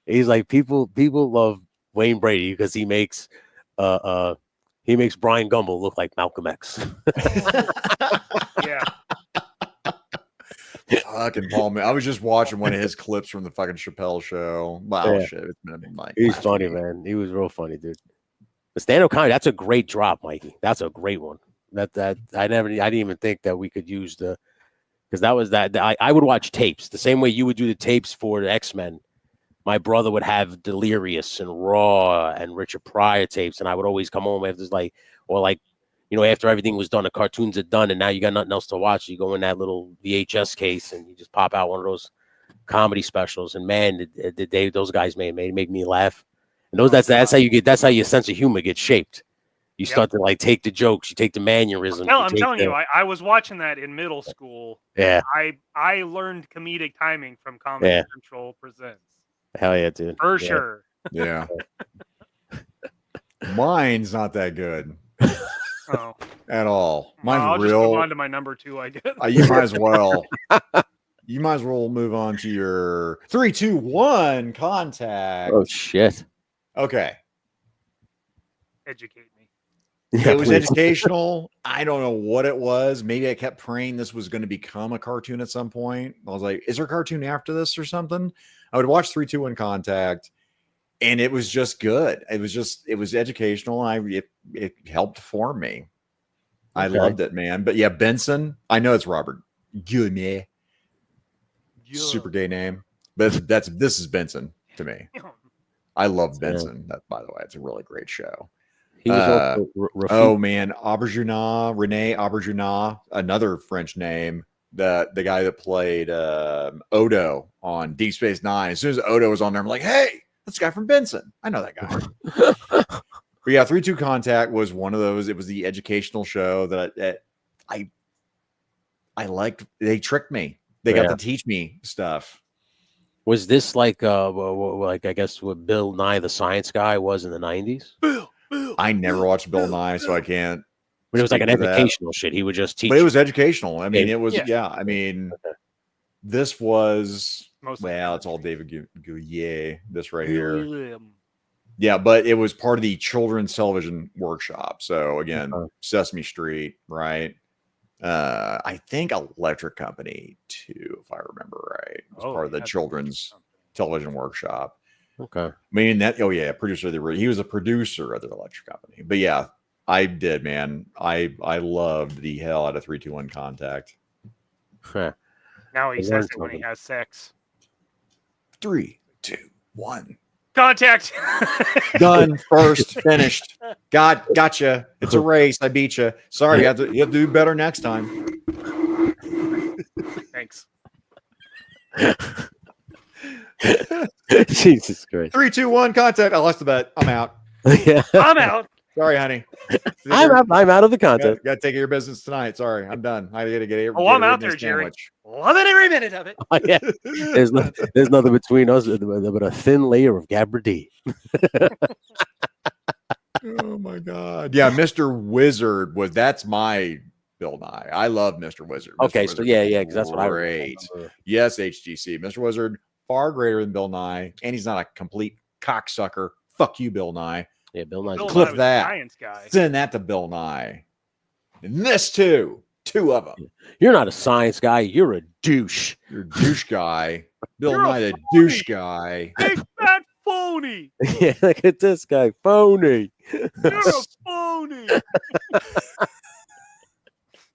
He's like people love Wayne Brady because he makes Brian Gumbel look like Malcolm X. Yeah. Fucking Paul Mooney. I was just watching one of his clips from the fucking Chappelle show. Wow, shit. It's been like he's funny, man. He was real funny, dude. The stand-up comedy, that's a great drop, Mikey. That's a great one. That I didn't even think that we could use because that was that I would watch tapes the same way you would do the tapes for the X-Men. My brother would have Delirious and Raw and Richard Pryor tapes, and I would always come home after after everything was done, the cartoons are done, and now you got nothing else to watch. You go in that little VHS case and you just pop out one of those comedy specials, and man, those guys make me laugh. And that's how your sense of humor gets shaped. You start to like take the jokes, you take the mannerisms. I'm telling you, I was watching that in middle school. Yeah, I learned comedic timing from Comedy Central Presents. Hell yeah, dude. For sure. Yeah. Mine's not that good. Oh. At all. Mine's I'll real. Just move on to my number 2, I guess. You might as well. You might as well move on to your 3, 2, 1 contact. Oh shit. Okay. Educate me. It was educational. I don't know what it was. Maybe I kept praying this was going to become a cartoon at some point. I was like, is there a cartoon after this or something? I would watch 3, 2, 1 Contact, and it was just good. It was educational. It helped form me. I loved it, man. But yeah, Benson. I know it's Robert Guillemette. Super gay name, but this is Benson to me. I love Benson. That, by the way, it's a really great show. He was also oh man, Rene Auberjonois, another French name. The guy that played Odo on Deep Space Nine. As soon as Odo was on there, I'm like, hey, that's the guy from Benson. I know that guy. But yeah, 3-2 Contact was one of those. It was the educational show that I liked. They tricked me. They got to teach me stuff. Was this like I guess what Bill Nye the Science Guy was in the 90s? I never watched Bill Nye, so I can't. But it was like an educational shit. He would just teach. But it was educational. I mean, it was I mean, this was it's all David Gouillet. This right here. Yeah, but it was part of the Children's Television Workshop. So again, Sesame Street, right? I think Electric Company too, if I remember right. It was part of the Children's Television Workshop. Okay. I mean producer. He was a producer of the Electric Company. But yeah, I did, man. I loved the hell out of 3-2-1 Contact. Now he says it when he has sex. 3, 2, 1. Contact. Done. First. Finished. Gotcha. It's a race. I beat you. Sorry, you have to do better next time. Thanks. Jesus Christ. 3, 2, 1. Contact. I lost the bet. I'm out. I'm out. Sorry, honey. I'm out of the contest. Got to take care of your business tonight. Sorry, I'm done. I got to get it. I'm out there, Jerry. Loving every minute of it. Oh, yeah. There's nothing between us but a thin layer of gabardine. Oh my God. Yeah, Mr. Wizard that's my Bill Nye. I love Mr. Wizard. Okay, Mr. so Wizard because that's what I remember. Yes, HGC. Mr. Wizard, far greater than Bill Nye, and he's not a complete cocksucker. Fuck you, Bill Nye. Yeah, Bill Nye. Clip that. Science guy. Send that to Bill Nye. And this too. 2 of them. You're not a science guy. You're a douche. You're a douche guy. Bill Nye, the douche guy. Big fat phony. Yeah, look at this guy. Phony. You're a phony.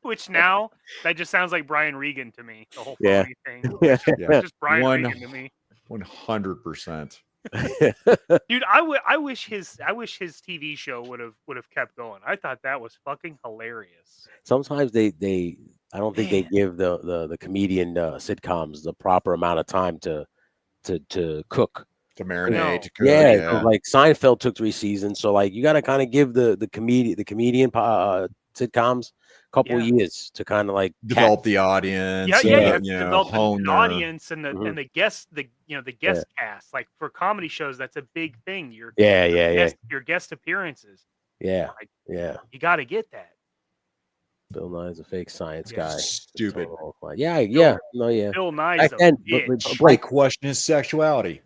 Which now, that just sounds like Brian Regan to me. The whole phony thing. Yeah. Just Brian Regan to me. 100%. Dude, I wish his TV show would have kept going. I thought that was fucking hilarious. Sometimes they I don't think they give the comedian sitcoms the proper amount of time to cook, to marinate, to cook. Yeah, so like Seinfeld took 3 seasons, so like you got to kind of give the comedian sitcoms a couple years to kind of like develop the audience. Yeah, develop the audience and the guest cast. Like for comedy shows, that's a big thing. Your guest appearances. Yeah, you got to get that. Bill Nye's a fake science guy. Stupid. So, Bill Nye's a bitch. Blake question his sexuality.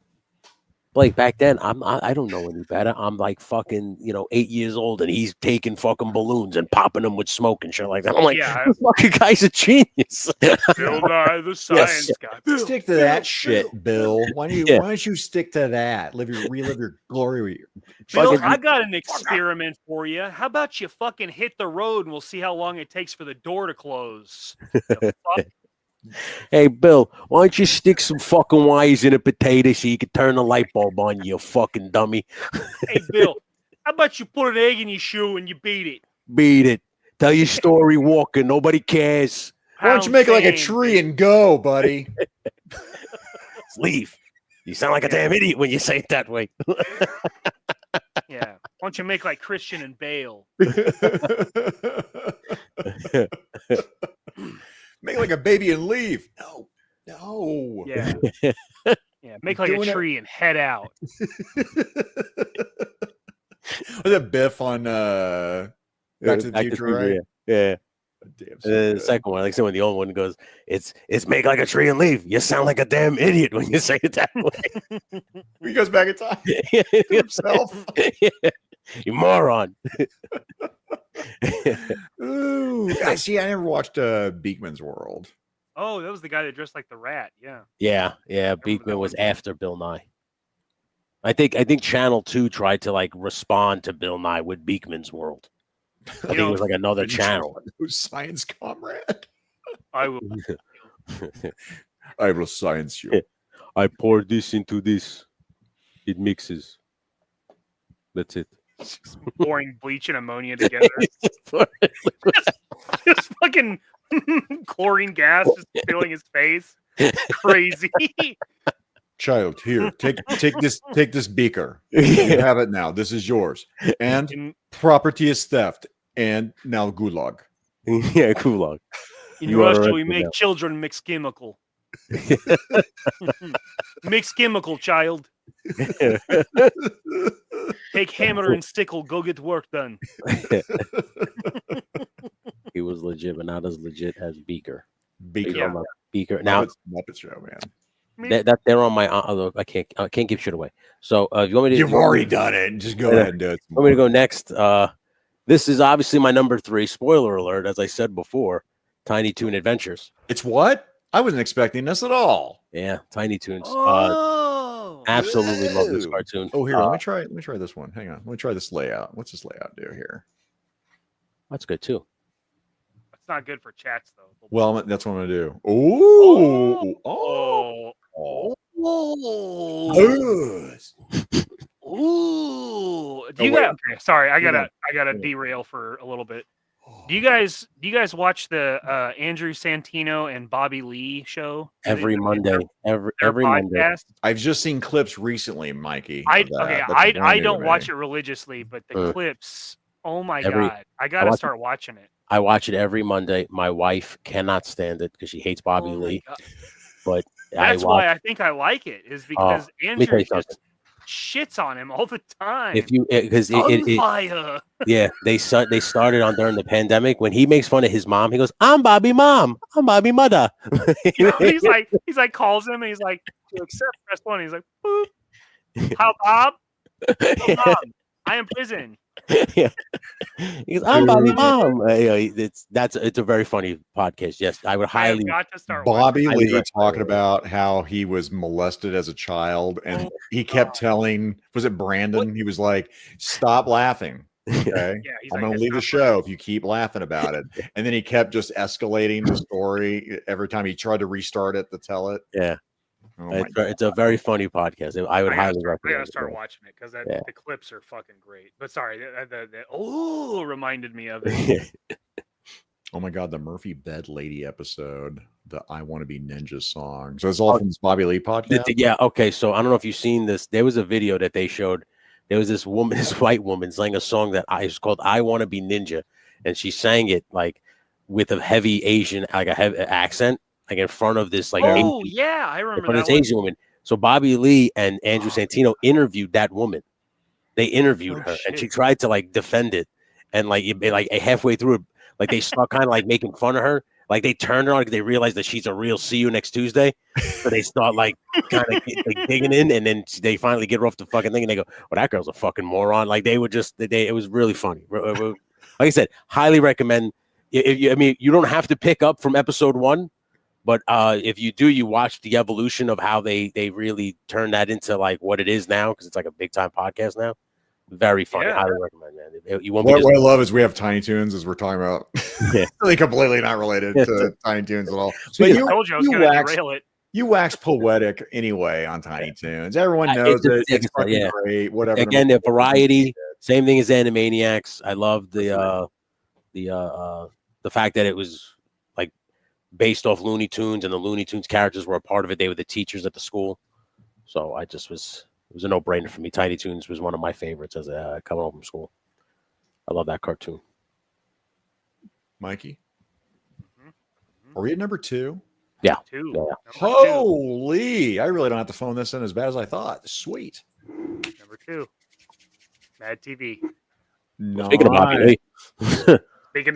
Blake, back then, I don't know any better. I'm like fucking, 8 years old, and he's taking fucking balloons and popping them with smoke and shit like that. I'm like, this fucking guy's a genius. Bill Nye, the science guy. Stick to that shit, Bill. Why don't you stick to that? Relive your glory. Bill, I got an experiment for you. How about you fucking hit the road and we'll see how long it takes for the door to close. Hey, Bill, why don't you stick some fucking wires in a potato so you can turn the light bulb on, you fucking dummy? Hey, Bill, how about you put an egg in your shoe and you beat it? Beat it. Tell your story walking. Nobody cares. Why don't you make it like a tree and go, buddy? Leave. You sound like a damn idiot when you say it that way. Yeah. Why don't you make like Christian and Bale? Make like a baby and leave. No. Yeah. Yeah. Make like a tree and head out. Was it Biff on Back to the Future, right? Yeah. Damn. The second one, like I said, when the old one goes, it's make like a tree and leave. You sound like a damn idiot when you say it that way. He goes back in time to himself. You moron. Ooh, I never watched Beekman's World. Oh, that was the guy that dressed like the rat. Yeah. Yeah. Beekman was after Bill Nye. I think Channel 2 tried to like respond to Bill Nye with Beekman's World. I think it was like another channel. Science comrade. I will. I will science you. I pour this into this. It mixes. That's it. Pouring bleach and ammonia together. just fucking chlorine gas just filling his face. Crazy. Child, here, take this beaker. You have it now. This is yours. And property is theft. And now gulag. Yeah, gulag. In Russia, we make children mix chemical. Mix chemical, child. Take hammer and sickle. Go get work done. He was legit, but not as legit as Beaker. Beaker. Beaker. Now, Muppet Show, man. That they're on my. Look, I can't give shit away. So if you want me to, you've already done it. Just go ahead and do it. Want me to go next? This is obviously my number 3. Spoiler alert, as I said before. Tiny Toon Adventures. It's what? I wasn't expecting this at all. Yeah, Tiny Toons. Oh, absolutely love this cartoon. Oh, here, let me try this one. Hang on. Let me try this layout. What's this layout do here? That's good too. That's not good for chats though. Well, that's what I'm gonna do. Ooh. Oh. Ooh. Do you guys? Okay, sorry, I gotta derail for a little bit. Do you guys watch the Andrew Santino and Bobby Lee show every Monday? Every Monday. I've just seen clips recently, Mikey. I don't watch it religiously, but the clips. Oh my god! I gotta start watching it. I watch it every Monday. My wife cannot stand it because she hates Bobby Lee. But that's why I think I like it. Is because Andrew just shits on him all the time. If you because yeah, they started on during the pandemic when he makes fun of his mom. He goes, "I'm Bobby mom. I'm Bobby mother." he's like calls him and he's like, "To accept, press 1." He's like, "Boop. How Bob? Bob, I am prison." Yeah, he goes, "I'm Bobby mom." It's a very funny podcast. Yes, I would highly. Got to start Bobby Lee talking about how he was molested as a child, and he kept telling, was it Brandon? He was like, "Stop laughing. Okay, I'm going to leave the show if you keep laughing about it." And then he kept just escalating the story every time he tried to restart it to tell it. Yeah. It's a very funny podcast. I would highly recommend. I gotta start watching it because the clips are fucking great. But sorry, reminded me of it. Oh my god, the Murphy Bed Lady episode, the "I Want to Be Ninja" song. So it's all from this Bobby Lee podcast. Yeah. Okay. So I don't know if you've seen this. There was a video that they showed. There was this woman, this white woman, sang a song that is called "I Want to Be Ninja," and she sang it like with a heavy Asian, like a heavy accent. Like in front of this, like I remember this Asian woman. So Bobby Lee and Andrew Santino interviewed that woman. They interviewed her, and she tried to like defend it. And like halfway through it, like they start kind of like making fun of her. Like they turned her on because they realized that she's a real "see you next Tuesday." So they start like kind of like digging in, and then they finally get her off the fucking thing, and they go, "Well, that girl's a fucking moron." Like they would just, it was really funny. Like I said, highly recommend. I mean, you don't have to pick up from episode 1. But if you do, you watch the evolution of how they really turn that into like what it is now, because it's like a big time podcast now. Very funny. Yeah. Highly recommend, man. You won't what I love is we have Tiny Toons as we're talking about. Really completely not related to Tiny Toons at all. So I told you I was going to derail it. You wax poetic anyway on Tiny Toons. Everyone knows it. It's fucking great. Whatever. Again, the variety. Same thing as Animaniacs. I love the fact that it was based off Looney Tunes, and the Looney Tunes characters were a part of it. They were the teachers at the school. So it was a no-brainer for me. Tiny Toons was one of my favorites as coming home from school. I love that cartoon. Mikey? Are we at number 2? Yeah. 2. Yeah. Holy! I really don't have to phone this in as bad as I thought. Sweet. Number 2. Mad TV. No. Speaking of Bobby Lee.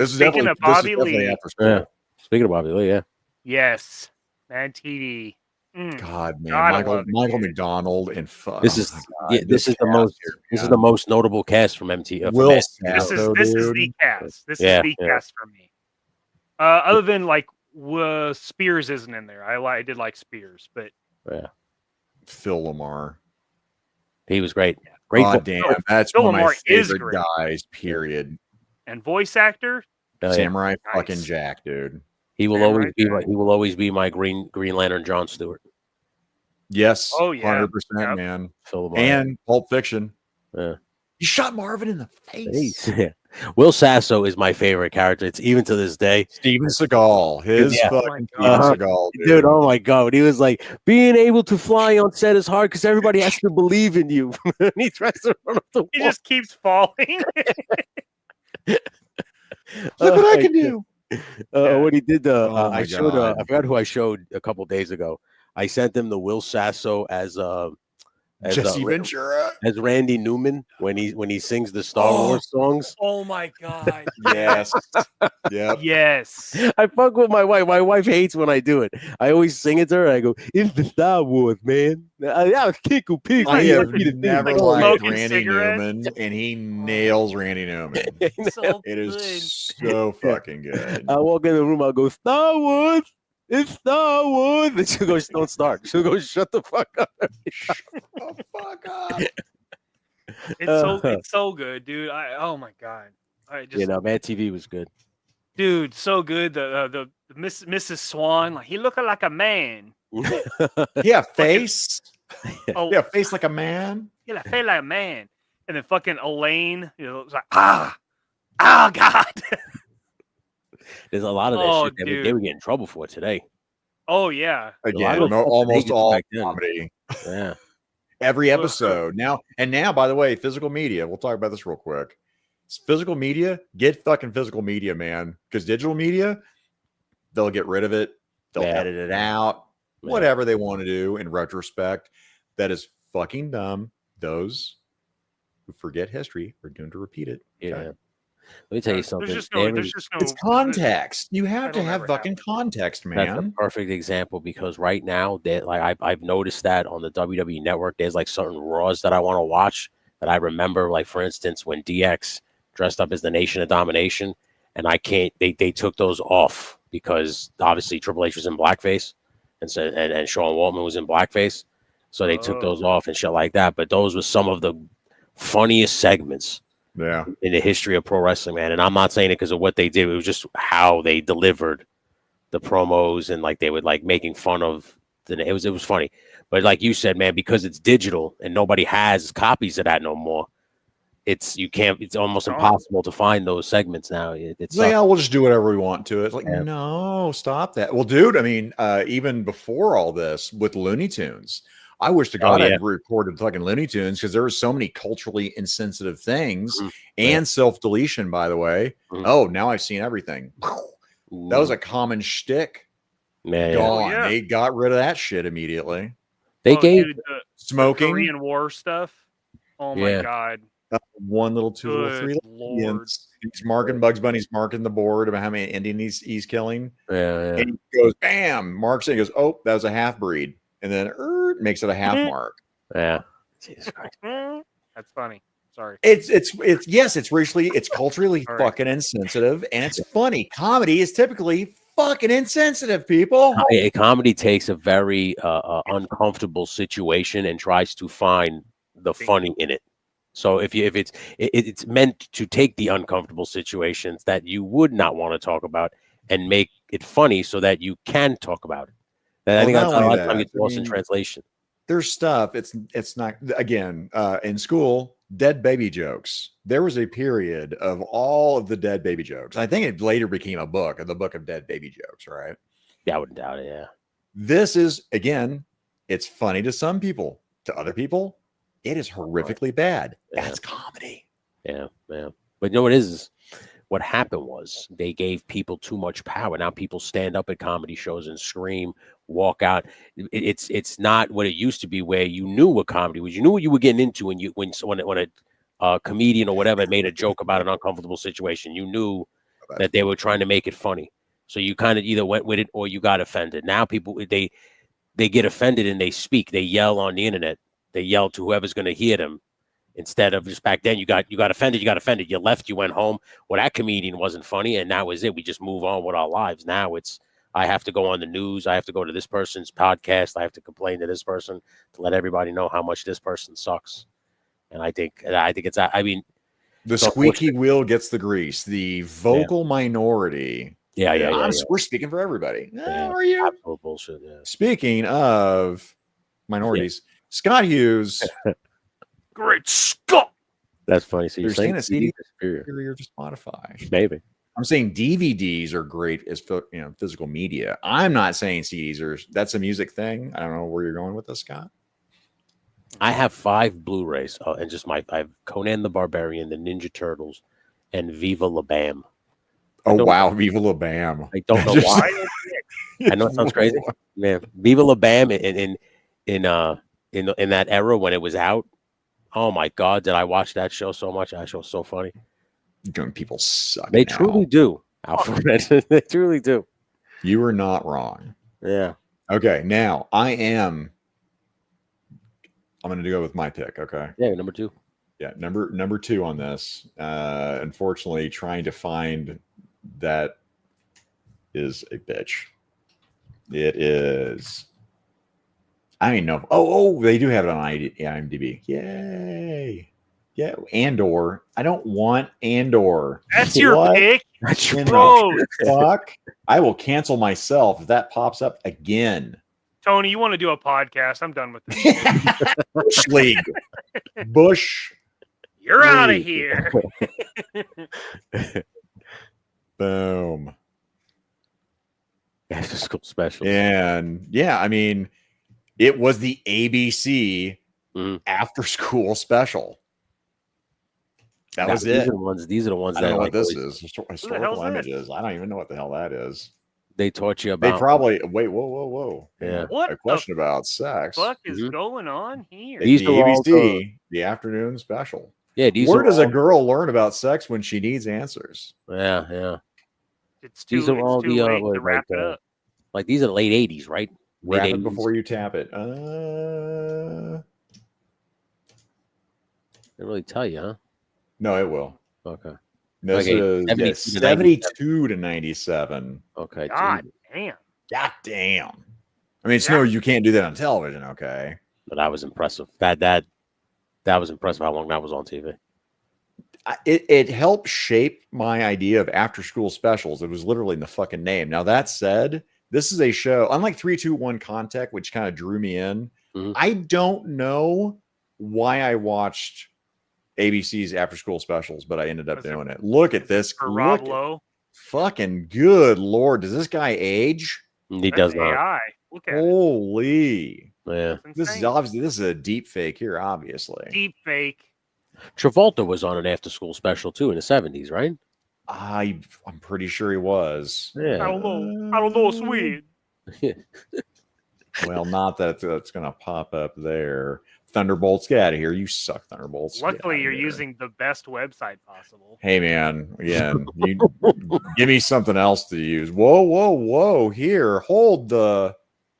Speaking of Bobby Lee. Speaking of Bobby Lee, yeah. Yes. Mad TV. God, man. Michael McDonald and fuck. This is the most notable cast from MT. This is the cast. This is the cast for me. Other than like Spears isn't in there. I did like Spears, but Phil Lamar. He was great. Great. God damn, that's Phil one of my LaMarr is favorite great. guys. Period. And voice actor, Samurai fucking Nice. Jack, dude. He will Samurai always be my Green Lantern John Stewart. Yes. Oh, yeah. 100%, Yep. man. Phil LaMarr. And Pulp Fiction. Yeah. He shot Marvin in the face. Yeah. Will Sasso is my favorite character. It's even to this day. Steven Seagal. His Yeah. fucking Oh Steven Seagal, Dude, oh my God. He was like, being able to fly on set is hard because everybody has to believe in you. And he tries to run up the wall. He just keeps falling. Look what I can do. When he did the, Oh my I showed, God. I forgot who I showed a couple days ago. I sent him the Will Sasso as Jesse Ventura. as Randy Newman when he sings the Star Wars songs. Oh my God. Yes. Yep. Yes. I fuck with my wife. My wife hates when I do it. I always sing it to her. I go, "It's the Star Wars, man." Yeah, kick a piece. I have never like liked smoking Randy cigarettes. Newman, and he nails Randy Newman. So It is good. so fucking good. I walk in the room. I go, "Star Wars. It's Star Wars." And she goes, "Don't start." She'll go, "Shut the fuck up." Oh, fuck up. It's so good, dude. Oh my God. I just Mad TV was good. dude, so good. The Mrs. Swan, like he looking like a man. Yeah, face. Oh Yeah, face like a man. yeah, like, feel like a man. And then fucking Elaine, it's like God. There's a lot of that Oh, shit that they dude. would get in trouble for today. Oh yeah. Again, of stuff almost they did all back then. comedy. Yeah. Every episode. Now, by the way, physical media. We'll talk about this real quick. Physical media, get fucking physical media, man. Because digital media, they'll get rid of it. They'll edit it out. Yeah. Whatever they want to do in retrospect. That is fucking dumb. Those who forget history are going to repeat it. Yeah. Okay? Let me tell you something. There's just no It's context. You have to that'll have never fucking context, That's a man. perfect example because right now that like I've noticed that on the WWE network, there's like certain Raws that I want to watch that I remember. Like for instance, when DX dressed up as the Nation of Domination, and I can't. They took those off because obviously Triple H was in blackface, and Sean Waltman was in blackface, so they took those off and shit like that. But those were some of the funniest segments. Yeah. In the history of pro wrestling, man. And I'm not saying it because of what they did. It was just how they delivered the promos and like they would like making fun of it was funny. But like you said, man, because it's digital and nobody has copies of that no more, it's almost impossible to find those segments now. It's like, we'll just do whatever we want to it. It's like, no, stop that. Well, dude, I mean, even before all this with Looney Tunes, I wish to God I'd recorded fucking Looney Tunes because there were so many culturally insensitive things and self-deletion, by the way. Oh, now I've seen everything. That was a common shtick. Gone. Yeah. They got rid of that shit immediately. They gave smoking. the Korean War stuff. Oh my God. 1 little 2 little 3 Lord. He's marking Bugs Bunny's marking the board about how many Indians he's killing. Yeah. And he goes, bam, marks it. He goes, oh, that was a half breed. And then makes it a half mark. Yeah. Jesus Christ. That's funny. Sorry. It's racially, it's culturally fucking insensitive, and it's funny. Comedy is typically fucking insensitive, people. A comedy takes a very uncomfortable situation and tries to find the funny in it. So if it's meant to take the uncomfortable situations that you would not want to talk about and make it funny so that you can talk about it. And I think that's a lot of time gets lost in translation. There's stuff. It's not, again, in school, dead baby jokes. There was a period of all of the dead baby jokes. I think it later became a book, the book of dead baby jokes, right? Yeah, I wouldn't doubt it. Yeah. This is, again, it's funny to some people. To other people, it is horrifically bad. Yeah. That's comedy. Yeah. But you know what it is? What happened was they gave people too much power. Now people stand up at comedy shows and scream, walk out. It's not what it used to be, where you knew what comedy was. You knew what you were getting into when a comedian or whatever made a joke about an uncomfortable situation. You knew that they were trying to make it funny. So you kind of either went with it or you got offended. Now people they get offended and they speak. They yell on the internet. They yell to whoever's going to hear them. Instead of just back then, you got offended. You left. You went home. Well, that comedian wasn't funny, and that was it. We just move on with our lives. Now it's I have to go on the news. I have to go to this person's podcast. I have to complain to this person to let everybody know how much this person sucks. and I think it's. I mean, the squeaky wheel gets the grease. The vocal minority. Yeah. We're speaking for everybody. Yeah, How are you? Absolute bullshit. Yeah. Speaking of minorities, Scott Hughes. Great Scott. That's funny. So you're you're saying a CD superior superior to Spotify? Maybe. I'm saying DVDs are great as physical media. I'm not saying CDs are. That's a music thing. I don't know where you're going with this, Scott. I have 5 Blu-rays, and just I have Conan the Barbarian, the Ninja Turtles, and Viva La Bam. Oh wow, Viva La Bam! I don't know why. I know it sounds crazy, man. Viva La Bam in that era when it was out. Oh my God, did I watch that show so much? That show was so funny. People suck. They truly do, Alfred. They truly do. You are not wrong. Yeah. Okay, now I'm going to go with my pick. Okay. Yeah, number 2. Yeah, number 2 on this. Unfortunately, trying to find that is a bitch. It is. I don't even know. Oh, they do have it on IMDb. Yay. Yeah, Andor. I don't want Andor. That's your pick. That's your Gross. Fuck. I will cancel myself if that pops up again. Tony, you want to do a podcast? I'm done with this. Bush League. Bush. You're out of here. Boom. After school special. And yeah, I mean, it was the ABC after school special. That was it. These are the ones I that don't know like what this is. Historical is images. I don't even know what the hell that is. they taught you about. They probably wait. Whoa. Yeah. What a question about sex. Fuck is going on here? These These the are all ABC, the afternoon special. Yeah, these Where are does all, a girl learn about sex when she needs answers? Yeah. It's too, These are all it's too the late to wrap it up. like these are late 80s, right? Wrap it Mid-80s. before you tap it. They really tell you, huh? No, it will. Okay. This Okay, is 72 to 97. Okay. God damn. God damn. I mean, it's no, you can't do that on television, okay? But that was impressive. That was impressive how long that was on TV. It helped shape my idea of after school specials. It was literally in the fucking name. Now, that said, this is a show, unlike 3-2-1 Contact, which kind of drew me in. I don't know why I watched ABC's after school specials, but I ended up doing it. Look at this. For Rob Lowe. Fucking good Lord. Does this guy age? He does not. AI. Look at Holy. Yeah. This is obviously this is a deep fake here, obviously. Deep fake. Travolta was on an after school special too in the 70s, right? I'm pretty sure he was. Yeah. I don't know, Swede. Well, not that that's gonna pop up there. Thunderbolts, get out of here. You suck, Thunderbolts. Luckily, you're using the best website possible. Hey, man. Again, you give me something else to use. Whoa. Here, hold the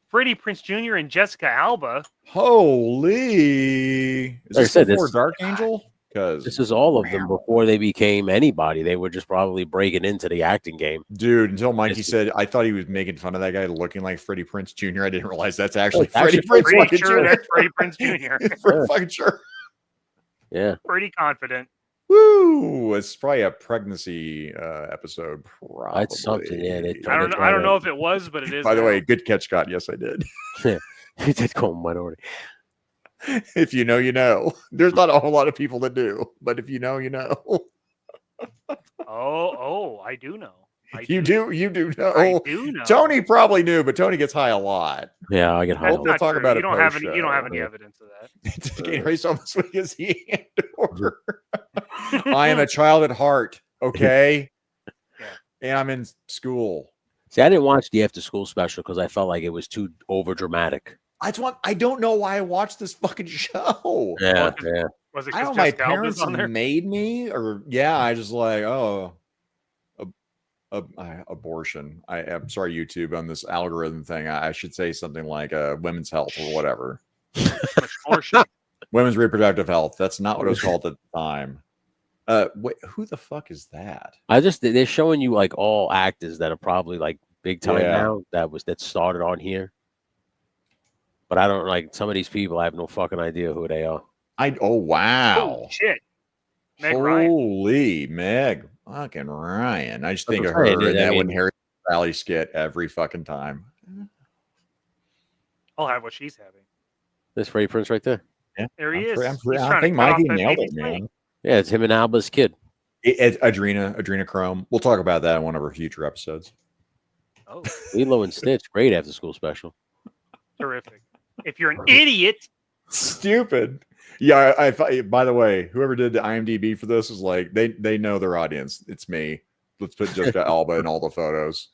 Freddie Prinze Jr. and Jessica Alba. Holy. Is Like I this said, before this- Dark Angel? Because This is all of them before they became anybody. They were just probably breaking into the acting game. dude, until Mikey This- said, I thought he was making fun of that guy looking like Freddie Prinze Jr. I didn't realize that's actually It's Freddie actually Prinze Pretty fucking sure Jr. that's Freddie Prinze Jr. Pretty fucking sure. Yeah. Pretty confident. Woo! It's probably a pregnancy episode. Probably. That's something, yeah, they I don't know if it was, but it is. By the now. way, good catch, Scott. Yes, I did. He did call him minority. If you know, you know. There's not a whole lot of people that do, but if you know, you know. Oh, I do know. You do know. I do know. Tony probably knew, but Tony gets high a lot. Yeah, I get high. That's We'll not talk true. about you it don't have any. post-show. You don't have any evidence of that. It's getting race on this week is he Andor. I am a child at heart, okay? Yeah. And I'm in school. See, I didn't watch the after school special because I felt like it was too over dramatic. I don't know why I watched this fucking show. Yeah. Was it I don't because know, my Jessica Alba's parents on there? made me, or I just like, abortion. I'm sorry, YouTube, on this algorithm thing. I should say something like women's health or whatever. Abortion. Women's reproductive health. That's not what it was called at the time. Wait, who the fuck is that? They're showing you like all actors that are probably like big time Yeah. now that started on here. But I don't like some of these people. I have no fucking idea who they are. Oh wow. Oh shit. Meg Ryan. Holy Meg fucking Ryan. I just think of what I'm saying, her in I that mean- when Harry Valley skit every fucking time. I'll have what she's having. There's Freddie Prinze right there. Yeah. There he is. I He's trying think to cut off Mikey that nailed baby's it, leg. man. Yeah, it's him and Alba's kid. Adrena Chrome. We'll talk about that in one of our future episodes. Oh, Lilo and Stitch, great after school special. terrific. If you're an idiot, Stupid. Yeah, I by the way, whoever did the IMDb for this is like they know their audience. It's me. Let's put Jessica Alba in all the photos.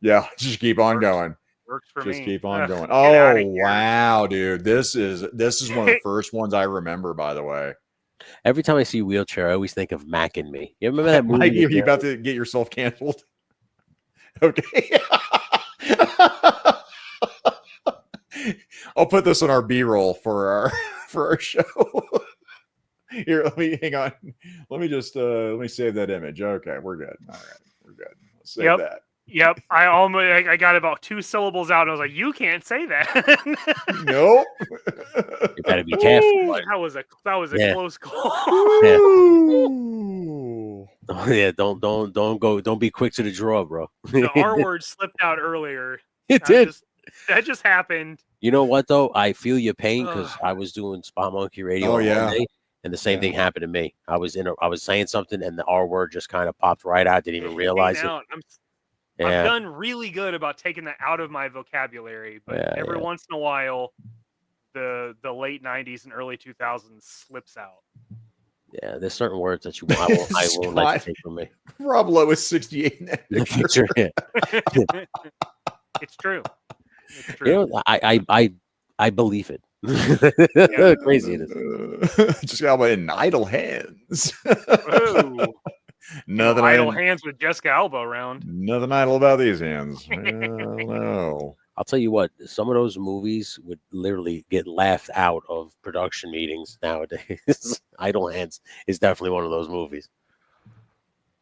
Yeah, just keep on going. works for Just me. keep on Ugh, going. get outta Oh here. wow, dude. This is one of the first ones I remember, by the way. Every time I see Wheelchair, I always think of Mac and Me. You remember that movie? Mikey, are you about to get yourself canceled? Okay. I'll put this on our B-roll for our show. Here, let me hang on. Let me just let me save that image. Okay, we're good. All right, we're good. Let's save Yep. that. Yep. I got about 2 syllables out and I was like, you can't say that. Nope. You better be careful. Ooh, that was a Yeah. close call. Yeah. Ooh. Oh, yeah, don't be quick to the draw, bro. The R word slipped out earlier. It did. That just happened. You know what though? I feel your pain because Ugh. I was doing Spot Monkey Radio Oh, on yeah. Monday, and the same thing happened to me. I was saying something, and the R word just kind of popped right out. Didn't even realize it. I'm Yeah, done really good about taking that out of my vocabulary, but Yeah, every yeah. once in a while, the late 90s and early 2000s slips out. yeah. There's certain words that I won't let you take from me. Rob Lowe is 68 in that In the picture. future, yeah. It's true. It's true. You know, I believe it. Yeah. Crazy it is. Just got in idle hands. Whoa. Nothing Idle idle. hands with Jessica Alba around. Nothing idle about these hands. Well, no. I'll tell you what, some of those movies would literally get laughed out of production meetings nowadays. Idle Hands is definitely one of those movies.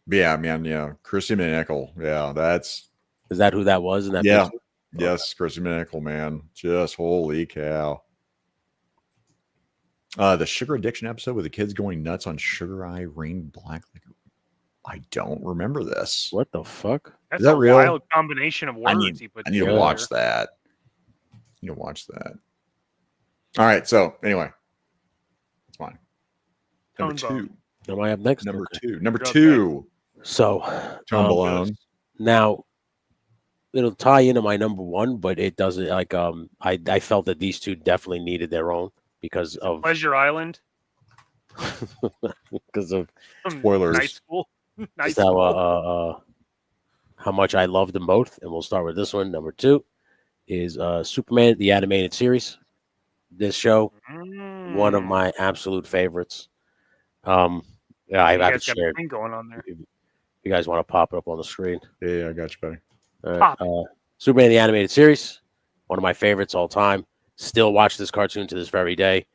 Yeah, man. Yeah, Christy McNichol. Yeah, that's Is that who that was in that yeah. picture? Yes, Christy McNichol, man. Just holy cow. The sugar addiction episode with the kids going nuts on sugar eye rain black liquor. I don't remember this. What the fuck? That's that a real? wild combination of I words need, he put I need to together. watch that. You need to watch that. All right. So anyway, it's fine. Number Tone Bone. 2. Am I up next? Number Okay. 2. Number You're up 2. So, Tone um, Balone. now it'll tie into my number 1, but it doesn't. Like, I felt that these two definitely needed their own because of Pleasure Island. because of Spoilers. Night school. Night just school. how much I love them both. And we'll start with this one. Number 2 is Superman, the animated series. This show, one of my absolute favorites. Yeah, I You have it guys got a shared. thing going on there. You guys want to pop it up on the screen? Yeah, I got you, buddy. All right. Superman, the animated series, one of my favorites all time. Still watch this cartoon to this very day.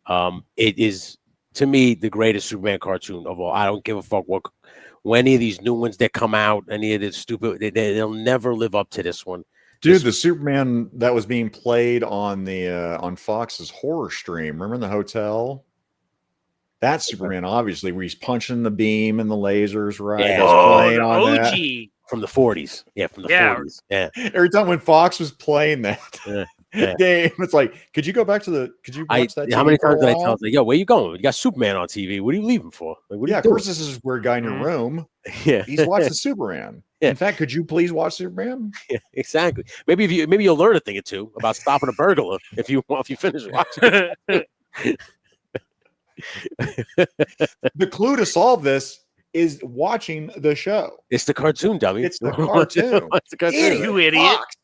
It is, to me, the greatest Superman cartoon of all. I don't give a fuck when any of these new ones that come out, any of this stupid, they'll never live up to this one. Dude, the Superman that was being played on the on Fox's horror stream. Remember in the hotel? That's Superman, obviously, where he's punching the beam and the lasers, right? Yeah. That's Oh, playing the on that. OG. From the 40s. Yeah, from the 40s. Yeah. Every time when Fox was playing that Yeah. game, it's like, could you go back to could you watch that? How TV many for a times did I while? tell you, yo, where you going? You got Superman on TV. What are you leaving for? Like, what are Yeah, you of doing? course, this is where guy in your room. Yeah. He's watching Superman. Yeah. In fact, could you please watch Superman? Yeah, exactly. Maybe you'll learn a thing or two about stopping a burglar if you finish watching it. The clue to solve this is watching the show. It's the cartoon, dummy. It's the cartoon. It's the cartoon. Idiot, You idiot. Fox.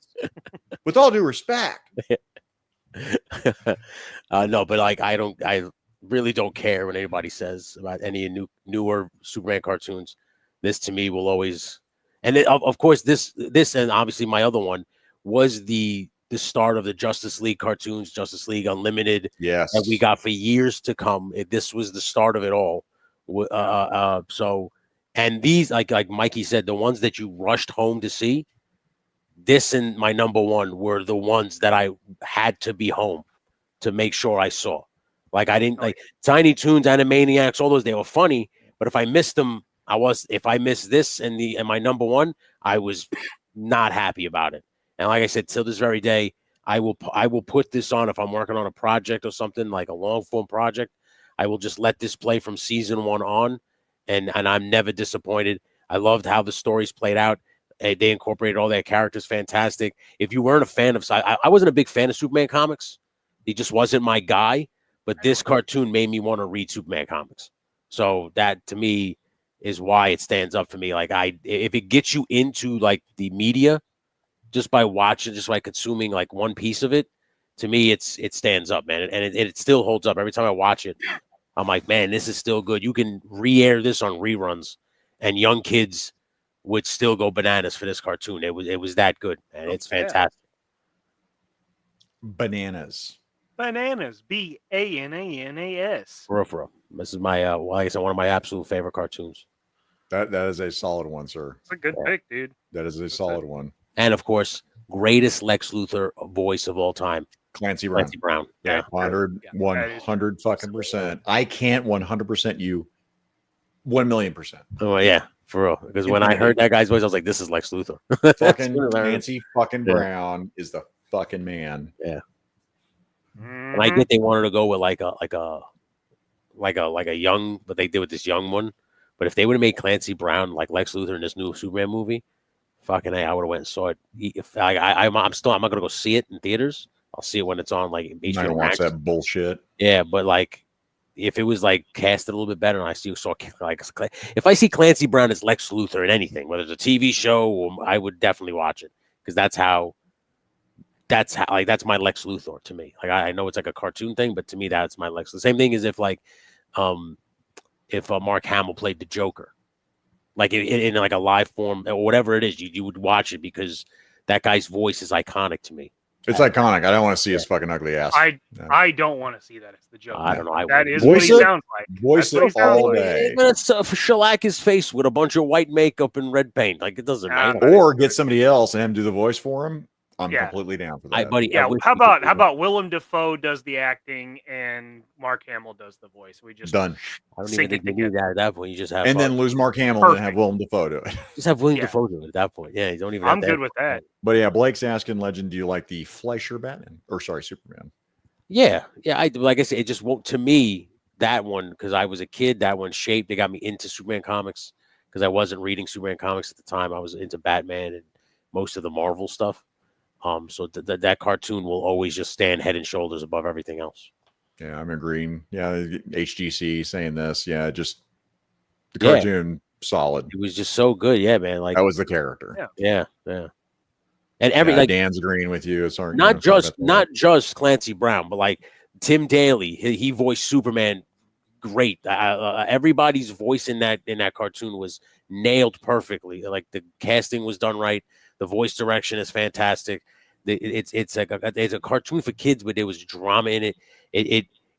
With all due respect. No, but like I really don't care what anybody says about any newer Superman cartoons. This to me will always, and of course this and obviously my other one was the start of the Justice League cartoons, Justice League Unlimited. Yes. That we got for years to come. This was the start of it all. So, and these like Mikey said, the ones that you rushed home to see, this and my number 1 were the ones that I had to be home to make sure I saw. Like I didn't like Tiny Toons, Animaniacs, all those. They were funny, but if I missed them, if I missed this and my number one, I was not happy about it. And like I said, till this very day, I will put this on if I'm working on a project or something like a long form project. I will just let this play from season 1 on, and I'm never disappointed. I loved how the stories played out. They incorporated all their characters, fantastic. If you weren't a fan of, I wasn't a big fan of Superman comics. He just wasn't my guy. But this cartoon made me want to read Superman comics. So that to me is why it stands up for me. Like if it gets you into like the media just by watching, just by consuming like one piece of it, to me it stands up, man. And it still holds up. Every time I watch it, I'm like, man, this is still good. You can re-air this on reruns and young kids would still go bananas for this cartoon. It was that good, man. It's fantastic. Bananas. Bananas. BANANAS. For real. This is my like I said, one of my absolute favorite cartoons. That is a solid one, sir. It's a good pick, dude. That is a solid one. And of course, greatest Lex Luthor voice of all time, Clancy Brown. Clancy Brown. Yeah, 100 fucking percent. I can't 100% you 1,000,000%. Oh yeah, for real. Because when I heard that guy's voice, I was like, "This is Lex Luthor." Fucking Clancy fucking Brown is the fucking man. Yeah. And I get they wanted to go with like a young, but they did with this young one. But if they would have made Clancy Brown like Lex Luthor in this new Superman movie, fucking hey, I would have went and saw it. If I'm not gonna go see it in theaters. I'll see it when it's on like HBO I don't watch that bullshit. Yeah, but like if it was like casted a little bit better, and I saw like if I see Clancy Brown as Lex Luthor in anything, whether it's a TV show, I would definitely watch it because that's my Lex Luthor to me. Like I know it's like a cartoon thing, but to me that's my Lex. The same thing as if Mark Hamill played the Joker, like in like a live form or whatever it is, you would watch it because that guy's voice is iconic to me. It's iconic. I don't want to see his fucking ugly ass. I don't want to see that as the Joker. I don't know. That is what he sounds like. Voice it all day. Let's shellac his face with a bunch of white makeup and red paint. Like it doesn't matter. Or get somebody else and have him do the voice for him. I'm completely down for that. How about Willem Dafoe does the acting and Mark Hamill does the voice? We just done. I don't even think you need that at that point. You just have then lose Mark Hamill and have Willem Dafoe do it. Just have Willem Dafoe do it at that point. Yeah, you don't even. I'm good with that. But yeah, Blake's asking, Legend, do you like the Fleischer Batman? Or sorry, Superman? Yeah. Like I said, it just won't to me that one because I was a kid. That one shaped. They got me into Superman comics because I wasn't reading Superman comics at the time. I was into Batman and most of the Marvel stuff. So that cartoon will always just stand head and shoulders above everything else. Yeah, I'm agreeing. Yeah, HGC saying this. Yeah, just the cartoon solid. It was just so good. Yeah, man. Like that was the character. Yeah. And Dan's agreeing with you. Sorry, not just Clancy Brown, but like Tim Daly. He voiced Superman great. Everybody's voice in that cartoon was nailed perfectly. Like the casting was done right. The voice direction is fantastic. It's a cartoon for kids, but there was drama in it.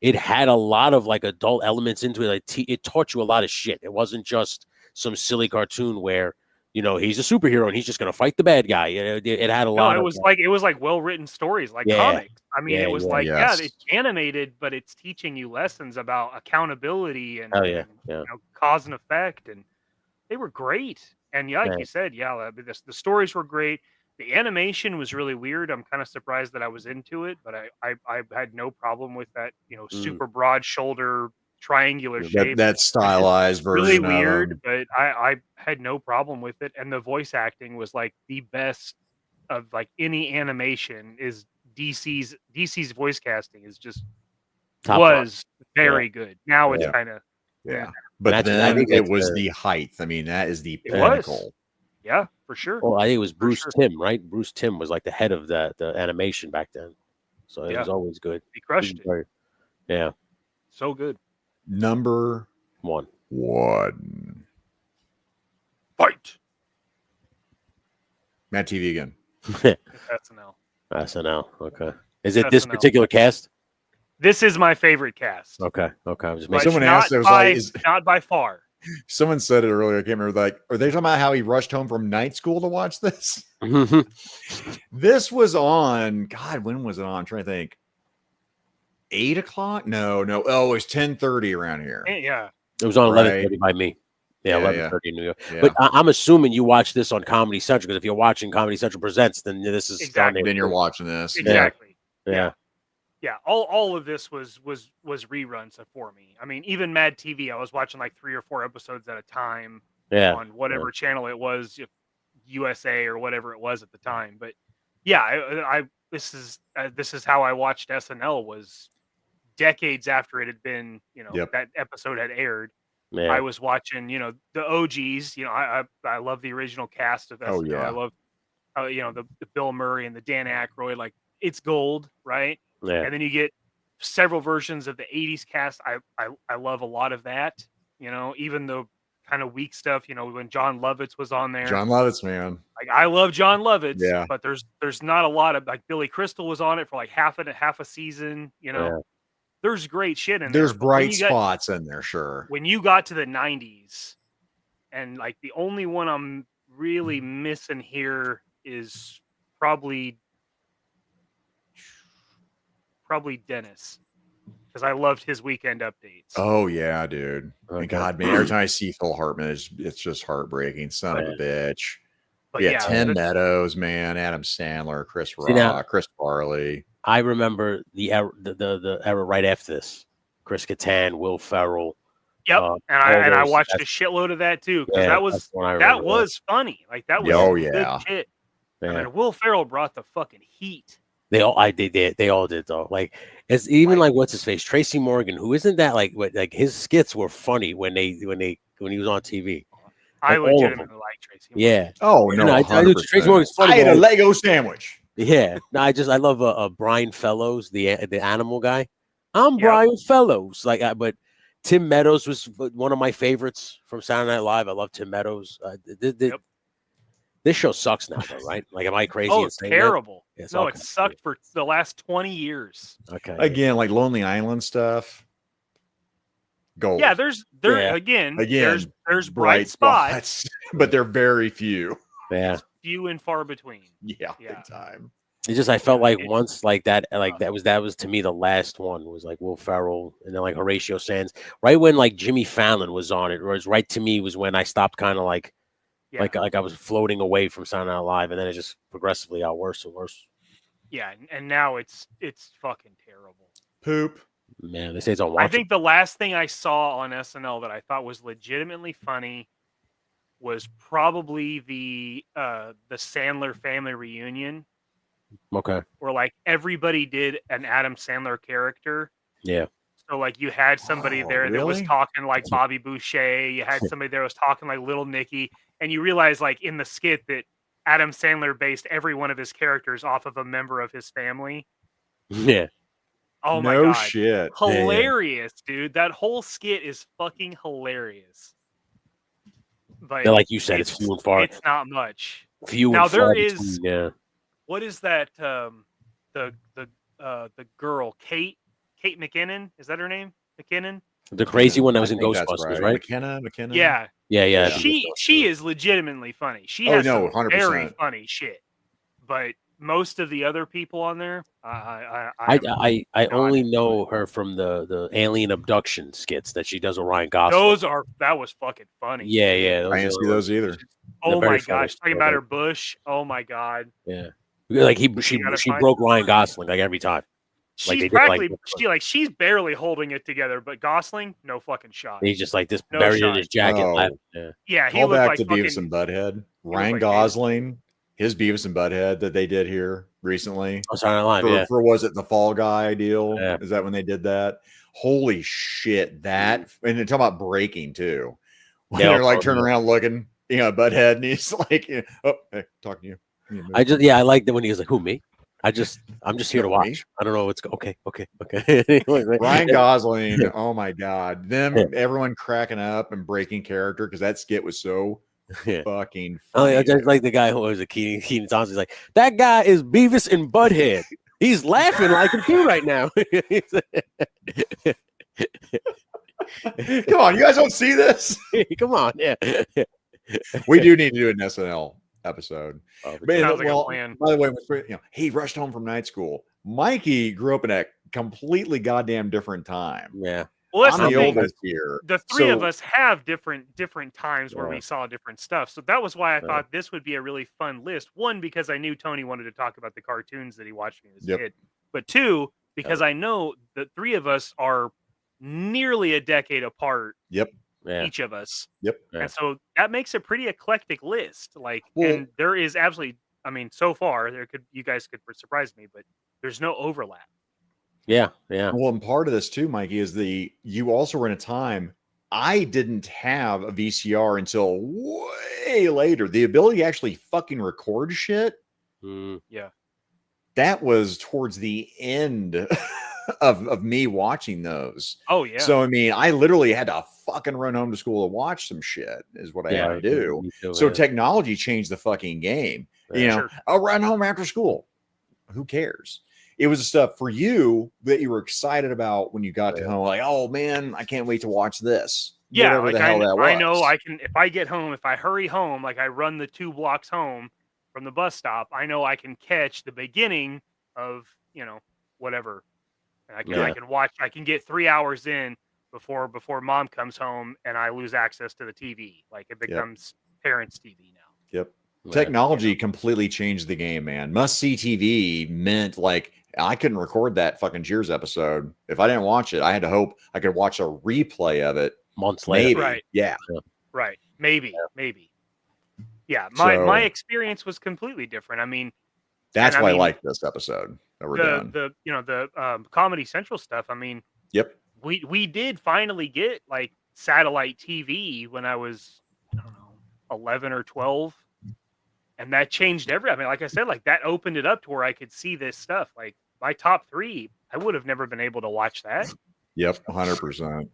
It had a lot of like adult elements into it. Like it taught you a lot of shit. It wasn't just some silly cartoon where he's a superhero and he's just gonna fight the bad guy. It had a lot. It was like well written stories, like comics. I mean, it was it's animated, but it's teaching you lessons about accountability and cause and effect, and they were great. And like you said, the stories were great. The animation was really weird. I'm kind of surprised that I was into it, but I had no problem with that, super broad shoulder triangular shape. That stylized version. Really weird, but I had no problem with it. And the voice acting was like the best of like any animation. Is DC's voice casting is just very good. Now it's kind of But then it was the height. I mean, that is the pinnacle. Yeah, for sure. Well, I think it was Bruce Timm, right? Bruce Timm was like the head of the animation back then. So it was always good. He crushed it. Yeah. So good. Number one. Fight. Matt TV again. SNL. Okay. Is it this particular cast? This is my favorite cast. Okay. I'm just making someone asked, not by far. Someone said it earlier. I can't remember. Like, are they talking about how he rushed home from night school to watch this? This was on. God, when was it on? I'm trying to think. 8 o'clock? No. Oh, it's 10:30 around here. Yeah. It was on Right. 11:30 by me. Yeah, 11:30 in New York. Yeah. But I'm assuming you watch this on Comedy Central, because if you're watching Comedy Central Presents, then this is Exactly. Then you're watching this. Exactly. Yeah. Yeah. All of this was reruns for me. I mean, even Mad TV, I was watching like 3 or 4 episodes at a time on whatever channel it was, USA or whatever it was at the time. But yeah, this is how I watched SNL, was decades after it had been, that episode had aired. Yeah. I was watching, the OGs. I love the original cast of SNL. Oh, yeah. I love, the Bill Murray and the Dan Aykroyd. Like, it's gold, right? Yeah. And then you get several versions of the '80s cast. I love a lot of that. Even the kind of weak stuff. When John Lovitz was on there. John Lovitz, man. Like, I love John Lovitz. Yeah. But there's not a lot of, like, Billy Crystal was on it for like half a season. Yeah. There's great shit in there. There's bright spots in there, sure. When you got to the 90s, and like the only one I'm really missing here is probably Dennis, because I loved his weekend updates. Oh yeah, dude. Okay. God, man, every time I see Phil Hartman, it's just heartbreaking. Son of a bitch. But yeah, Tim Meadows, man, Adam Sandler, Chris Rock, now, Chris Farley. I remember the era right after this. Chris Kattan, Will Ferrell. Yep, and I watched a shitload of that too, because that was funny. Like, that was good shit. Yeah. I mean, Will Ferrell brought the fucking heat. They all did though. Like, it's even like what's his face, Tracy Morgan, who isn't that like his skits were funny when he was on TV. I legitimately like Tracy Morgan. Yeah. Oh no, I do. Tracy Morgan's funny. I ate a Lego sandwich. Yeah. No, I love Brian Fellows, the animal guy. I'm Brian Fellows. But Tim Meadows was one of my favorites from Saturday Night Live. I love Tim Meadows. This show sucks now, though, right? Like, am I crazy? Oh, it's terrible. No, it sucked for the last 20 years. Okay. Again, like Lonely Island stuff. Gold. Yeah, there's bright spots, but they're very few. Yeah. Few and far between. Yeah. Big time. It's just I felt like once like that was to me the last one was like Will Ferrell, and then like Horatio Sands. Right when like Jimmy Fallon was on it, was right to me was when I stopped kind of like I was floating away from Saturday Night Live, and then it just progressively got worse and worse. Yeah, and now it's fucking terrible. Poop. Man, they say it's on. I think the last thing I saw on SNL that I thought was legitimately funny was probably the Sandler family reunion. Okay. Where like everybody did an Adam Sandler character. Yeah. So like you had somebody there that was talking like Bobby Boucher. You had somebody there that was talking like Little Nicky, and you realize like in the skit that Adam Sandler based every one of his characters off of a member of his family. Yeah. Oh my god. No shit. Hilarious, dude. That whole skit is fucking hilarious. But like you said, it's few and far. It's not much. Few now and far. There is. Yeah. What is that? The girl, Kate McKinnon. Is that her name? McKinnon. The crazy one that was in Ghostbusters, right? McKenna. Yeah. She is legitimately funny. She has some 100%. Very funny shit. But most of the other people on there, I only know her from the alien abduction skits that she does with Ryan Gosling. That was fucking funny. Yeah. I didn't see those either. Oh my gosh, talking about her bush. Oh my god. Yeah. Like she broke Ryan Gosling like every time. She's practically she's barely holding it together, but Gosling, no fucking shot. He's just like this buried in his jacket. Oh. Yeah, he Call looked back like to Beavis and Butthead. Ryan Gosling, his Beavis and Butthead that they did here recently. Oh, Saturday Night Live, for was it the Fall Guy deal? Yeah. Is that when they did that? Holy shit! That and they're talking about breaking too. When they're like turning around looking, Butthead, and he's like, "Oh, hey, talking to you." I like that when he was like, "Who, me?" I'm just here to watch. I don't know what's okay. Ryan Gosling, oh my god, everyone cracking up and breaking character because that skit was so fucking funny. I just like the guy who was a Kenan Thompson. He's like, that guy is Beavis and Butthead. He's laughing like him too right now. Come on, you guys don't see this? Come on, yeah. We do need to do an SNL episode. Sounds like a plan. By the way, he rushed home from night school. Mikey grew up in a completely goddamn different time. Yeah. Well, that's I'm the thing. oldest here. The three of So- us have different times where Yeah. we saw different stuff. So that was why I Yeah. thought this would be a really fun list. One, because I knew Tony wanted to talk about the cartoons that he watched me as a kid. But two, because I know the three of us are nearly a decade apart. Yep. Yeah. Each of us. Yep. And so that makes a pretty eclectic list. Like, Well- and there is absolutely, I mean, so far you guys could surprise me, but there's no overlap. Yeah. Yeah. Well, and part of this too, Mikey, is you also were in a time I didn't have a VCR until way later. The ability to actually fucking record shit. Yeah. That was towards the end of me watching those. Oh yeah. So I mean, I literally had to fucking run home to school to watch some shit. Is what I had to do. Me too, So yeah. technology changed the fucking game. Yeah. You know, Sure. I'll run home after school. Who cares? It was the stuff for you that you were excited about when you got to home. Like, oh man, I can't wait to watch this. Yeah, Whatever like the hell that was. I know I can, if I get home, if I hurry home, like I run the 2 blocks home from the bus stop, I know I can catch the beginning of, whatever. And I can watch, I can get 3 hours in before mom comes home and I lose access to the TV. Like it becomes parents' TV now. Yep. Technology completely changed the game, man. Must-see TV meant like I couldn't record that fucking Cheers episode. If I didn't watch it, I had to hope I could watch a replay of it months later. Maybe. Right. Yeah. Right. Maybe. Yeah. My So- experience was completely different. I mean, That's and why I mean, like this episode that we're doing. the Comedy Central stuff. I mean, Yep. we did finally get like satellite TV when I was, I don't know, 11 or 12. And that changed everything. I mean, like I said, like that opened it up to where I could see this stuff. Like my top 3, I would have never been able to watch that. Yep. 100%.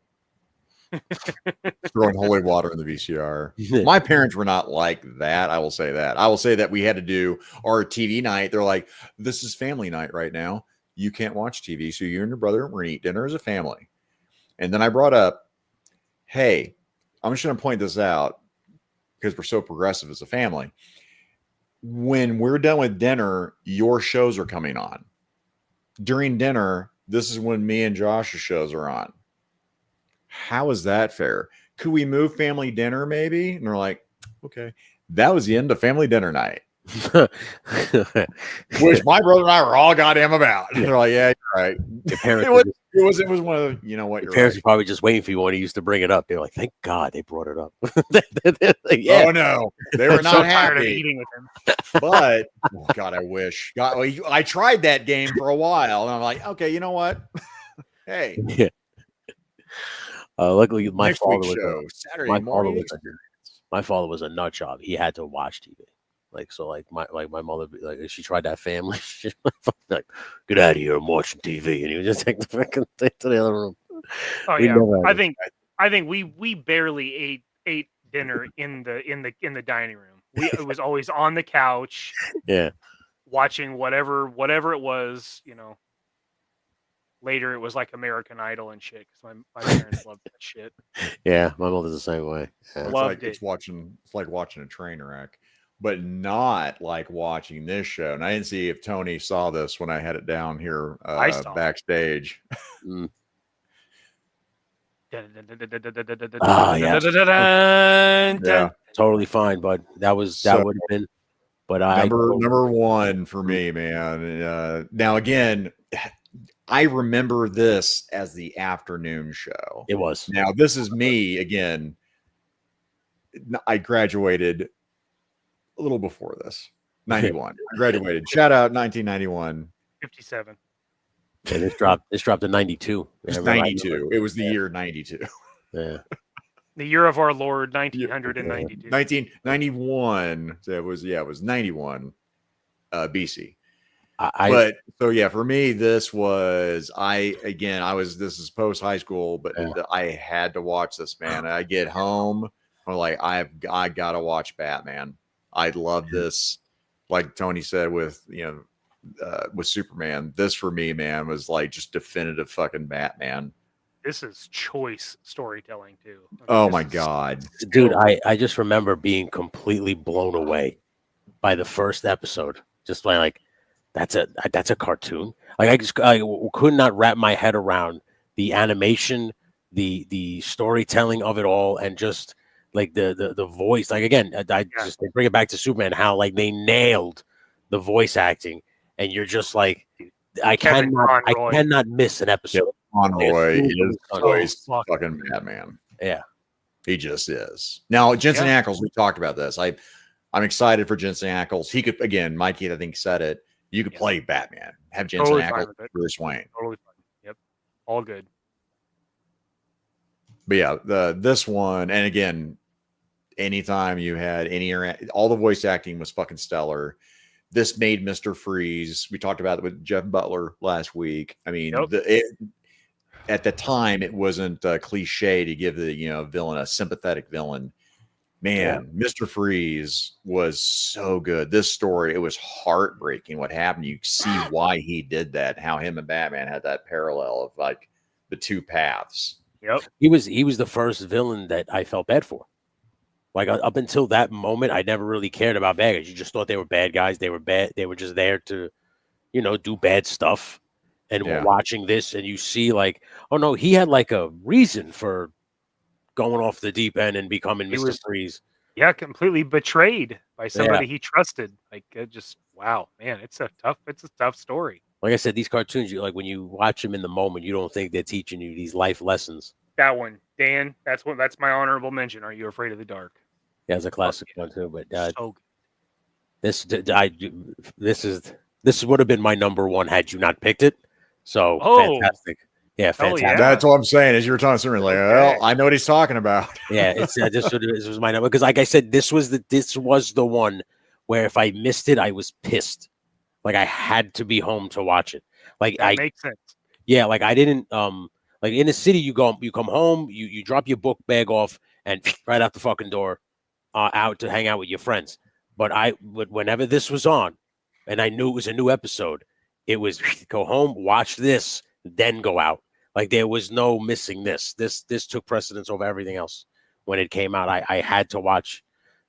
Throwing holy water in the VCR. My parents were not like that. I will say that. I will say that we had to do our TV night. They're like, this is family night right now. You can't watch TV. So you and your brother, we're going to eat dinner as a family. And then I brought up, hey, I'm just going to point this out because we're so progressive as a family. When we're done with dinner, your shows are coming on. During dinner, this is when me and Josh's shows are on. How is that fair? Could we move family dinner maybe? And they're like, okay. That was the end of family dinner night. Which my brother and I were all goddamn about. They're like, yeah, you're right. Your parents It was one of the, you know what, your you're parents right. were probably just waiting for you when he used to bring it up. They were like, thank God they brought it up. Like, yeah. Oh no, they were I'm not so tired of happy. eating with him. But oh God, I wish. God, I tried that game for a while, and I'm like, okay, you know what? Hey, Yeah. Luckily, my next father week's was show, Saturday my morning. father was my father was a nut job. He had to watch TV. Like so, like my mother, like she tried that family. She like, get out of here! I'm watching TV, and he would just take the fucking thing to the other room. Oh We yeah, never had I think we barely ate dinner in the dining room. It was always on the couch. Yeah. Watching whatever it was, Later, it was like American Idol and shit because my parents loved that shit. Yeah, my mother's the same way. Yeah. It's Loved like it. it's like watching a train wreck, but not like watching this show. And I didn't see if Tony saw this when I had it down here I saw it. backstage. Mm. Yeah. Totally fine, but that would have been. But Number one for me, man. Now again, I remember this as the afternoon show. It was. Now this is me again. I graduated a little before this. 91. I graduated. Shout out 1991. 57. And this dropped to 92. It was 92. It was the year 92. Yeah. The year of our Lord, 1992. 1991. So it was 91 BC. But so yeah, for me, this was this is post high school, but I had to watch this, man. I get home, I'm like, I gotta watch Batman. I love this. Like Tony said with Superman, this for me, man, was like just definitive fucking Batman. This is choice storytelling too. Oh my God. Dude, I just remember being completely blown away by the first episode. Just like that's a cartoon. Like I could not wrap my head around the animation, the storytelling of it all, and just like the voice. Like again, just they bring it back to Superman, how like they nailed the voice acting, and you're just like, I cannot miss an episode. Conroy is fucking Batman. Yeah, he just is. Now Jensen Ackles, we talked about this. I'm excited for Jensen Ackles. He could, again, Mikey, I think said it. You could play Batman. Have Jensen Ackles, Bruce Wayne. Totally fine. Yep, all good. But yeah, this one, and again, anytime you had all the voice acting was fucking stellar. This made Mr. Freeze. We talked about it with Jeff Butler last week. I mean, at the time, it wasn't cliche to give the villain a sympathetic villain. Man, Mr. Freeze was so good. This story, it was heartbreaking what happened. You see why he did that, how him and Batman had that parallel of like the two paths. Yep. He was the first villain that I felt bad for. Like up until that moment, I never really cared about bad guys. You just thought they were bad guys. They were bad. They were just there to, do bad stuff. And we're watching this, and you see like, oh no, he had like a reason for going off the deep end and becoming Mr. Freeze. Yeah, completely betrayed by somebody he trusted. Like, wow, man, it's a tough story. Like I said, these cartoons, like when you watch them in the moment, you don't think they're teaching you these life lessons. That one, Dan, that's my honorable mention. Are You Afraid of the Dark? Yeah, it's a classic one too. But so this would have been my number one had you not picked it. So fantastic. Yeah, fantastic. That's what I'm saying. As you were talking to me, like, well, I know what he's talking about. Yeah, it's this was my number because, like I said, this was the one where if I missed it, I was pissed. Like I had to be home to watch it. Like that makes sense. Yeah, like I didn't like in the city. You come home, you drop your book bag off, and right out the fucking door, out to hang out with your friends. But whenever this was on, and I knew it was a new episode, it was go home, watch this, then go out. Like there was no missing this. This took precedence over everything else when it came out. I had to watch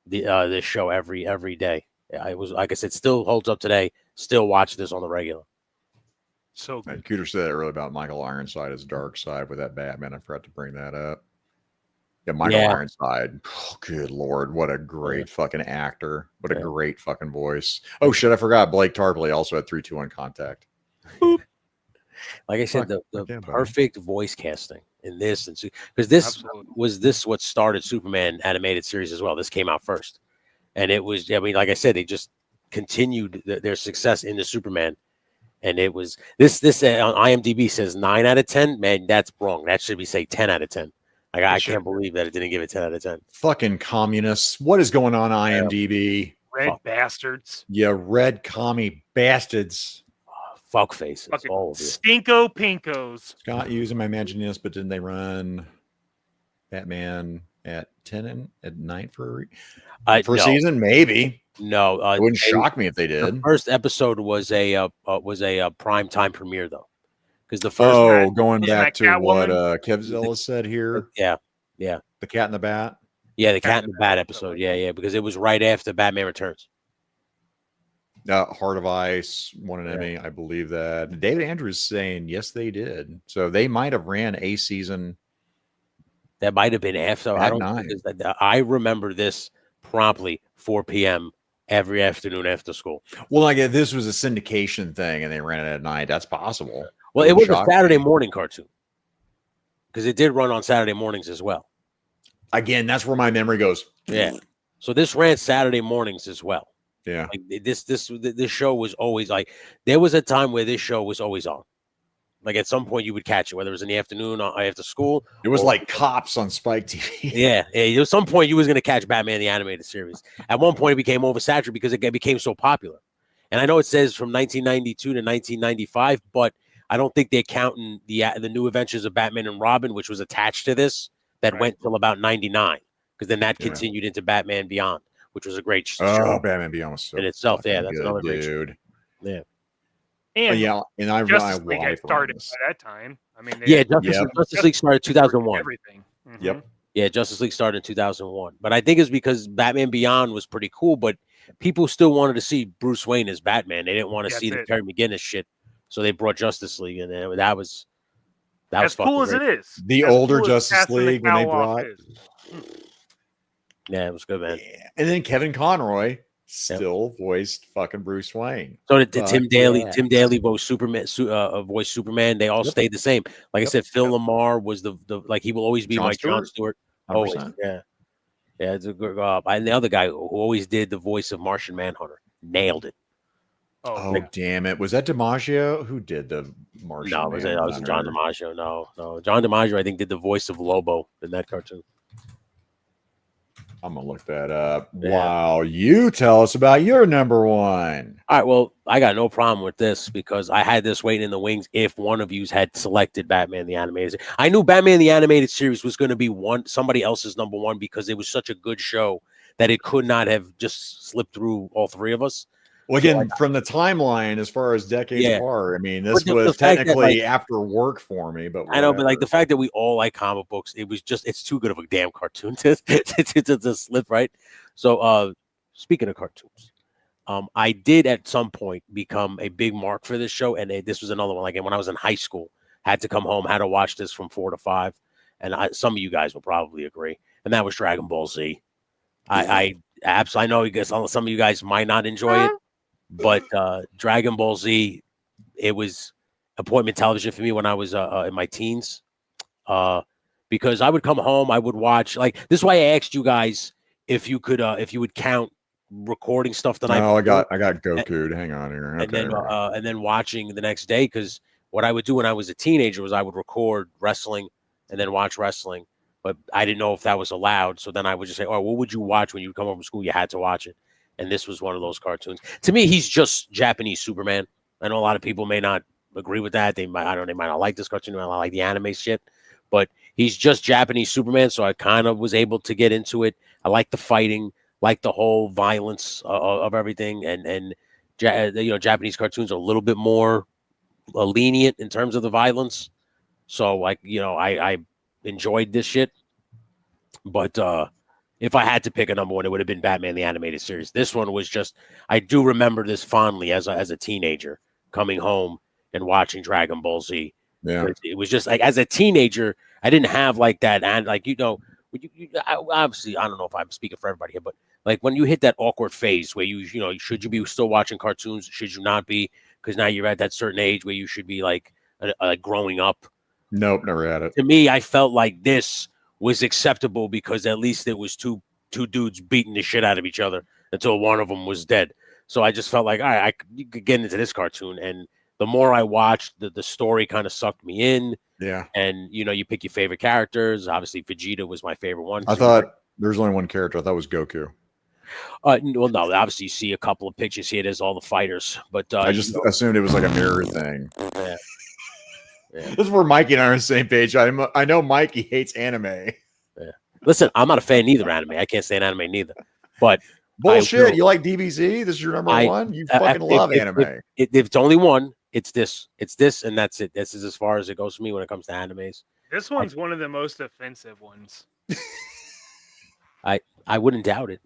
this show every day. I was, like I said, still holds up today. Still watch this on the regular. So good. Cooter said earlier about Michael Ironside's dark side with that Batman. I forgot to bring that up. Yeah, Michael Ironside. Oh, good Lord. What a great fucking actor. What a great fucking voice. Oh, shit. I forgot. Blake Tarpley also had 3-2-1 contact. Boop. Like I said, the perfect voice casting in this. And because this was what started Superman animated series as well. This came out first. And it was, I mean, like I said, they just continued their success into Superman. And it was this on IMDb says 9 out of 10. Man, that's wrong. That should be say 10 out of 10. Like, I can't believe that it didn't give it 10 out of 10. Fucking communists. What is going on IMDb? Red bastards. Yeah, red commie bastards. Fuck faces. All of you. Stinko pinkos. Scott using my Imagineers, but didn't they run Batman at 10 at night for a season? Maybe. No. It wouldn't shock me if they did. The first episode was a prime time premiere though. Because the first going back to what Kevzilla said here. Yeah. The Cat in the Bat. Yeah, the Cat in the Bat episode. Yeah, because it was right after Batman Returns. Heart of Ice won an Emmy, I believe that. David Andrews saying yes, they did. So they might have ran a season. That might have been after. I remember this promptly 4 p.m. every afternoon after school. Well, like this was a syndication thing, and they ran it at night. That's possible. Well, it was a Saturday morning cartoon because it did run on Saturday mornings as well. Again, that's where my memory goes. Yeah. So this ran Saturday mornings as well. Yeah. Like this show was always like, there was a time where this show was always on. Like at some point you would catch it, whether it was in the afternoon or after school. It was like Cops on Spike TV. Yeah. At some point you was going to catch Batman the Animated Series. At one point it became oversaturated because it became so popular. And I know it says from 1992 to 1995, but I don't think they're counting the New Adventures of Batman and Robin, which was attached to this, that went till about 99, because then that continued into Batman Beyond, which was a great show. Oh, Batman Beyond was so in itself. Yeah, that's another great dude. Show. Yeah. And I Justice League had started by that time. I mean, Justice League started 2001. Everything. Yep. Yeah, Justice League started in 2001. But I think it's because Batman Beyond was pretty cool, but people still wanted to see Bruce Wayne as Batman. They didn't want to see the That's it. Terry McGinnis shit, so they brought Justice League, and that was As cool as great. it is. The as older cool as Justice casting the League when they cowl off brought. is. Yeah, it was good, man. Yeah. And then Kevin Conroy still voiced fucking Bruce Wayne. So did Fuck Tim Daly. yeah. Tim Daly voiced Superman. Voiced Superman. They all stayed the same. Like I said, Phil Lamar was the like he will always be my John Stewart. Always, 100%. yeah. It's a good job. And the other guy who always did the voice of Martian Manhunter nailed it. Oh damn it! Was that DiMaggio who did the Martian? No, it was John DiMaggio. No, John DiMaggio I think did the voice of Lobo in that cartoon. I'm gonna look that up. Yeah. Wow, you tell us about your number one. All right, well, I got no problem with this because I had this waiting in the wings if one of you had selected Batman the Animated. I knew Batman the Animated Series was going to be somebody else's number one because it was such a good show that it could not have just slipped through all three of us. Well, again, from the timeline as far as decades apart, I mean, this But was the fact that, technically after work for me. But I know, but like the fact that we all like comic books, it's too good of a damn cartoon to slip, right? So, speaking of cartoons, I did at some point become a big mark for this show, and this was another one. Like when I was in high school, had to come home, had to watch this from 4 to 5, and some of you guys will probably agree, and that was Dragon Ball Z. I absolutely, I know you guys, some of you guys might not enjoy it, but Dragon Ball Z, it was appointment television for me when I was in my teens, because I would come home, I would watch, like, this is why I asked you guys if you would count recording stuff that I got Goku. Hang on here. Okay. And then watching the next day, because what I would do when I was a teenager was I would record wrestling and then watch wrestling, but I didn't know if that was allowed. So then I would just say, "Oh, what would you watch when you come home from school? You had to watch it." And this was one of those cartoons. To me, he's just Japanese Superman. I know a lot of people may not agree with that. They might not like this cartoon. They might not like the anime shit, but he's just Japanese Superman. So I kind of was able to get into it. I like the fighting, like the whole violence of everything. And Japanese cartoons are a little bit more lenient in terms of the violence. So like, I enjoyed this shit. But if I had to pick a number one, it would have been Batman the Animated Series. This one was just, I do remember this fondly as a teenager coming home and watching Dragon Ball Z. Yeah. It was just like, as a teenager, I didn't have like that. And like, obviously, I don't know if I'm speaking for everybody here, but like when you hit that awkward phase where should you be still watching cartoons? Should you not be? Because now you're at that certain age where you should be like growing up. Nope, never had it. To me, I felt like this was acceptable because at least it was two dudes beating the shit out of each other until one of them was dead. So I just felt like, all right, you could get into this cartoon. And the more I watched, the story kind of sucked me in. Yeah. And, you pick your favorite characters. Obviously, Vegeta was my favorite one. I thought there's only one character. I thought it was Goku. Well, no, obviously you see a couple of pictures here. There's all the fighters. But I just assumed it was like a mirror thing. Yeah. Yeah. This is where Mikey and I are on the same page. I know Mikey hates anime. Yeah. Listen, I'm not a fan either of anime. I can't stand anime neither. But bullshit. You like DBZ? This is your number one? You fucking love anime. If it's only one, it's this, and that's it. This is as far as it goes for me when it comes to animes. This one's one of the most offensive ones. I wouldn't doubt it.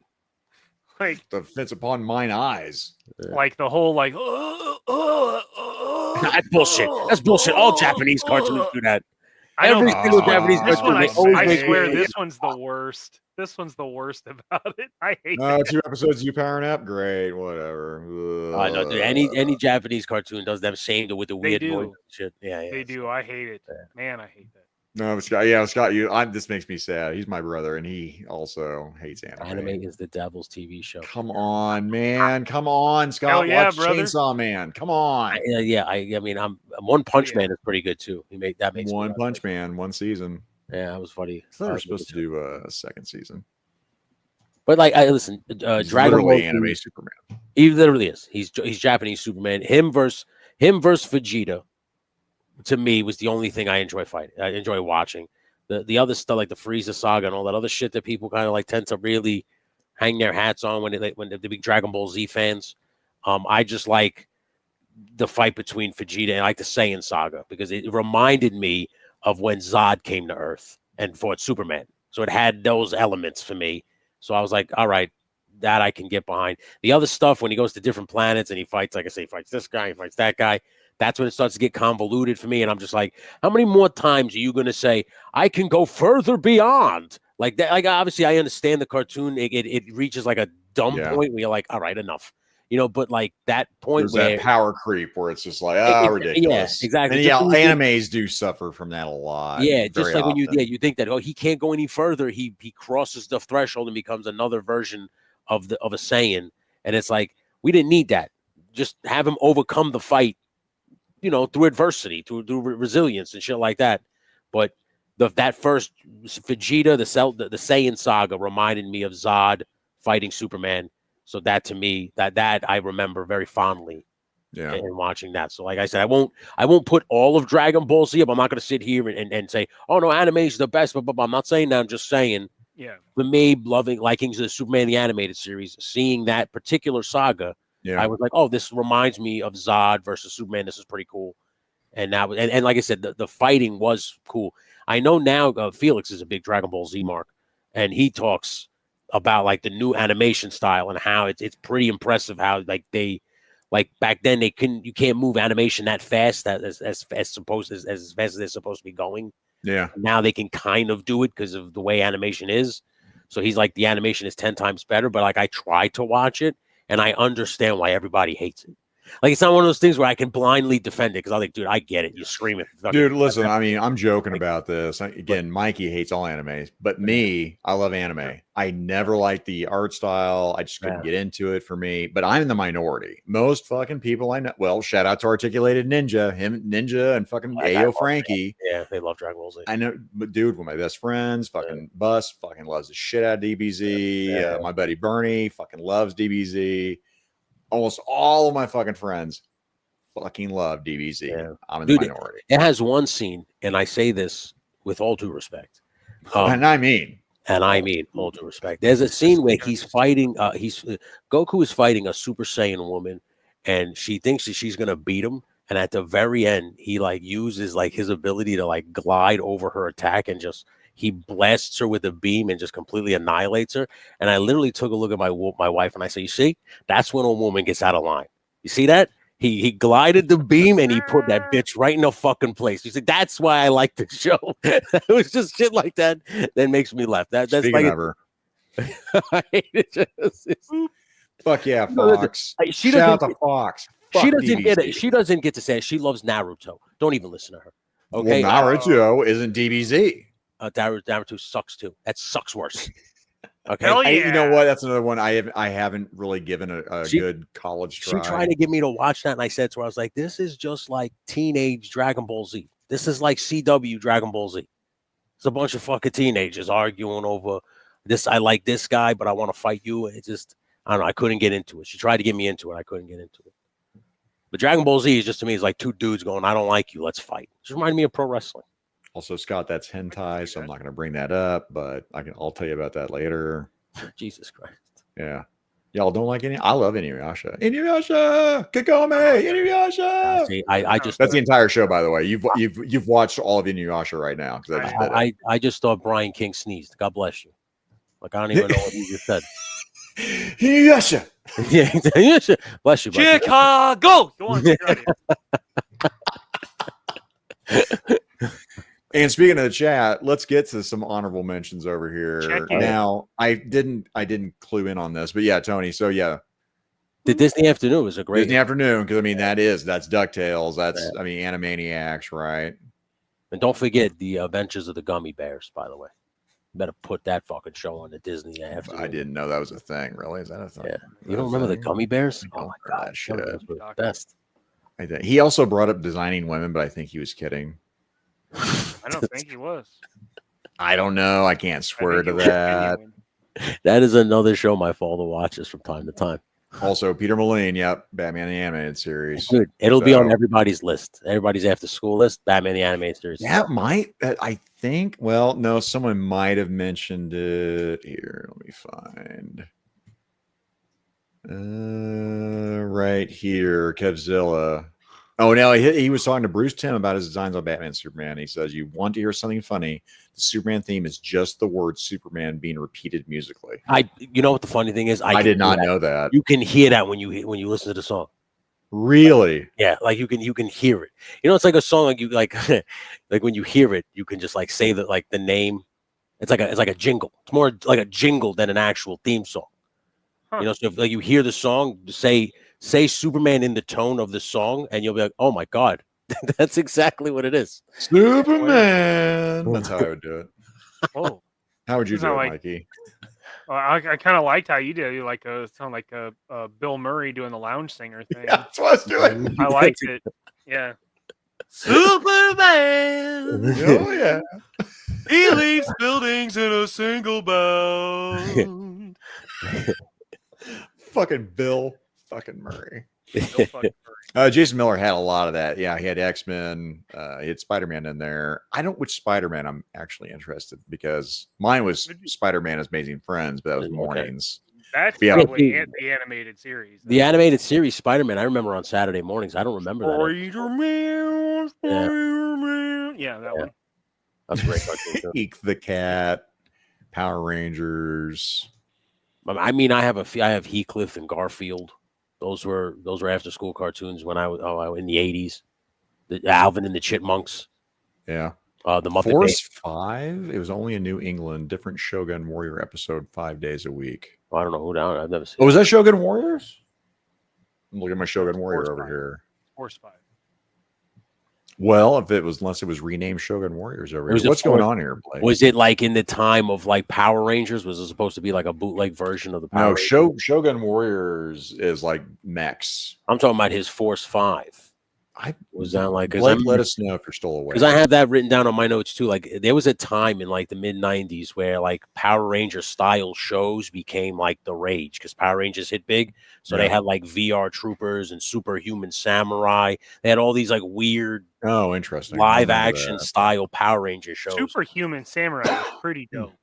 Like the offense upon mine eyes. Like the whole like that's bullshit. That's bullshit. All Japanese cartoons do that. Every single Japanese cartoon. I swear this one's the worst. This one's the worst about it. I hate it. 2 episodes you powering up? Great, whatever. No, dude, any Japanese cartoon does them same with the weird noise shit. Yeah, they do. I hate it. Man, I hate that. No, Scott. This makes me sad. He's my brother, and he also hates anime. Anime is the devil's TV show. Come on, man. Come on, Scott. Hell yeah, watch brother. Chainsaw Man. Come on. I mean, One Punch Man is pretty good too. Makes One Punch Man, one season. Yeah, that was funny. I thought we were supposed to do a second season. But like, listen, Dragon Ball anime Superman. He literally is. He's Japanese Superman. Him versus Vegeta. To me, was the only thing I enjoy fighting. I enjoy watching. The other stuff like the Frieza saga and all that other shit that people kind of like tend to really hang their hats on when they're big Dragon Ball Z fans. I just like the fight between Vegeta and I like the Saiyan saga because it reminded me of when Zod came to Earth and fought Superman. So it had those elements for me. So I was like, all right, that I can get behind. The other stuff, when he goes to different planets and he fights, like I say, he fights this guy, he fights that guy, that's when it starts to get convoluted for me. And I'm just like, how many more times are you going to say, I can go further beyond? Like that, like obviously I understand the cartoon. It reaches like a dumb point where you're like, all right, enough. You know, but like that point there's where that power creep where it's just like, ridiculous. Yeah, exactly. And yeah, animes do suffer from that a lot. Yeah, just like often. when you think that, oh, he can't go any further. He crosses the threshold and becomes another version of a Saiyan. And it's like, we didn't need that. Just have him overcome the fight, you know, through adversity, through resilience and shit like that. But that first Vegeta, the Saiyan saga reminded me of Zod fighting Superman. So that to me, that I remember very fondly. Yeah, and watching that. So like I said, I won't put all of Dragon Ball Z up. I'm not going to sit here and say, oh no, anime is the best. But I'm not saying that. I'm just saying, for me, liking the Superman the animated series, seeing that particular saga, I was like, oh, this reminds me of Zod versus Superman. This is pretty cool. And that was, and like I said, the fighting was cool. I know now Felix is a big Dragon Ball Z mark, and he talks about like the new animation style and how it's pretty impressive how like they. Like back then, you can't move animation that fast, as fast as they're supposed to be going. Yeah. Now they can kind of do it because of the way animation is. So he's like, the animation is 10 times better. But like, I try to watch it, and I understand why everybody hates it. Like, it's not one of those things where I can blindly defend it because I'm like, dude, I get it. You scream it. Dude, listen, I mean, I'm joking about this. Again, Mikey hates all animes, but me, I love anime. I never liked the art style. I just couldn't get into it for me, but I'm in the minority. Most fucking people I know, well, shout out to Articulated Ninja, Ninja and fucking Ayo Frankie. Yeah, they love Dragon Ball Z. I know, but dude, one of my best friends, fucking Bus, fucking loves the shit out of DBZ. My buddy Bernie fucking loves DBZ. Almost all of my fucking friends fucking love DBZ. Yeah. I'm in the minority. It has one scene, and I say this with all due respect. And I mean all due respect. There's a scene where he's fighting. Goku is fighting a Super Saiyan woman, and she thinks that she's gonna beat him. And at the very end, he like uses like his ability to like glide over her attack and just. He blasts her with a beam and just completely annihilates her. And I literally took a look at my wife and I said, you see, that's when a woman gets out of line. You see that? He glided the beam and he put that bitch right in the fucking place. You see, that's why I like the show. It was just shit like that that makes me laugh. That's Speaking like of her. I hate it. Fuck yeah, Fox. Shout out to Fox. She doesn't get it. She doesn't get to say it. She loves Naruto. Don't even listen to her. Okay. Well, Naruto isn't DBZ. Naruto sucks too. That sucks worse. Okay. You know what? That's another one I haven't really given a good college try. She tried to get me to watch that, and I said to her, I was like, this is just like teenage Dragon Ball Z. This is like CW Dragon Ball Z. It's a bunch of fucking teenagers arguing over this. I like this guy, but I want to fight you. And it just, I don't know. I couldn't get into it. She tried to get me into it. I couldn't get into it. But Dragon Ball Z is just, to me, is like two dudes going, I don't like you. Let's fight. It just reminded me of pro wrestling. Also, Scott, that's hentai, so I'm not going to bring that up, but I'll tell you about that later. Jesus Christ. Yeah. Y'all don't like any? I love Inuyasha. Inuyasha! Kagome! Inuyasha! See, I just that's the entire show, by the way. You've watched all of Inuyasha right now. I just thought Brian King sneezed. God bless you. Like, I don't even know what he just said. Inuyasha! Yeah, Inuyasha. Bless you, buddy. Chicago! Go on. And speaking of the chat, let's get to some honorable mentions over here. Now, I didn't clue in on this, but yeah, Tony. So yeah, the Disney Afternoon was a great Disney Afternoon because I mean that's DuckTales. That's I mean Animaniacs, right? And don't forget the Adventures of the Gummy Bears. By the way, you better put that fucking show on the Disney Afternoon. I didn't know that was a thing. Really? Is that a thing? Yeah. You don't remember the Gummy Bears? Oh my god, that shit. The best. I think he also brought up designing women, but I think he was kidding. I don't think he was. I don't know. I can't swear to that. That is another show my father watches from time to time. Also, Peter Moline, yep, Batman the Animated Series. Dude, it'll be on everybody's list. Everybody's after school list, Batman the Animated Series. That might, I think, well, no, someone might have mentioned it. Here, let me find. Right here, Kevzilla. Oh, no, he was talking to Bruce Timm about his designs on Batman and Superman. He says, you want to hear something funny? The Superman theme is just the word Superman being repeated musically. You know what the funny thing is? I did not know that. You can hear that when you listen to the song. Really? Yeah, like you can hear it. You know, it's like a song like you like like when you hear it, you can just like say that like the name. It's like a jingle. It's more like a jingle than an actual theme song. Huh. You know, so if like you hear the song, say Superman in the tone of the song, and you'll be like, oh my God, that's exactly what it is. Superman. That's how I would do it. Oh, How would you do it, like, Mikey? I kind of liked how you did. You like sound like a Bill Murray doing the lounge singer thing. Yeah, that's what I was doing. I liked it. Yeah. Superman. Oh yeah. He leaves buildings in a single bound. Fucking Bill fucking Murray. Bill fucking Murray. Jason Miller had a lot of that. Yeah, he had X-Men. He had Spider-Man in there. I don't which Spider-Man I'm actually interested because mine was Spider-Man Amazing Friends, but that was mornings. That's Yeah. probably the animated series. The animated series Spider-Man, I remember on Saturday mornings. I don't remember that. Spider-Man, Spider-Man. Yeah, that one. That's a great cartoon too. Eek the Cat, Power Rangers. I mean, I have Heathcliff and Garfield. Those were after school cartoons when I was in the 80s. The Alvin and the Chipmunks. Yeah. The Muppet Force 5. It was only in New England. Different Shogun Warrior episode 5 days a week. I don't know who down. I've never seen. Oh, was that Shogun Warriors? I'm looking at my Shogun Warrior Force over 5. here. Force 5. Well, unless it was renamed Shogun Warriors over here. What's going on here, Blake? Was it like in the time of like Power Rangers? Was it supposed to be like a bootleg version of the Power Rangers? No, Shogun Warriors is like mechs. I'm talking about his Force 5. Was that like? Blake, let us know if you're still aware. Because I have that written down on my notes too. Like there was a time in like the mid '90s where like Power Ranger style shows became like the rage because Power Rangers hit big. So they had like VR Troopers and Superhuman Samurai. They had all these like weird, interesting live action style Power Ranger shows. Superhuman Samurai was pretty dope.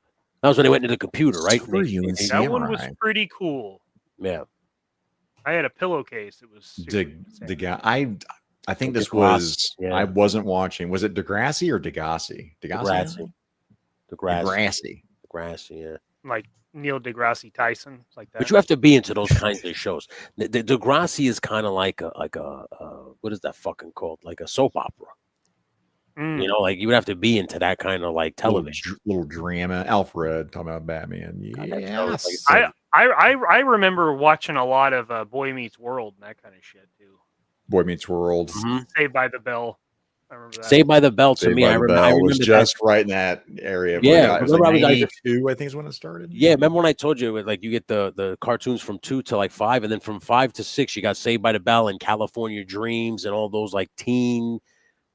That was when they went into the computer, right? Superhuman Samurai. That one was pretty cool. Yeah. I had a pillowcase. It was the guy. I think this was. I wasn't watching. Was it Degrassi or Degassi? Degrassi. Yeah. Like Neil deGrasse Tyson, like that. But you have to be into those kinds of shows. The Degrassi is kind of like a what is that fucking called? Like a soap opera. You know, like you would have to be into that kind of like television. Little drama. Alfred talking about Batman. Yes. I remember watching a lot of Boy Meets World and that kind of shit too. Boy Meets World. Saved by the Bell. I remember that. Saved by the Bell to me. I remember was just right in that area. Yeah, it was like 92, I think is when it started. Yeah, remember when I told you like you get the cartoons from 2 to like 5, and then from 5 to 6 you got Saved by the Bell and California Dreams and all those like teeny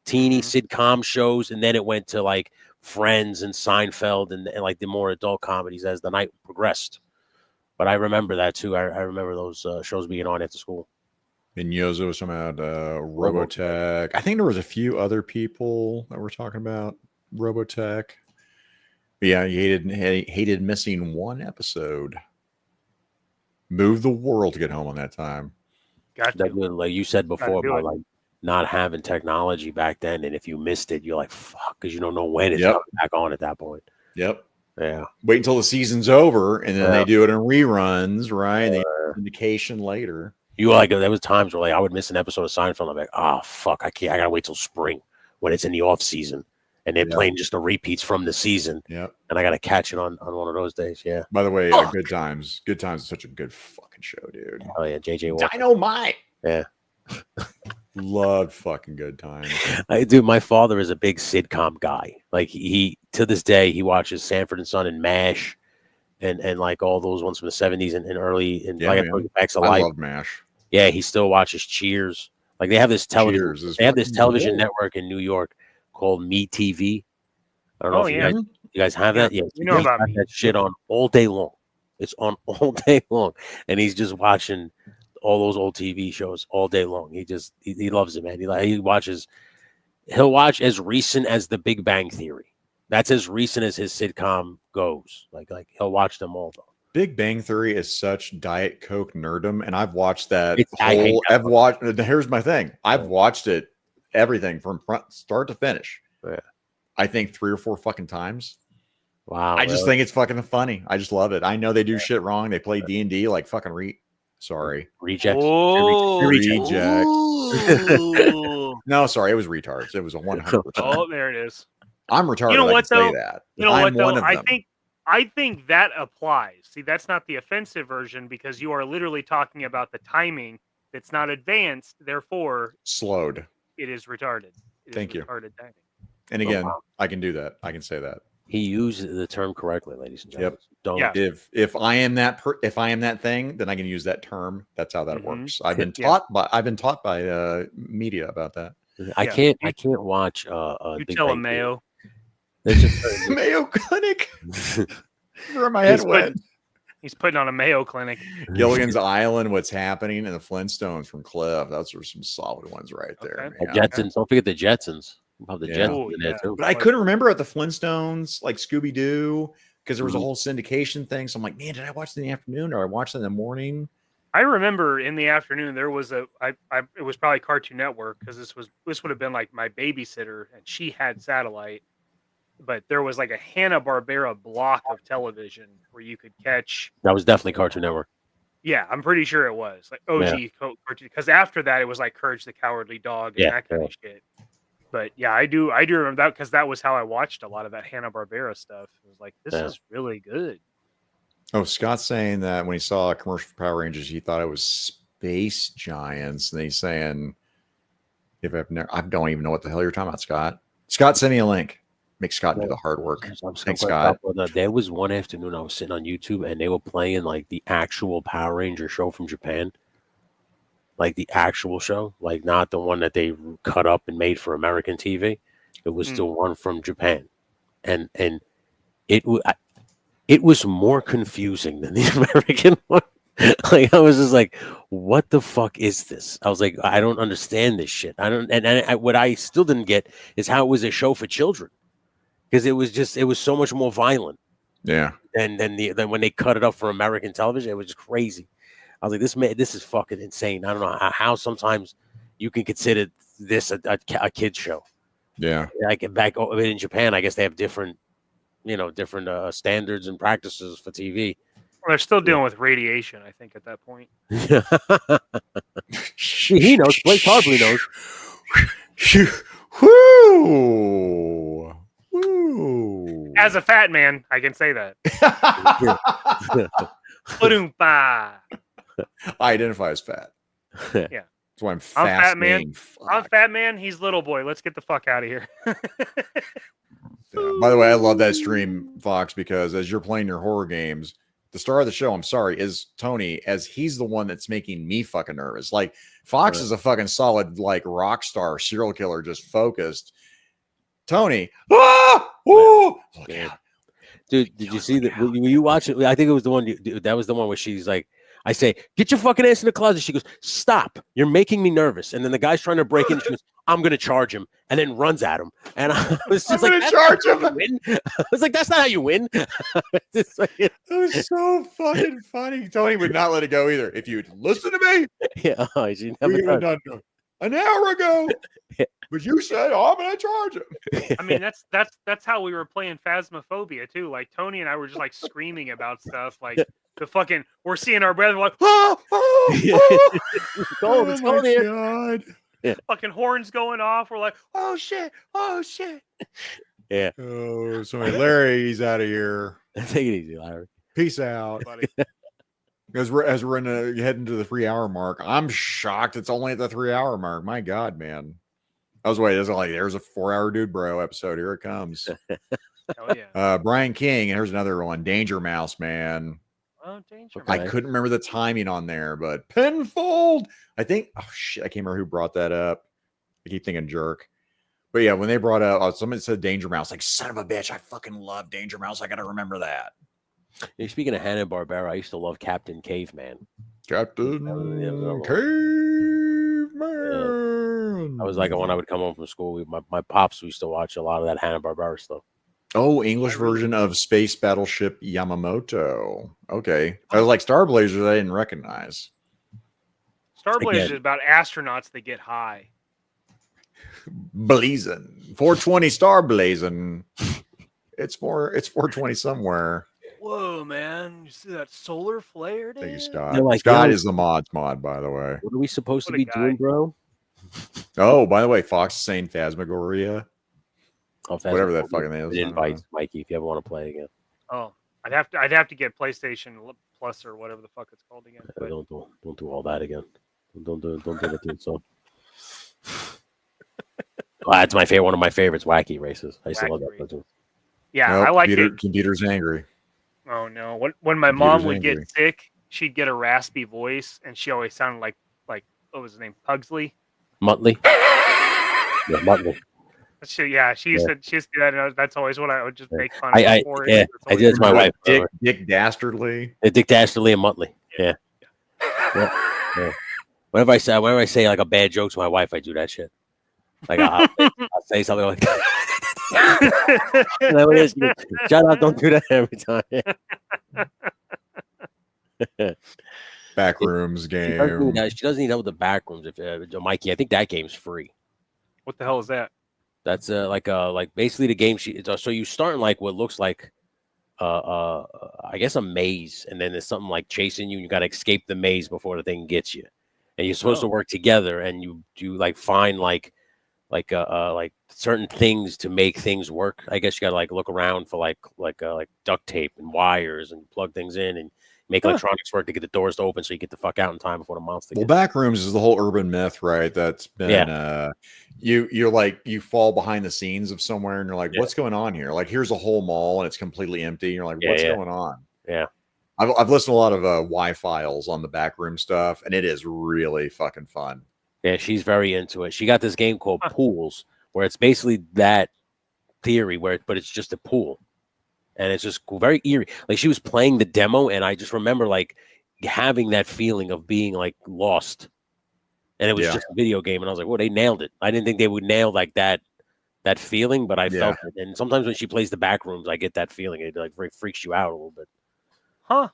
sitcom shows, and then it went to like Friends and Seinfeld and like the more adult comedies as the night progressed. But I remember that too. I remember those shows being on after school. And Yozo was talking about Robotech. I think there was a few other people that were talking about Robotech. But yeah, he hated missing one episode. Move the world to get home on that time. Like you said before, about like not having technology back then, and if you missed it, you're like, fuck, because you don't know when it's coming back on at that point. Yep. Yeah. Wait until the season's over, and then they do it in reruns, right? And they syndication later. You like there was times where like I would miss an episode of Seinfeld. I'm like, oh fuck, I can't. I gotta wait till spring when it's in the off season, and they're playing just the repeats from the season. Yep. And I gotta catch it on one of those days. Yeah. By the way, Good Times. Good Times is such a good fucking show, dude. Oh yeah, JJ Walker. Dynamite. Yeah. Loved fucking Good Times. Dude, my father is a big sitcom guy. Like he to this day he watches Sanford and Son and MASH, and like all those ones from the 70s and early and I love MASH. Yeah, he still watches Cheers. Like they have this television. They have this television network in New York called MeTV. I don't know if you guys have that. Yeah, you know about that shit on all day long. It's on all day long, and he's just watching all those old TV shows all day long. He loves it, man. He'll watch as recent as The Big Bang Theory. That's as recent as his sitcom goes. Like he'll watch them all though. Big Bang Theory is such Diet Coke nerdom, and I've watched that I hate whole. that I've watched. Here's my thing. I've watched it, everything from start to finish. Yeah. I think 3 or 4 fucking times. Wow. I just think it's fucking funny. I just love it. I know they do shit wrong. They play D&D like fucking rejects. Oh, rejects. Ooh. No, sorry, it was retards. It was a 100%. Oh, there it is. I'm retarded. You know I what, can though? say that. You know I'm what though? one of them. I think that applies. See, that's not the offensive version because you are literally talking about the timing that's not advanced, therefore slowed. it is retarded. Thank you. Retarded timing. And again, I can do that. I can say that. He used the term correctly, ladies and gentlemen. Yep. Don't. If I am that thing, then I can use that term. That's how that works. I've been taught by media about that. I can't watch you tell him, Mayo. Mayo Clinic. Where my head went. He's putting on a Mayo Clinic. Gilligan's Island, What's Happening, and the Flintstones from Cliff. Those are some solid ones right there. Okay. Jetsons. Don't forget the Jetsons. The Jetsons in there too. But I couldn't remember at the Flintstones, like Scooby Doo, because there was a whole syndication thing. So I'm like, man, did I watch it in the afternoon or I watched it in the morning? I remember in the afternoon there was it was probably Cartoon Network because this would have been like my babysitter and she had satellite, but there was like a Hanna-Barbera block of television where you could catch. That was definitely Cartoon Network. Yeah, I'm pretty sure it was like OG Cartoon because after that it was like Courage the Cowardly Dog and that kind of shit. But yeah, I do remember that because that was how I watched a lot of that Hanna-Barbera stuff. It was like this is really good. Oh, Scott's saying that when he saw a commercial for Power Rangers, he thought it was Space Giants. And he's saying, I don't even know what the hell you're talking about, Scott. Scott, send me a link. Make Scott do the hard work. Thanks, Scott. There was one afternoon I was sitting on YouTube and they were playing like the actual Power Ranger show from Japan. Like the actual show, like not the one that they cut up and made for American TV. It was the one from Japan. And it was more confusing than the American one. Like I was just like, "What the fuck is this?" I was like, "I don't understand this shit." I don't. And what I still didn't get is how it was a show for children, because it was so much more violent. Yeah. Than when they cut it up for American television, it was just crazy. I was like, "This is fucking insane." I don't know how sometimes you can consider this a kid's show. Yeah. Like back in Japan, I guess they have different standards and practices for TV. Well, they're still dealing with radiation, I think, at that point. He knows. Blake Tarpley knows. Woo! Woo! As a fat man, I can say that. I identify as fat. Yeah. That's why I'm fat man. I'm fat man. He's little boy. Let's get the fuck out of here. Yeah. By the way, I love that stream, Fox, because as you're playing your horror games, the star of the show, I'm sorry, is Tony, as he's the one that's making me fucking nervous. Like Fox is a fucking solid, like rock star, serial killer, just focused. Tony, look out. Dude, did you see that? When you watch it, I think it was the one. That was the one where she's like, I say, "Get your fucking ass in the closet." She goes, "Stop! You're making me nervous." And then the guy's trying to break in. She goes, "I'm gonna charge him," and then runs at him. And I was just like, "Charge him!" I was like, "That's not how you win." It was so fucking funny. Tony would not let it go either. If you'd listen to me, she never done an hour ago. But you said, I'm going to charge him. I mean, that's how we were playing Phasmophobia too. Like Tony and I were just like screaming about stuff. Like the fucking, we're seeing our breath. We're like, it's cold. It's cold here. God. Yeah. Fucking horns going off. We're like, oh shit. Yeah. Oh, sorry, Larry. He's out of here. Take it easy, Larry. Peace out, buddy. As we're heading to the 3 hour mark, I'm shocked it's only at the 3 hour mark. My God, man. I was waiting. There's a 4 hour dude bro episode. Here it comes. Hell yeah. Brian King, and here's another one. Danger Mouse, man. Oh, Danger Mouse. I couldn't remember the timing on there, but Penfold. I think. Oh shit! I can't remember who brought that up. I keep thinking Jerk. But yeah, when they brought up, somebody said Danger Mouse. Like, son of a bitch! I fucking love Danger Mouse. I gotta remember that. Speaking of Hanna-Barbera, I used to love Captain Caveman. Captain Caveman. I was like when I would come home from school, my pops used to watch a lot of that Hanna-Barbera stuff. Oh, English version of Space Battleship Yamamoto. Okay. I was like Star Blazers I didn't recognize. Star Blazers is about astronauts that get high. Blazing. 420 Star Blazing. It's 420 somewhere. Whoa, man. You see that solar flare? Thank you, Scott. Like, Scott is the mod, by the way. What are we supposed to What a be guy. doing, bro? Oh, by the way, Fox is saying Phasmagoria. Oh, Whatever that fucking name is. Invite Mikey if you ever want to play again. Oh, I'd have to get PlayStation Plus or whatever the fuck it's called again. But Don't do all that again. Don't do it to so. Well, that's my favorite. One of my favorites, Wacky Races. I used to love that cartoon. yeah, Nope, I like it. Computer's angry. Oh no! When my mom would get sick, she'd get a raspy voice, and she always sounded like what was his name, Pugsley. Muttley. Yeah, Muttley. She used to do that. And that's always what I would just make fun of. I did. It's my wife. Dick Dastardly. Dick Dastardly and Muttley. Yeah. Whenever I say like a bad joke to my wife, I do that shit. Like I'll say something like, "Shut up! Don't do that every time." Backrooms game. She doesn't need help with the backrooms. If Mikey, I think that game's free. What the hell is that? That's like basically the game. So you start in like what looks like I guess a maze, and then there's something like chasing you, and you got to escape the maze before the thing gets you. And you're supposed to work together, and you like find like certain things to make things work. I guess you got to like look around for like duct tape and wires and plug things in and make electronics work to get the doors to open so you get the fuck out in time before the monster gets. Well, Backrooms is the whole urban myth, right? That's been you're like you fall behind the scenes of somewhere and you're like, what's going on here? Like here's a whole mall and it's completely empty. And you're like, what's going on? Yeah. I've listened to a lot of Y-Files on the Backroom stuff, and it is really fucking fun. Yeah, she's very into it. She got this game called Pools, where it's basically that theory, but it's just a pool. And it's just very eerie. Like she was playing the demo, and I just remember like having that feeling of being like lost. And it was just a video game, and I was like, "Well, they nailed it." I didn't think they would nail like that feeling, but I felt it. And sometimes when she plays the Backrooms, I get that feeling. It like freaks you out a little bit. Huh?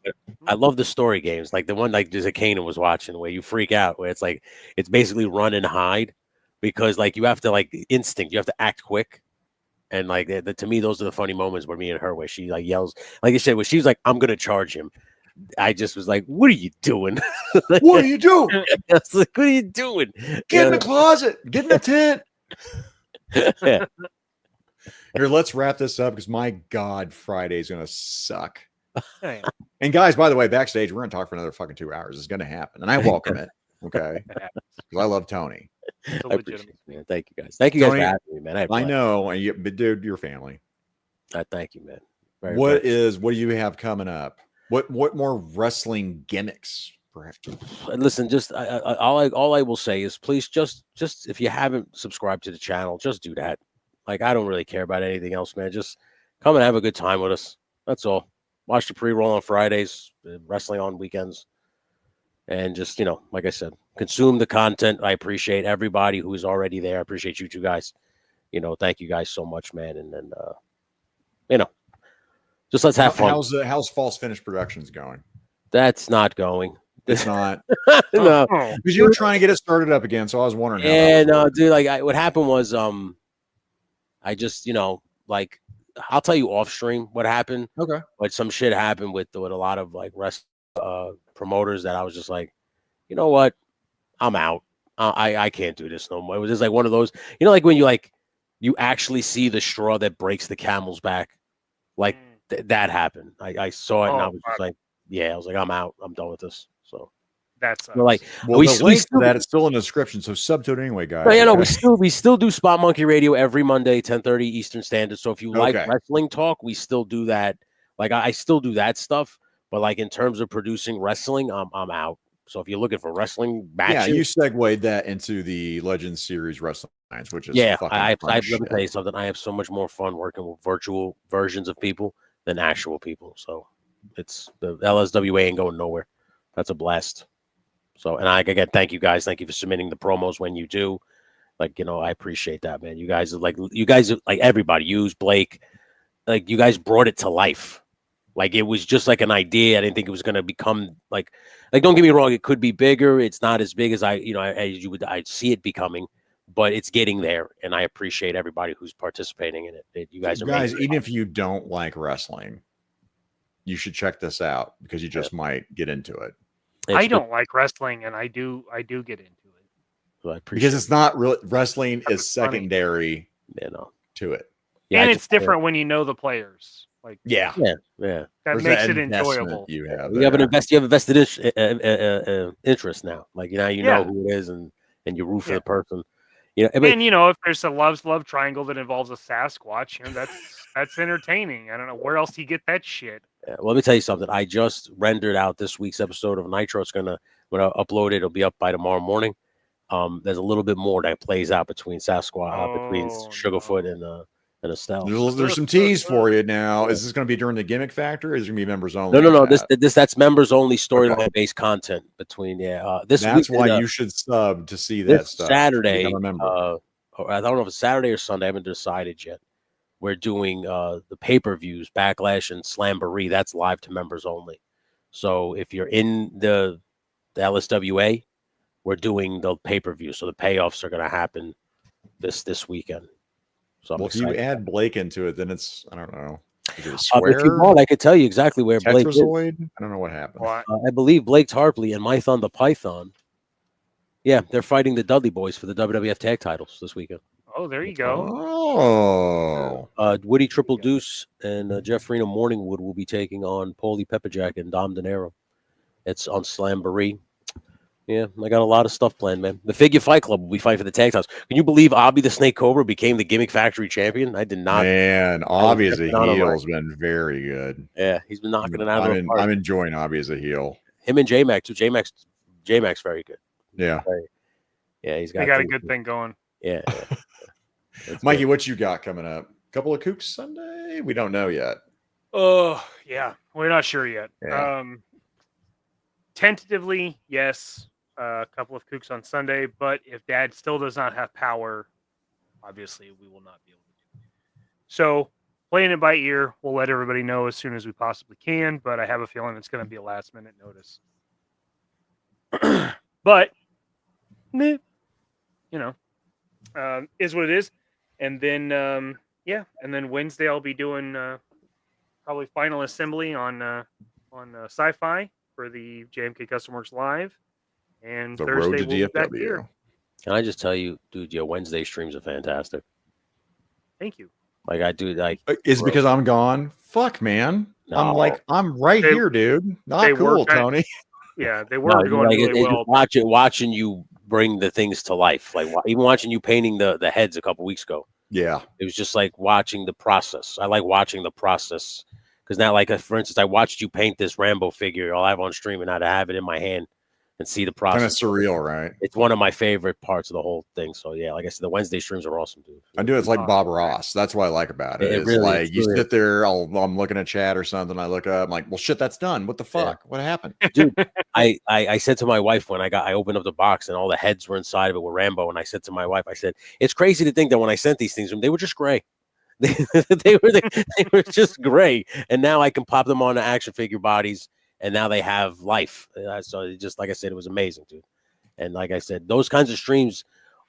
I love the story games, like the one like Zakainen was watching, where you freak out, where it's like it's basically run and hide, because like you have to like instinct, you have to act quick. And like to me, those are the funny moments where me and her, where she like yells, like I said, when she was like, "I'm gonna charge him," I just was like, "What are you doing? What are you doing? I was like, what are you doing? Get in the closet. Get in the tent." Yeah. Here, let's wrap this up because my God, Friday's gonna suck. And guys, by the way, backstage, we're gonna talk for another fucking 2 hours. It's gonna happen, and I welcome it. Okay, because I love Tony. I appreciate it, man. Thank you guys. Thank you guys Tony, for having me, man. I know, but dude, your family. Thank you, man. What do you have coming up? What more wrestling gimmicks? Perhaps? Listen, just all I will say is, please just if you haven't subscribed to the channel, just do that. Like I don't really care about anything else, man. Just come and have a good time with us. That's all. Watch the pre-roll on Fridays, wrestling on weekends, and just like I said, consume the content. I appreciate everybody who is already there. I appreciate you two guys. Thank you guys so much, man. And then just let's have fun. How's False Finish Productions going? That's not going. It's not. No, because you were trying to get it started up again, so I was wondering. Yeah, no, dude. Like, what happened was, I just, like, I'll tell you off stream what happened. Okay. But some shit happened with a lot of like promoters that I was just like, you know what, I'm out. I can't do this no more. It was just like one of those, like when you actually see the straw that breaks the camel's back, like that happened. I saw it and I was just like, I was like, I'm out. I'm done with this. So that's like, the link to that it's still in the description. So sub to it anyway, guys. No, no, we still do Spot Monkey Radio every Monday, 10:30 Eastern Standard. So if you like wrestling talk, we still do that. Like I still do that stuff, but like in terms of producing wrestling, I'm out. So if you're looking for wrestling matches, you segued that into the Legends Series Wrestling Alliance, which is let me tell you something. I have so much more fun working with virtual versions of people than actual people. So it's the LSWA ain't going nowhere. That's a blast. So, and again, thank you guys. Thank you for submitting the promos when you do. Like, I appreciate that, man. You guys are like everybody. Use Blake, like you guys brought it to life. Like it was just like an idea. I didn't think it was going to become like don't get me wrong. It could be bigger. It's not as big as I'd see it becoming, but it's getting there. And I appreciate everybody who's participating in it. You guys are even if you don't like wrestling, you should check this out because you just might get into it. I don't like wrestling, and I do get into it. Well, because it's not really wrestling is secondary to it. Yeah, and it's different when you know the players. Like yeah. That makes it enjoyable. You have a vested interest now. Like you know who it is, and you root for the person. You know, and if there's a love triangle that involves a Sasquatch, that's entertaining. I don't know where else you get that shit. Yeah, well, let me tell you something. I just rendered out this week's episode of Nitro. It's when I upload it, it'll be up by tomorrow morning. There's a little bit more that plays out between Sasquatch, between Sugarfoot and Estelle. There's some tease for you now. Is this going to be during the Gimmick Factor? Or is it going to be members only? No. That's members only storyline based content between this. That's why you should sub to see that stuff. Saturday. I don't know if it's Saturday or Sunday. I haven't decided yet. We're doing the pay-per-views, Backlash and Slamboree. That's live to members only. So if you're in the LSWA, we're doing the pay-per-view. So the payoffs are going to happen this weekend. So if you add Blake into it, then it's, I don't know. Is it a square? If you want, I could tell you exactly where Blake is. I don't know what happened. I believe Blake Tarpley and Mython the Python. Yeah, they're fighting the Dudley Boys for the WWF tag titles this weekend. Oh, there you go. Oh. Woody Triple Deuce and Jeff Reno Morningwood will be taking on Paulie Pepperjack and Dom De Niro. It's on Slamboree. Yeah, I got a lot of stuff planned, man. The Figure Fight Club will be fighting for the tag titles. Can you believe Obby the Snake Cobra became the Gimmick Factory champion? I did not. Man, Obby as a heel has been very good. Yeah, he's been knocking it out of the park. I'm enjoying Obby as a heel. Him and J-Mac, too. J-Mac's very good. Yeah. Yeah, they got a good thing going. Yeah. Mikey, good. What you got coming up? Couple of Kooks Sunday? We don't know yet. Oh, yeah. We're not sure yet. Yeah. Tentatively, yes. A couple of Kooks on Sunday, but if Dad still does not have power, obviously we will not be able to do it. So, playing it by ear, we'll let everybody know as soon as we possibly can, but I have a feeling it's going to be a last-minute notice. But, is what it is. And then, and then Wednesday I'll be doing probably final assembly on Sci-Fi for the JMK Custom Works Live. And the Thursday road to we'll be back DFW. here. Can I just tell you, dude, your Wednesday streams are fantastic. Thank you. Like I do, like is it because I'm gone? Fuck, man. No. I'm right here, dude. Not cool, Tony. Yeah, they were going really well. Watching you bring the things to life, like even watching you painting the heads a couple weeks ago. Yeah, it was just like watching the process. I like watching the process because now, like for instance, I watched you paint this Rambo figure. I'll have on stream and now to have it in my hand and see the process. Kind of surreal, right? It's one of my favorite parts of the whole thing. So yeah, like I said, the Wednesday streams are awesome, dude. I do. It's like Bob Ross. That's what I like about it. It's really, like you sit there, I'm looking at chat or something. I look up, I'm like, well, shit, that's done. What the fuck? Yeah. What happened, dude? I said to my wife when I opened up the box and all the heads were inside of it were Rambo, and I said to my wife, I said, it's crazy to think that when I sent these things, they were just gray. they were just gray, and now I can pop them on the action figure bodies. And now they have life. So just like I said, it was amazing, dude. And like I said, those kinds of streams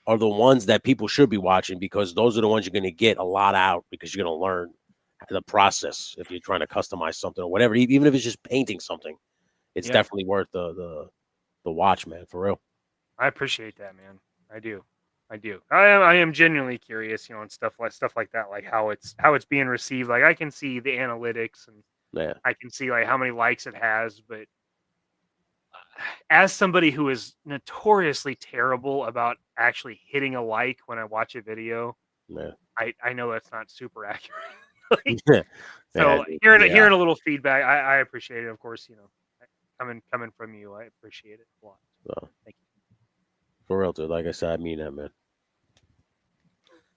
are the ones that people should be watching because those are the ones you're going to get a lot out because you're going to learn the process if you're trying to customize something or whatever. Even if it's just painting something, it's definitely worth the watch, man, for real. I appreciate that, man. I do. I am genuinely curious, and stuff like that, like how it's being received. Like I can see the analytics and I can see like how many likes it has, but as somebody who is notoriously terrible about actually hitting a like when I watch a video, I know that's not super accurate. So hearing a little feedback, I appreciate it. Of course, coming from you, I appreciate it a lot. So, thank you. For real, dude. Like I said, I mean that, man.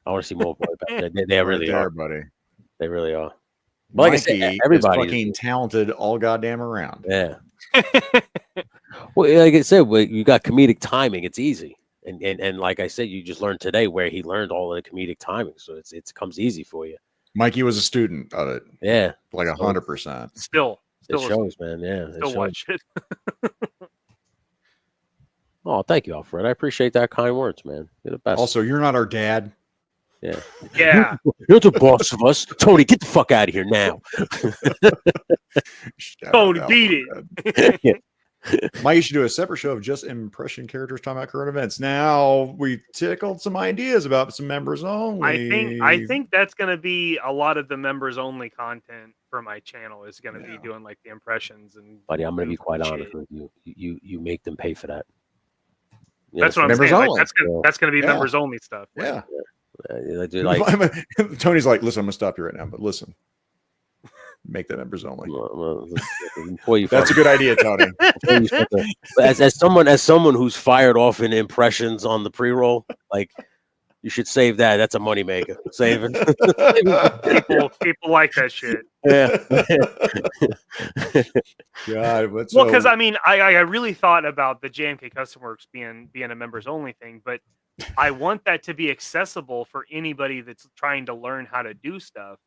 I want to see more back. They really are, buddy. They really are. Like Mikey I said, everybody is fucking talented all goddamn around. Yeah. Well, like I said, you got comedic timing. It's easy, and like I said, you just learned today where he learned all of the comedic timing, so it comes easy for you. Mikey was a student of it. Yeah, like 100%. Still it shows, man. Yeah, still watch it. Oh, thank you, Alfred. I appreciate that kind words, man. You're the best. Also, you're not our dad. Yeah. Yeah. You're the boss of us. Tony, get the fuck out of here now. Tony, beat it. Yeah. Mikey should do a separate show of just impression characters talking about current events. Now we tickled some ideas about some members only. I think that's going to be a lot of the members only content for my channel is going to be doing like the impressions and. Buddy, I'm going to be quite honest with you. You make them pay for that. That's what I'm saying. Like, that's going to be members only stuff. Yeah. Like, Tony's like, listen, I'm gonna stop you right now, but listen, make that members only. That's a good idea, Tony. as someone who's fired off in impressions on the pre-roll, like you should save that. That's a moneymaker. Save it. people like that shit. Yeah. God, well, because I mean, I really thought about the JMK Custom Works being a members only thing, but I want that to be accessible for anybody that's trying to learn how to do stuff.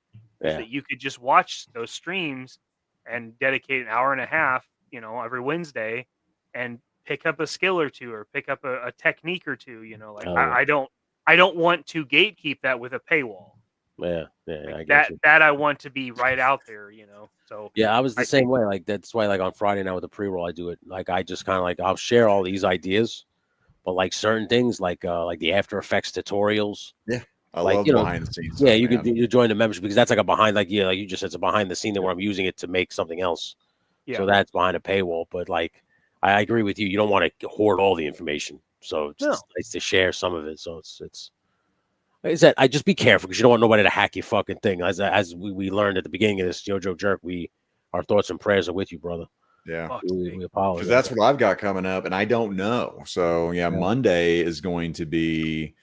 Yeah. That you could just watch those streams and dedicate an hour and a half, every Wednesday, and pick up a skill or two or pick up a technique or two. Like I don't want to gatekeep that with a paywall. Yeah, I get that I want to be right out there. So yeah, I was the same way. Like that's why, like on Friday night with the pre-roll, I do it. Like I just kind of like I'll share all these ideas. But like certain things, like the After Effects tutorials, I love behind the scenes. Yeah, you join the membership because that's like a behind, like you just said, it's a behind the scene where I'm using it to make something else. Yeah. So that's behind a paywall. But like, I agree with you. You don't want to hoard all the information, so it's nice to share some of it. So it's. Like I said, I just be careful because you don't want nobody to hack your fucking thing. As we learned at the beginning of this JoJo Jerk, our thoughts and prayers are with you, brother. Yeah, we apologize. Because that's what I've got coming up, and I don't know. So yeah, Monday is going to be.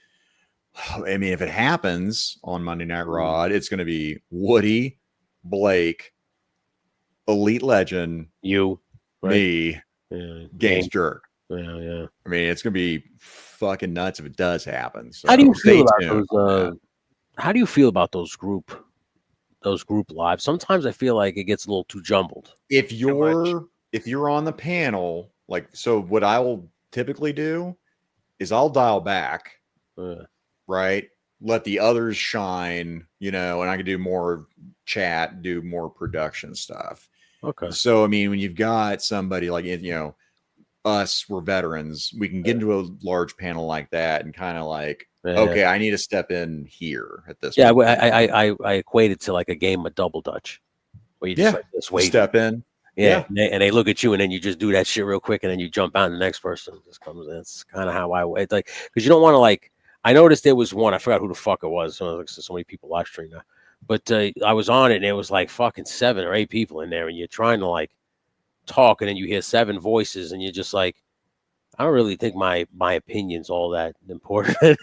I mean, if it happens on Monday Night Raw, it's going to be Woody, Blake, Elite Legend, you, me, Games Jerk. Yeah. I mean, it's going to be fucking nuts if it does happen. So how do you feel about those? How do you feel about those group lives? Sometimes I feel like it gets a little too jumbled. If you're on the panel, like, so what I will typically do is I'll dial back, right? Let the others shine, and I can do more chat, do more production stuff. Okay. So, I mean, when you've got somebody like, us, we're veterans, we can get into a large panel like that and kind of like, okay, I need to step in here at this point. I equate it to like a game of double dutch where you just wait, step in. Yeah. And they look at you and then you just do that shit real quick and then you jump out and the next person just comes in. That's kind of how I wait. Like, because you don't want to like, I noticed there was one, I forgot who the fuck it was. So many people live stream now. But I was on it and it was like fucking 7 or 8 people in there and you're trying to like talk and then you hear 7 voices and you're just like, I don't really think my opinion's all that important. I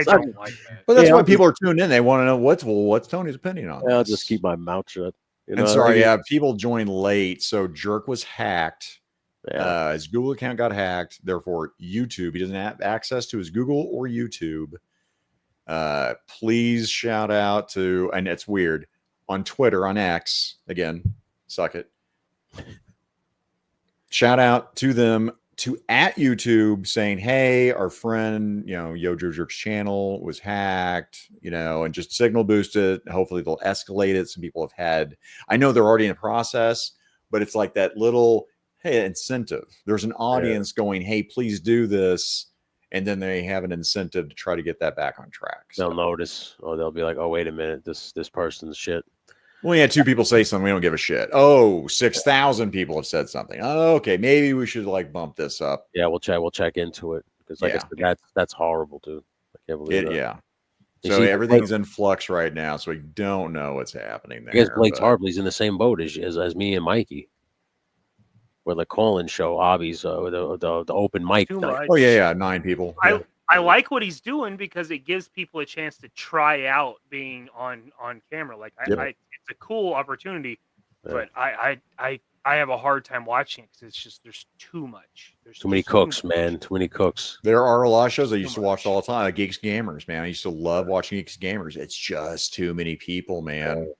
don't like that. But that's why people are tuned in. They want to know what's Tony's opinion on this. I'll just keep my mouth shut. And sorry, people joined late. So Jerk was hacked. His Google account got hacked. Therefore, YouTube, he doesn't have access to his Google or YouTube. Please shout out to, and it's weird, on Twitter, on X, again, suck it. Shout out to them at YouTube saying, hey, our friend, Yojo Jerk's channel was hacked, and just signal boost it. Hopefully they'll escalate it. Some people have had, I know they're already in the process, but it's like that little, hey, incentive. There's an audience going, hey, please do this. And then they have an incentive to try to get that back on track. So. They'll notice, or they'll be like, oh, wait a minute, this person's shit. Well, yeah, 2 people say something, we don't give a shit. Oh, 6,000 people have said something. Oh, okay, maybe we should like bump this up. Yeah, we'll check into it because like I said, that's horrible, dude. I can't believe that. Yeah. So everything's in flux right now, so we don't know what's happening there. I guess Blake's Harbley's in the same boat as me and Mikey. Where the call-in show, Obby's the open mic. Oh yeah, 9 people. I like what he's doing because it gives people a chance to try out being on camera. Like it's a cool opportunity. but I have a hard time watching it because it's just there's too much. There's too many cooks, man. Too many cooks. There are a lot of shows I used to watch all the time, like Geeks Gamers, man. I used to love watching Geeks Gamers. It's just too many people, man.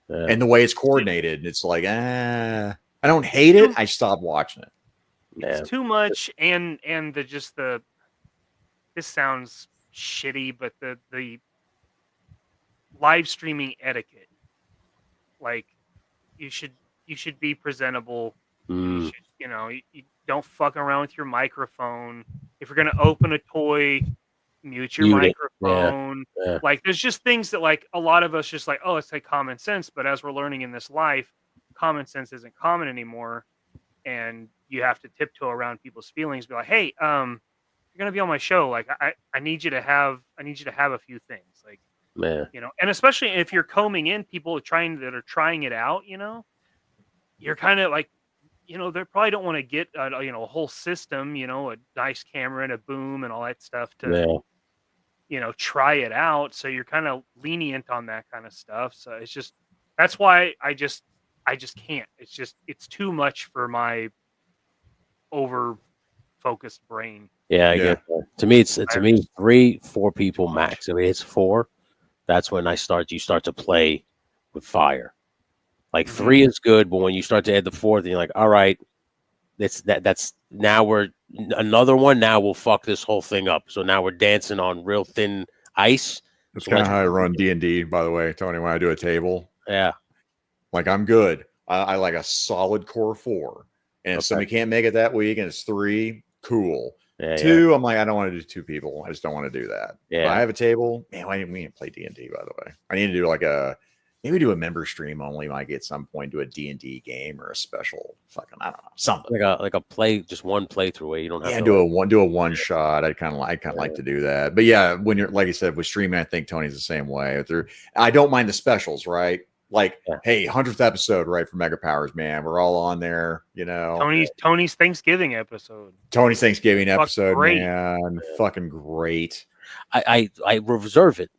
Yeah. And the way it's coordinated, it's like, I don't hate it. I stopped watching it. It's too much, and the this sounds shitty, but the live streaming etiquette, like you should be presentable. You should, you don't fuck around with your microphone. If you're gonna open a toy, mute your microphone. Yeah. Like there's just things that like a lot of us just like, oh, it's like common sense, but as we're learning in this life, common sense isn't common anymore, and you have to tiptoe around people's feelings. Be like, hey, you're gonna be on my show. Like, I need you to have a few things. Like, and especially if you're combing in people that are trying it out, you're kind of like, they probably don't want to get a whole system, a nice camera and a boom and all that stuff to, try it out. So you're kind of lenient on that kind of stuff. So it's just that's why I just can't. It's too much for my over focused brain. Yeah, I get that. To me, it's 3-4 people max. I mean, it's 4. That's when you start to play with fire. Like 3 is good, but when you start to add the 4th, you're like, all right, that's now we're another one. Now we'll fuck this whole thing up. So now we're dancing on real thin ice. That's kind of how I run D&D, by the way, Tony. When I do a table, like I'm good. I like a solid core 4. And if somebody can't make it that week and it's 3, cool. 2, I'm like, I don't want to do 2 people. I just don't want to do that. Yeah. But I have a table. Man, why didn't we play D&D, by the way? I need to do like maybe do a member stream only. Might get some point, do a D&D game or a special fucking, I don't know, something. Like a play, just one playthrough where you don't have to do a one shot. I kind of like to do that. But yeah, when you're, like I said, with streaming, I think Tony's the same way. I don't mind the specials, right? Like, hey, 100th episode, right, for Mega Powers, man. We're all on there, Tony's Thanksgiving episode. Tony's Thanksgiving episode, man. Fucking great. I reserve it.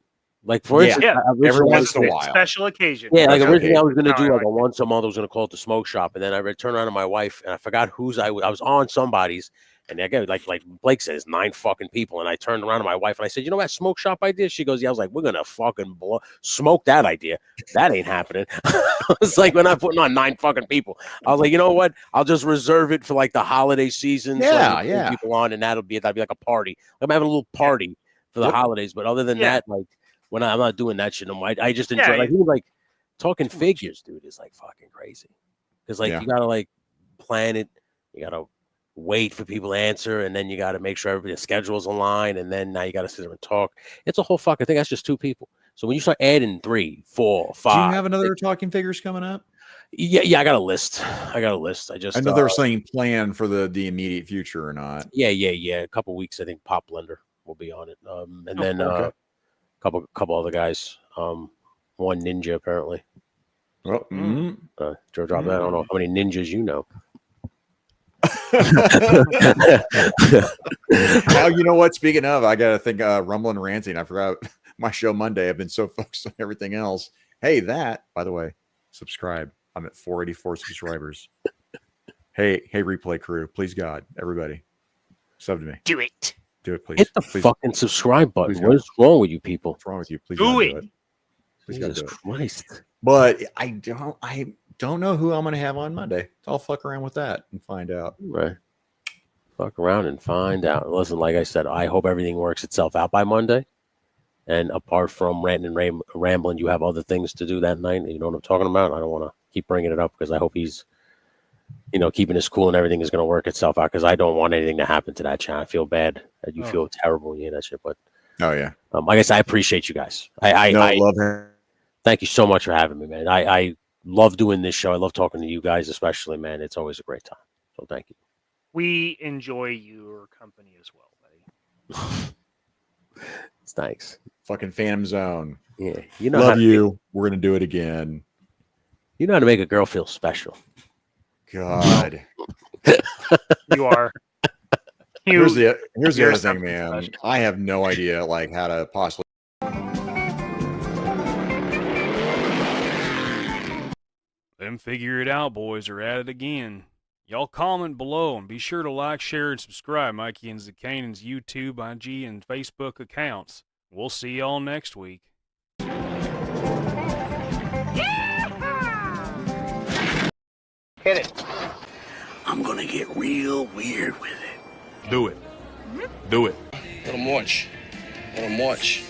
Like, for instance, every once in a while. Special occasion. Yeah, like originally I was going to do like a once a month. I was going to call it the smoke shop. And then I turned around to my wife and I forgot whose I was on somebody's. And again, like Blake says, 9 fucking people. And I turned around to my wife and I said, you know that smoke shop idea? She goes, yeah. I was like, we're going to fucking smoke that idea. That ain't happening. It's like, we're not putting on 9 fucking people. I was like, you know what? I'll just reserve it for like the holiday season. Yeah. People on, and that'd be like a party. I'm having a little party for the holidays. But other than that, like, when I'm not doing that shit no more, I just enjoy like even like talking figures, dude, is like fucking crazy. Because like you gotta like plan it, you gotta wait for people to answer, and then you gotta make sure everybody's schedules align, and then now you gotta sit there and talk. It's a whole fucking thing. That's just 2 people. So when you start adding 3, 4, 5, do you have another talking figures coming up? Yeah, I got a list. I just I know there was something planned for the immediate future or not. Yeah. A couple weeks, I think Pop Blender will be on it. And then couple other guys. One ninja apparently. Well, Joe dropped that. I don't know how many ninjas you know. Now you know what? Speaking of, I gotta think Rumble and Ranting. I forgot my show Monday. I've been so focused on everything else. Hey, that by the way, subscribe. I'm at 484 subscribers. Hey, replay crew, please God, everybody, sub to me. Do it. Do it, please. Hit the fucking subscribe button. What is wrong with you people? What's wrong with you? Please do it. Please Jesus Christ. But I don't know who I'm going to have on Monday. So I'll fuck around with that and find out. Right. Fuck around and find out. Listen, like I said, I hope everything works itself out by Monday. And apart from ranting and rambling, you have other things to do that night. You know what I'm talking about? I don't want to keep bringing it up because I hope he's, keeping his cool and everything is going to work itself out because I don't want anything to happen to that channel. I feel bad that you feel terrible when you hear that shit. But I guess I appreciate you guys. I love her. Thank you so much for having me, man. I love doing this show. I love talking to you guys, especially, man. It's always a great time. So thank you. We enjoy your company as well, buddy. Thanks. Fucking Phantom Zone. Yeah. Love you. We're going to do it again. You know how to make a girl feel special. God. You are. Here's the other thing, man. Special. I have no idea like how to possibly. Them Figure It Out boys are at it again. Y'all comment below and be sure to like, share, and subscribe Mikey and Zakainen's YouTube, IG, and Facebook accounts. We'll see y'all next week. Hit it. I'm gonna get real weird with it. Do it. Do it. Let him watch. Let him watch.